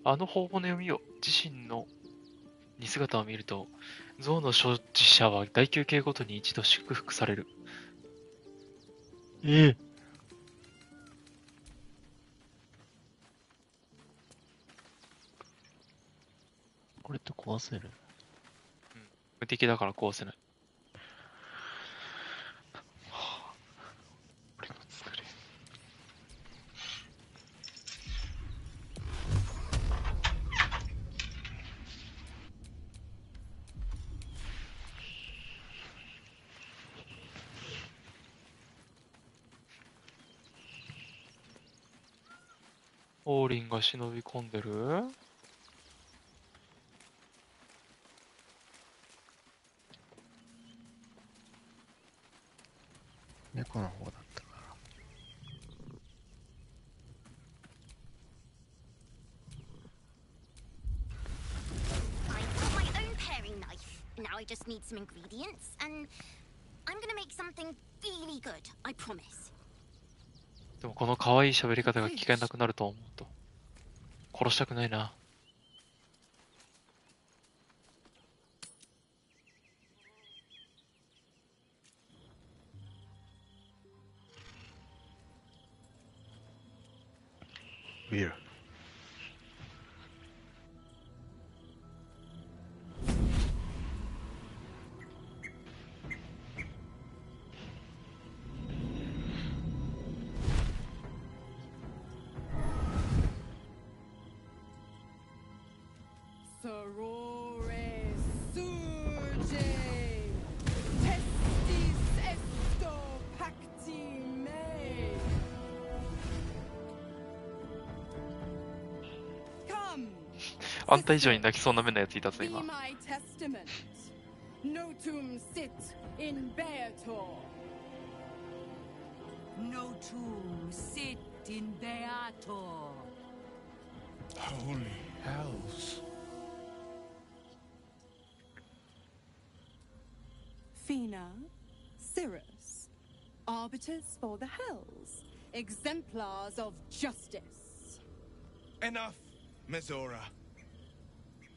Speaker 3: あの頬骨を見よ。自身の似姿を見ると、象の所持者は第9形ごとに一度祝福される。
Speaker 2: これって壊せる？
Speaker 3: 無敵だから壊せない。
Speaker 2: 俺の作れ。
Speaker 3: オーリンが忍び込んでる？
Speaker 2: 猫の方だったから。
Speaker 21: I've got my own paring knife. Now I just need some ingredients, and I'm gonna make something really good. I promise.
Speaker 3: でもこの可愛い喋り方が聞けなくなると思うと殺したくないな。
Speaker 2: ウィル。
Speaker 3: あんた以上に泣きそうな目のやついたぞ今。
Speaker 1: Notum sit in Beator.
Speaker 11: Notum sit in Beator.
Speaker 4: Holy hells.
Speaker 1: Fina, Cirrus, arbiters for the hells, exemplars of justice.
Speaker 16: Enough, Mizora.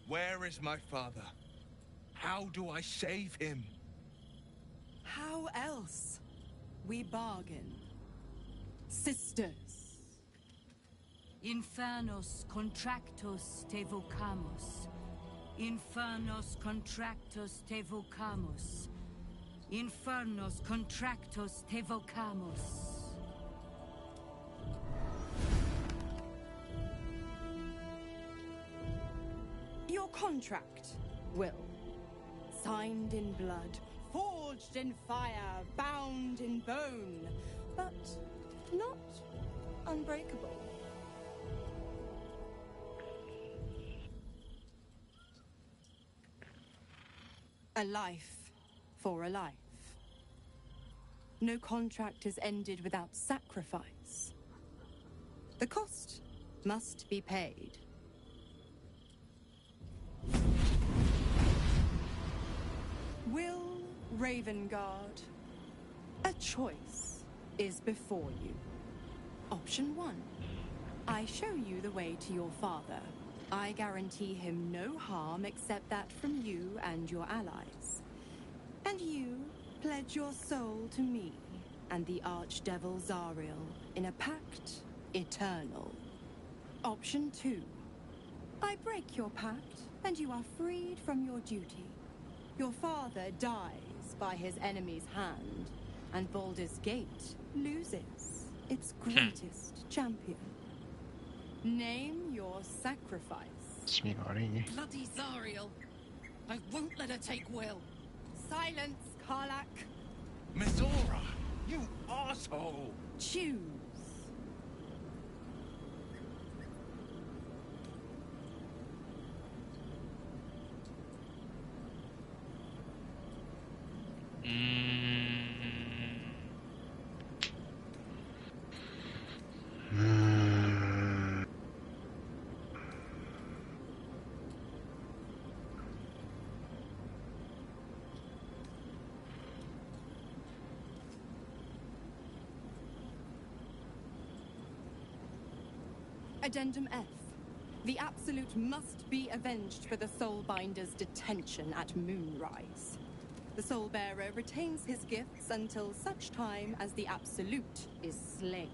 Speaker 6: Where is my father? How do I save him?
Speaker 1: How else? We bargain. Sisters.
Speaker 9: Infernos contractos te vocamus. Infernos contractos te vocamus. Infernos contractos te vocamus.
Speaker 1: Your contract, Will. Signed in blood, forged in fire, bound in bone, but not unbreakable. A life for a life. No contract is ended without sacrifice. The cost must be paid. Will Ravengard, a choice is before you. Option 1. I show you the way to your father. I guarantee him no harm except that from you and your allies. And you pledge your soul to me and the archdevil Zariel in a pact eternal. Option 2. I break your pact and you are freed from your duty. Your father dies by his enemy's hand, and Baldur's Gate loses its greatest champion. Name your sacrifice.
Speaker 9: Bloody Zariel! I won't let her take Will.
Speaker 1: Silence, Karlak.
Speaker 6: Mizora, you asshole!
Speaker 1: Choose. Addendum F. The Absolute must be avenged for the Soulbinder's detention at Moonrise. The Soulbearer retains his gifts until such time as the Absolute is slain.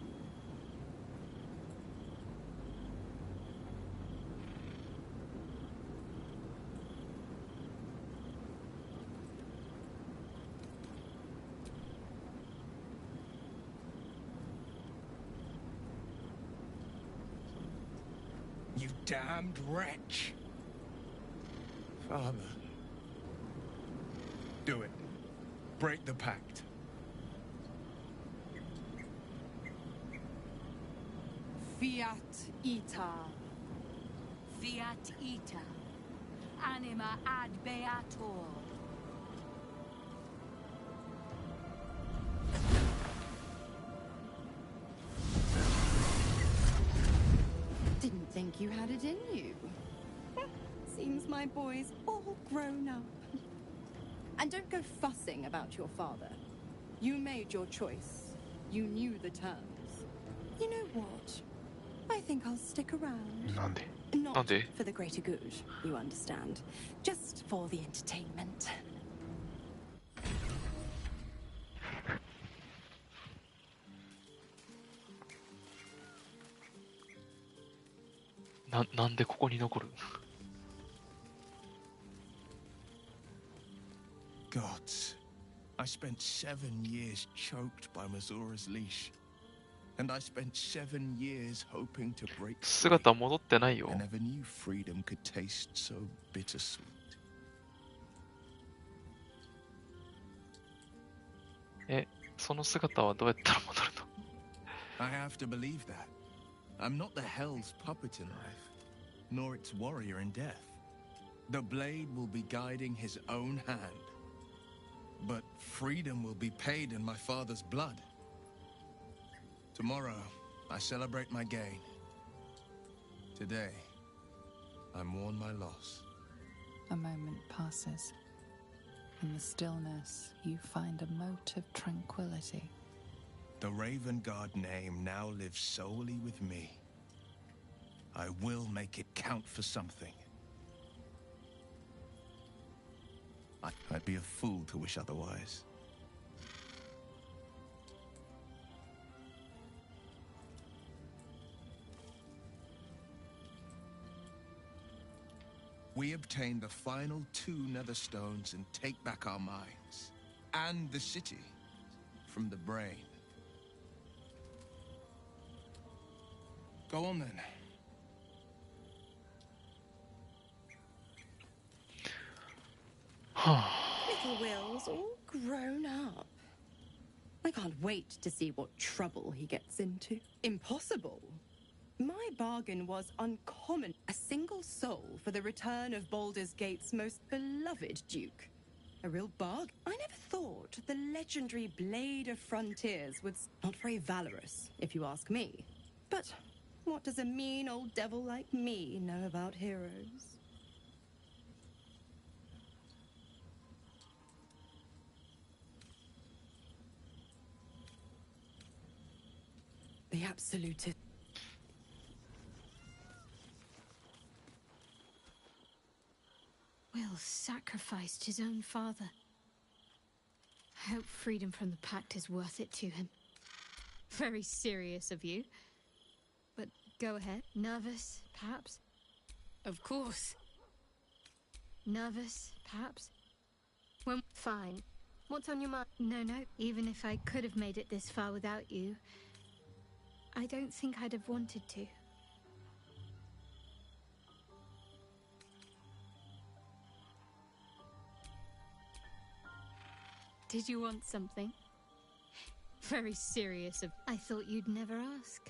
Speaker 6: You damned wretch! Father. Do it. Break the pact.
Speaker 1: Fiat Ita.
Speaker 9: Fiat ita. Anima ad beator.
Speaker 1: Didn't think you had it in you. Seems my boy's all grown up. And don't go fussing about your father. You made your choice. You knew the terms. You know what? I think I'll stick around. Not for the greater good, you understand. Just for the entertainment.
Speaker 3: なんでここに残る?
Speaker 6: Gods, I spent 7 years choked by Mazora's leash. And I spent 7 years hoping to break free.
Speaker 3: 姿戻ってないよ。
Speaker 6: I never knew freedom could taste so bittersweet.
Speaker 3: その姿はどうやったら戻るの?
Speaker 6: I have to believe that. I'm not the Hell's puppet in life, nor its warrior in death. The blade will be guiding his own hand. But freedom will be paid in my father's blood. Tomorrow, I celebrate my gain. Today, I mourn my loss.
Speaker 11: A moment passes. In the stillness, you find a mote of tranquility.
Speaker 6: The Ravengard name now lives solely with me. I will make it count for something.
Speaker 16: I'd be a fool to wish otherwise. We obtain the final 2 nether stones and take back our minds and the city from the brain.
Speaker 6: Go on then.
Speaker 1: Little Will's all grown up. I can't wait to see what trouble he gets into. Impossible. My bargain was uncommon. A single soul for the return of Baldur's Gate's most beloved duke. A real bargain. I never thought the legendary Blade of Frontiers was not very valorous, if you ask me. But what does a mean old devil like me know about heroes? The absolutist.
Speaker 7: Will sacrificed his own father. I hope freedom from the pact is worth it to him. Very serious of you. But go ahead. Nervous, perhaps? Of course. Nervous, perhaps? Well, fine. What's on your mind? No, even if I could have made it this far without you, I don't think I'd have wanted to. Did you want something? Very serious of... I thought you'd never ask.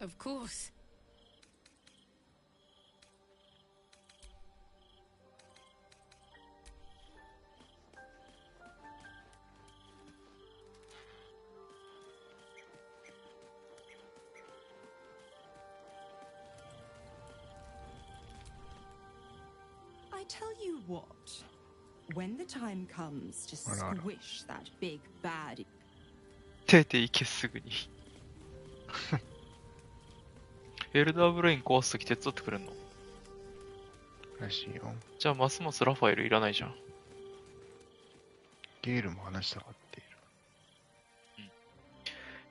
Speaker 7: Of course.
Speaker 1: I tell you what, when the time comes to squish that big bad...
Speaker 3: 手でいけすぐに。エルダーブレイン壊すとき手伝ってくれんの？
Speaker 2: らしいよ。
Speaker 3: じゃあますますラファエルいらないじゃん。
Speaker 2: ゲールも話したがっている。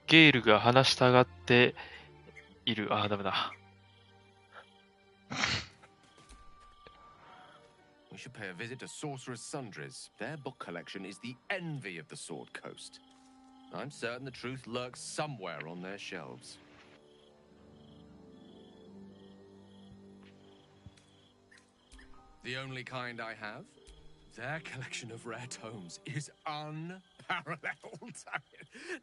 Speaker 3: ゲールが話したがっている。ああ、ダメだ。
Speaker 10: We should pay a visit to Sorcerer's Sundries. Their book collection is the envy of the Sword Coast. I'm certain the truth lurks somewhere on their shelves. The only kind I have? Their collection of rare tomes is unparalleled.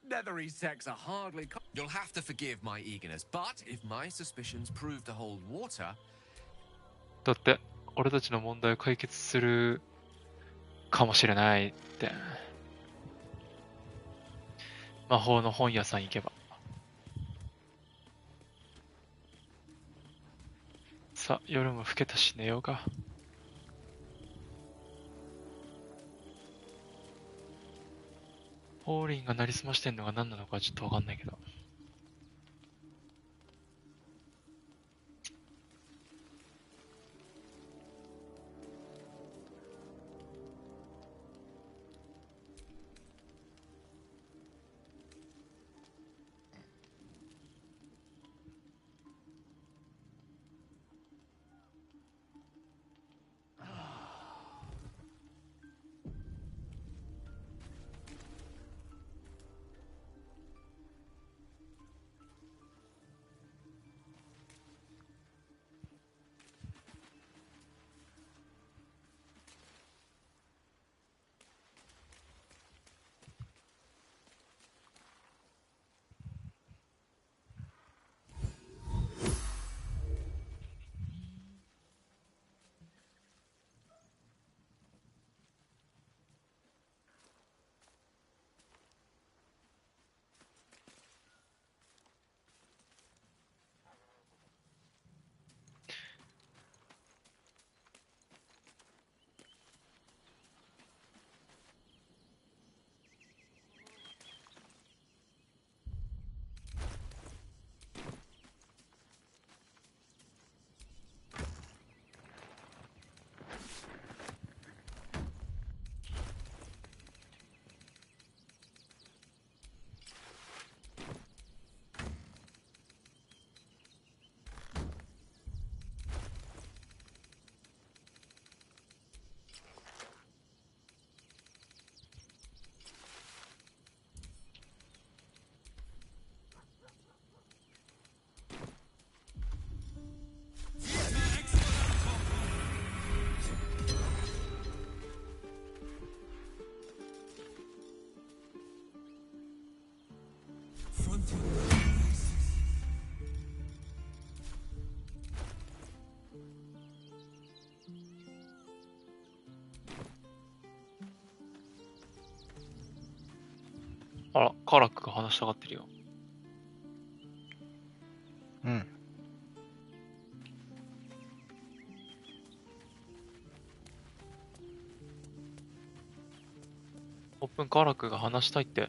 Speaker 10: Nethery sects are hardly... You'll have to forgive my eagerness, but if my suspicions prove to hold water...
Speaker 3: だって、俺たちの問題を解決するかもしれないって。魔法の本屋さん行けば。さあ、夜も更けたし寝ようか。ホーリンがなりすましてんのが何なのかちょっとわかんないけど。カラックが話したがってるよ。
Speaker 2: うん。
Speaker 3: オープンカラックが話したいって。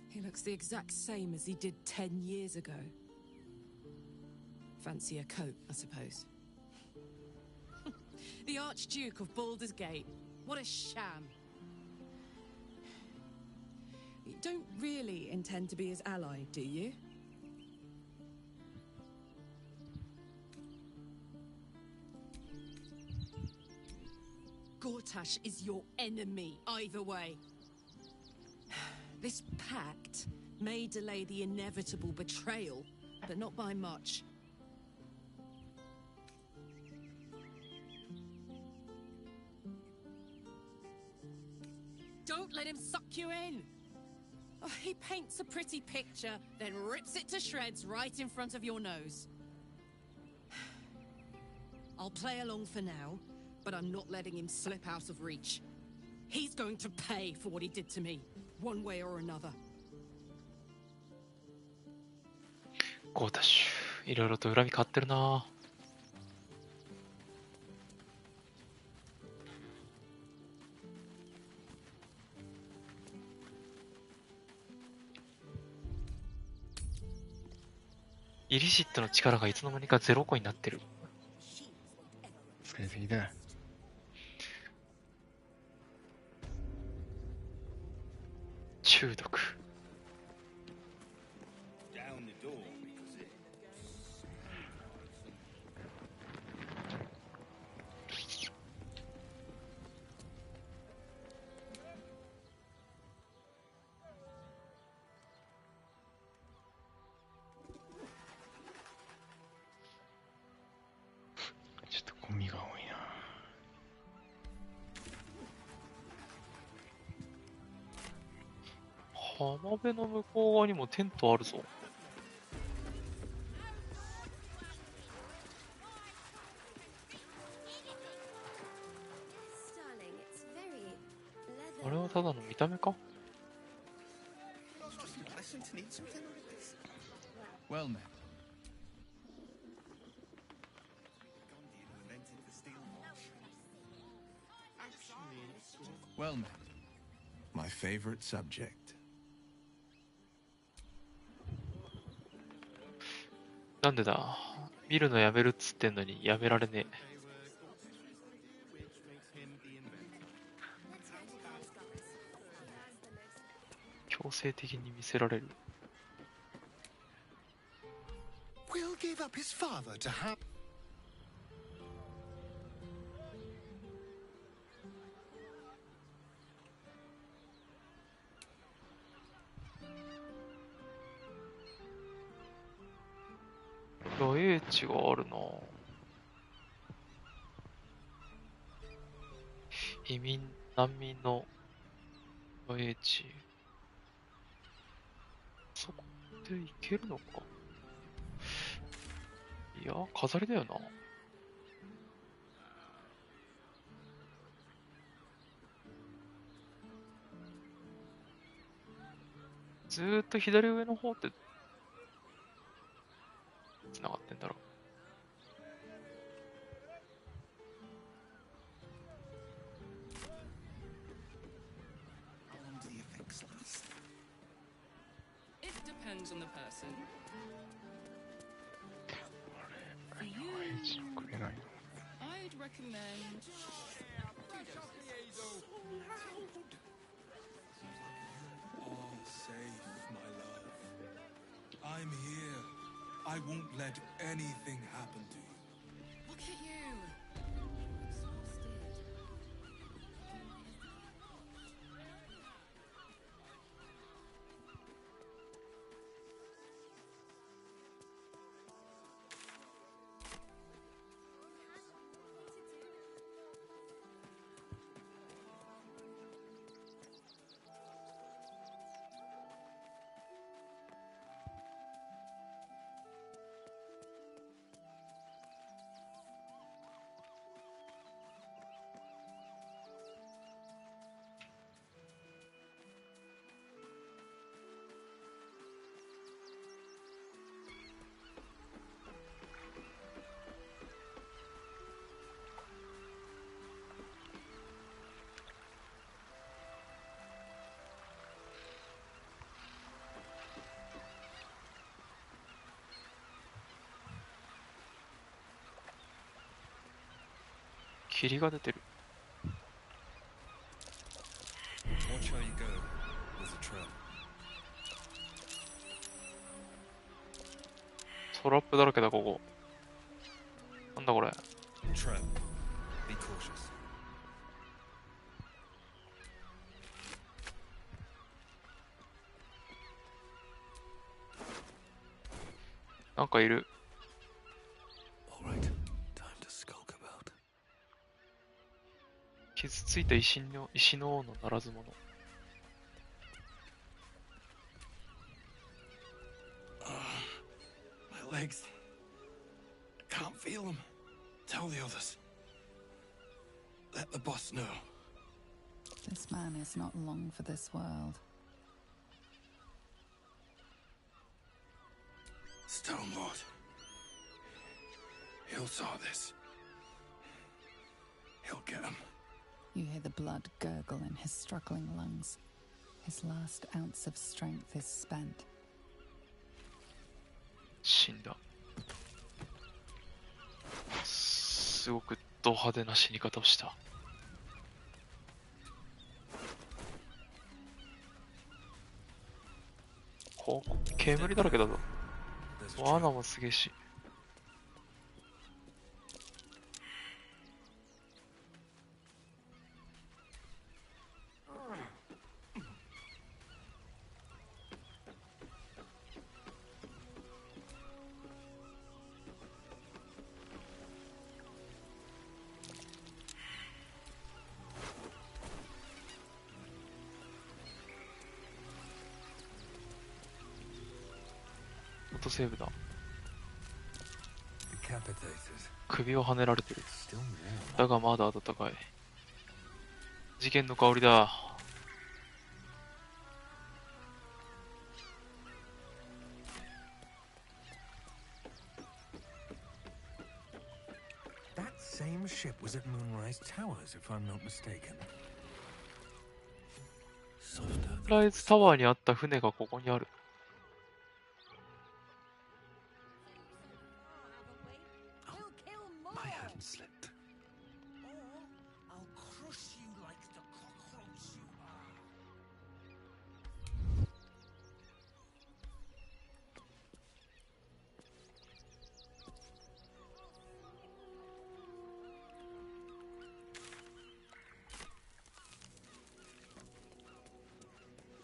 Speaker 9: He looks the exact same as he did 10 years ago. Fancy a coat, I suppose. The Archduke of Baldur's Gate. What a sham. You don't really intend to be his ally, do you? Gortash is your enemy, either way. This pact may delay the inevitable betrayal, but not by much. Don't let him suck you in! Oh, he paints a pretty picture, then rips it to shreds right in front of your nose. I'll play along for now, but I'm not letting him slip out of reach. He's going to pay for what he did to me, one way or another.
Speaker 3: ゴータッシュ、いろいろと恨み買ってるな。イリシットの力がいつの間にか0個になってる。
Speaker 2: 使いすぎだ。
Speaker 3: 中毒。
Speaker 2: ちょっとゴミが多いな。
Speaker 3: 浜辺の向こう側にもテントあるぞ。あれはただの見た目か？
Speaker 6: Well, then. Well, then. My favorite subject.
Speaker 3: なんでだ、見るのやめるっつってんのにやめられねえ。強制的に見せられる。
Speaker 17: Will give up his father to have.
Speaker 3: 野営地があるな。移民難民の野営地。そこで行けるのか。いや、飾りだよな。ずーっと左上の方って繋がってんだろう。
Speaker 9: It depends on the person.
Speaker 2: あれ、野営地をくれないの。
Speaker 9: I'd recommend 2 doses.
Speaker 19: All safe, my love. I'm here. I won't let anything happen to you.
Speaker 9: Look at you.
Speaker 3: 霧が出てる。
Speaker 20: Watch how you go. There's a trap.
Speaker 3: トラップだらけだ、ここ。なんだこれ。
Speaker 20: Trap. Be cautious.
Speaker 3: なんかいる。
Speaker 20: All right. Time to skulk about.
Speaker 3: 傷ついた石の王のならず者。
Speaker 20: My legs. I can't feel them. Tell the others. Let the boss know.
Speaker 11: This man is not long for this world.
Speaker 20: Stone Lord. He'll saw this. He'll get him.
Speaker 11: You hear the blood gurgle in his struggling lungs. His last ounce of strength is spent.
Speaker 3: 死んだ。すごくド派手な死に方をした。ここ煙だらけだぞ。罠もすげえし。オートセーブだ。首をはねられてる。だがまだ暖かい。事件の香りだ。
Speaker 6: That same ship was at Moonrise Towers, if I'm not mistaken.
Speaker 3: ライズタワーにあった船がここにある。
Speaker 6: My hand slipped.
Speaker 12: I'll crush you like the cockroach you are.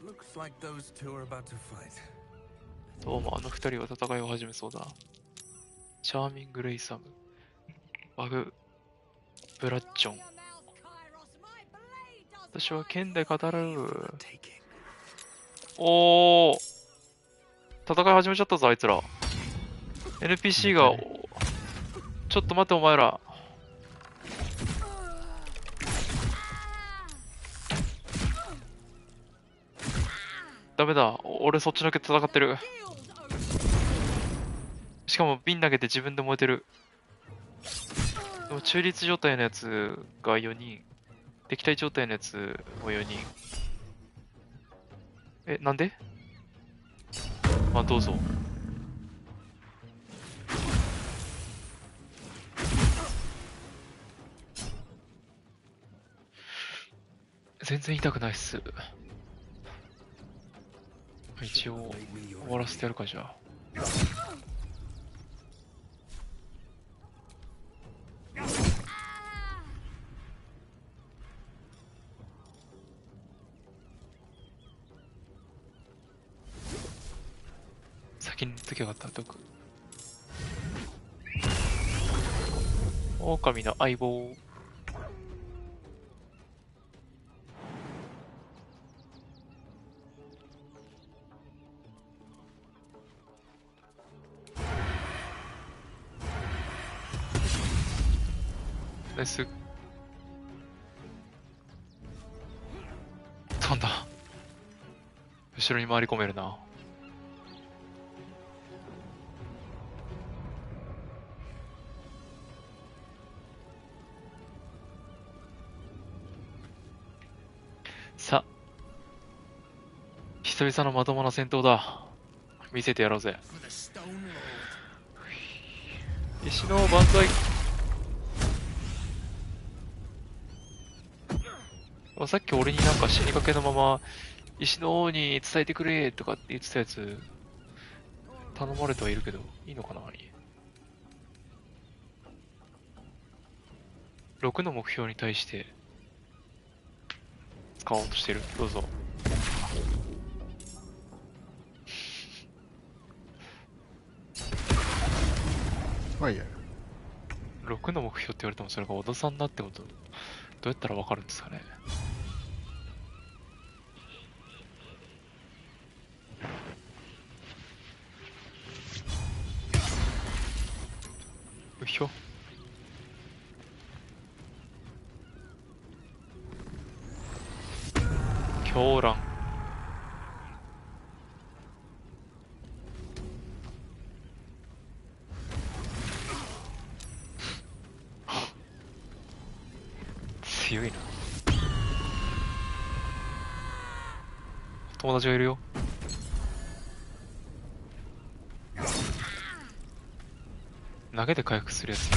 Speaker 6: Looks like those two are about to fight.
Speaker 3: どうもあの二人は戦いを始めそうだ。チャーミング・レイサム、バグ・ブラッチョン。私は剣で語る。おー、戦い始めちゃったぞあいつら。NPC が、ちょっと待ってお前ら。ダメだ、俺そっちのけ戦ってる。しかも瓶投げて自分で燃えてる。でも中立状態のやつが4人。敵対状態のやつも4人。え、なんで？まあどうぞ。全然痛くないっす。一応終わらせてやるかじゃあ。先に言っときゃよかった、毒。狼の相棒。ナイス。飛んだ。後ろに回り込めるな。さあ、久々のまともな戦闘だ。見せてやろうぜ。石の万歳。さっき俺になんか死にかけのまま、石の王に伝えてくれとかって言ってたやつ、頼まれてはいるけど、いいのかな？ 6の目標に対して、使おうとしてる。どうぞ。
Speaker 2: はいや。
Speaker 3: 6の目標って言われてもそれが小田さんだってこと、どうやったらわかるんですかね。うひょ。狂乱。強いな。友達がいるよ。投げで回復するやつ。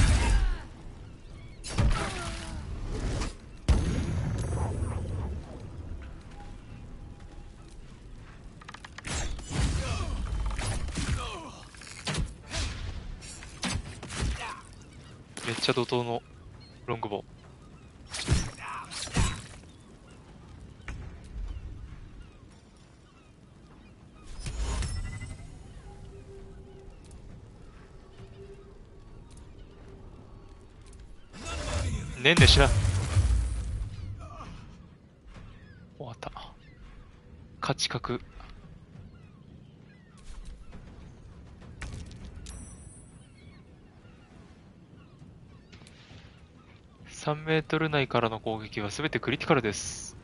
Speaker 3: めっちゃ怒涛のロングボウ。ねんねしな。終わった。勝ち確。3メートル内からの攻撃はすべてクリティカルです。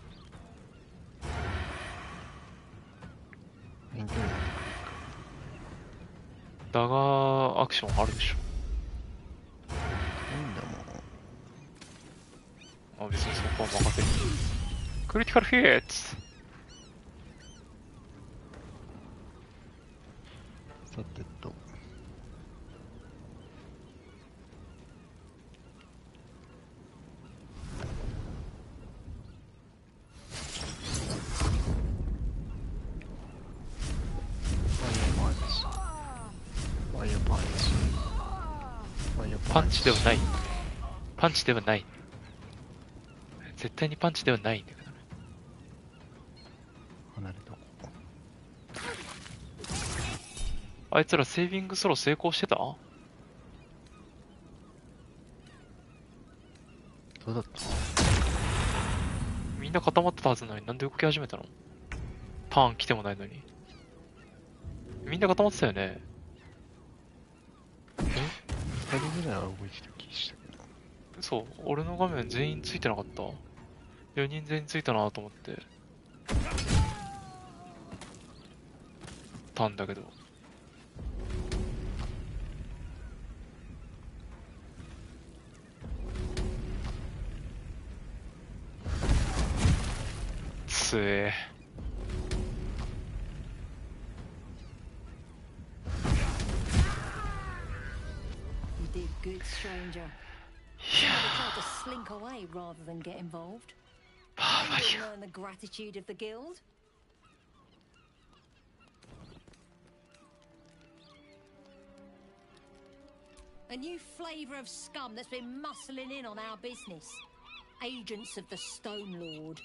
Speaker 3: だが、アクションあるでしょ。あ、別にそこは任せる。クリティカルヒッツ。
Speaker 2: さてと。
Speaker 3: パンチではない。パンチではない。絶対にパンチではないんだけどね。
Speaker 2: 離れとこ
Speaker 3: あいつらセービングスロー成功してた？
Speaker 2: どうだった？
Speaker 3: みんな固まってたはずなのになんで動き始めたの？ターン来てもないのに。みんな固まってたよね。
Speaker 2: 2人ぐらいは動いてた気したけど。
Speaker 3: そう、俺の画面全員ついてなかった。4人全員ついたなと思ってたんだけど。つえ。
Speaker 13: You did good, stranger. Somebody tried to slink away rather than get involved. You didn't earn the gratitude of the guild. A new flavour of scum that's been muscling in on our business. Agents of the Stone Lord.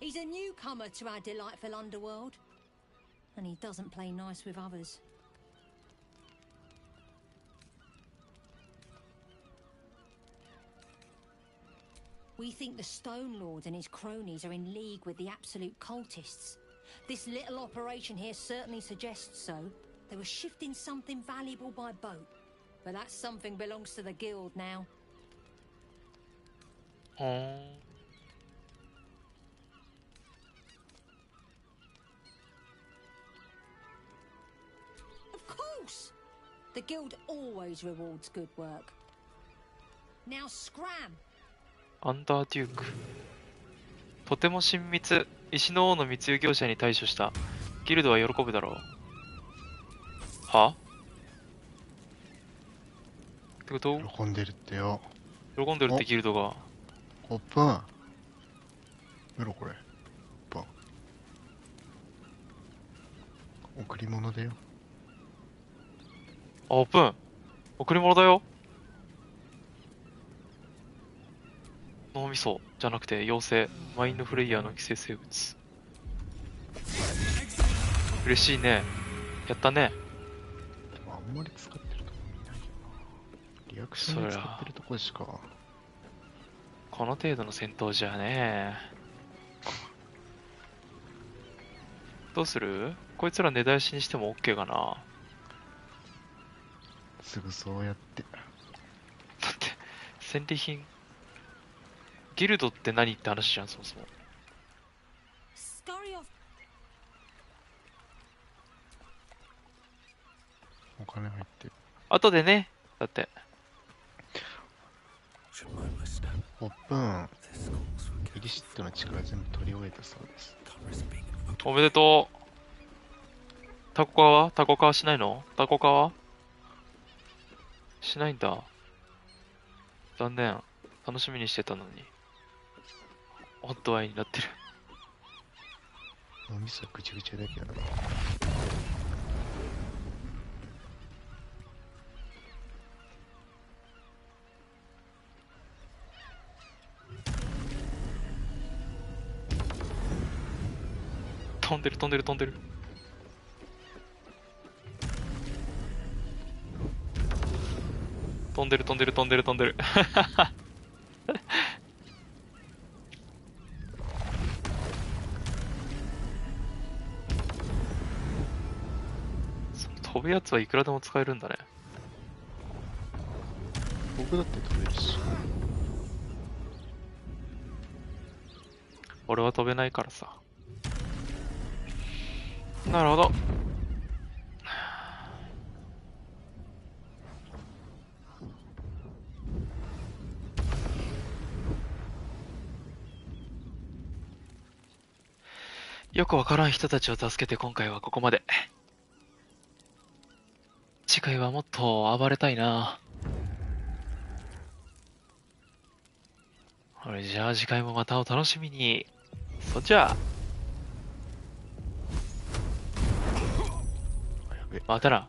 Speaker 13: He's a newcomer to our delightful underworld, and he doesn't play nice with others. We think the Stone Lord and his cronies are in league with the absolute cultists. This little operation here certainly suggests so. They were shifting something valuable by boat, but that something belongs to the guild now. Of course! The guild always rewards good work. Now scram!
Speaker 3: アンダーデューク。とても親密。石の王の密輸業者に対処した。ギルドは喜ぶだろう。は？てこと
Speaker 2: 喜んでるってよ。
Speaker 3: 喜んでるってギルドが。
Speaker 2: オープン。見ろこれ。オープン。贈り物だよ。
Speaker 3: あ、オープン。贈り物だよ。脳みそじゃなくて妖精。マインドフレイヤーの寄生生物。嬉しいね。やったね。
Speaker 2: でもあんまり使ってるとこ見ないよな。リアクションで使ってるとこしか。
Speaker 3: この程度の戦闘じゃね。どうする？こいつら根絶やしにしても OK かな。
Speaker 2: すぐそうやって。
Speaker 3: だって戦利品ギルドって何って話じゃん、そもそも。
Speaker 2: お金入ってる。
Speaker 3: 後でね。だって
Speaker 2: オープン。イリシットの力全部取り終えたそうです。
Speaker 3: おめでとう。タコカワしないの？タコカワしないんだ。残念。楽しみにしてたのに。ホットワインになってる。
Speaker 2: お味噌ぐちゃぐちゃだけどな。
Speaker 3: 飛んでる飛んでる飛んでる。飛んでる飛んでる飛んでる飛んでる。その飛ぶやつはいくらでも使えるんだね。
Speaker 2: 僕だって飛べるし。
Speaker 3: 俺は飛べないからさ。なるほど。よくわからん人たちを助けて今回はここまで。次回はもっと暴れたいな。じゃあ次回もまたお楽しみに。そっちゃあ。またな。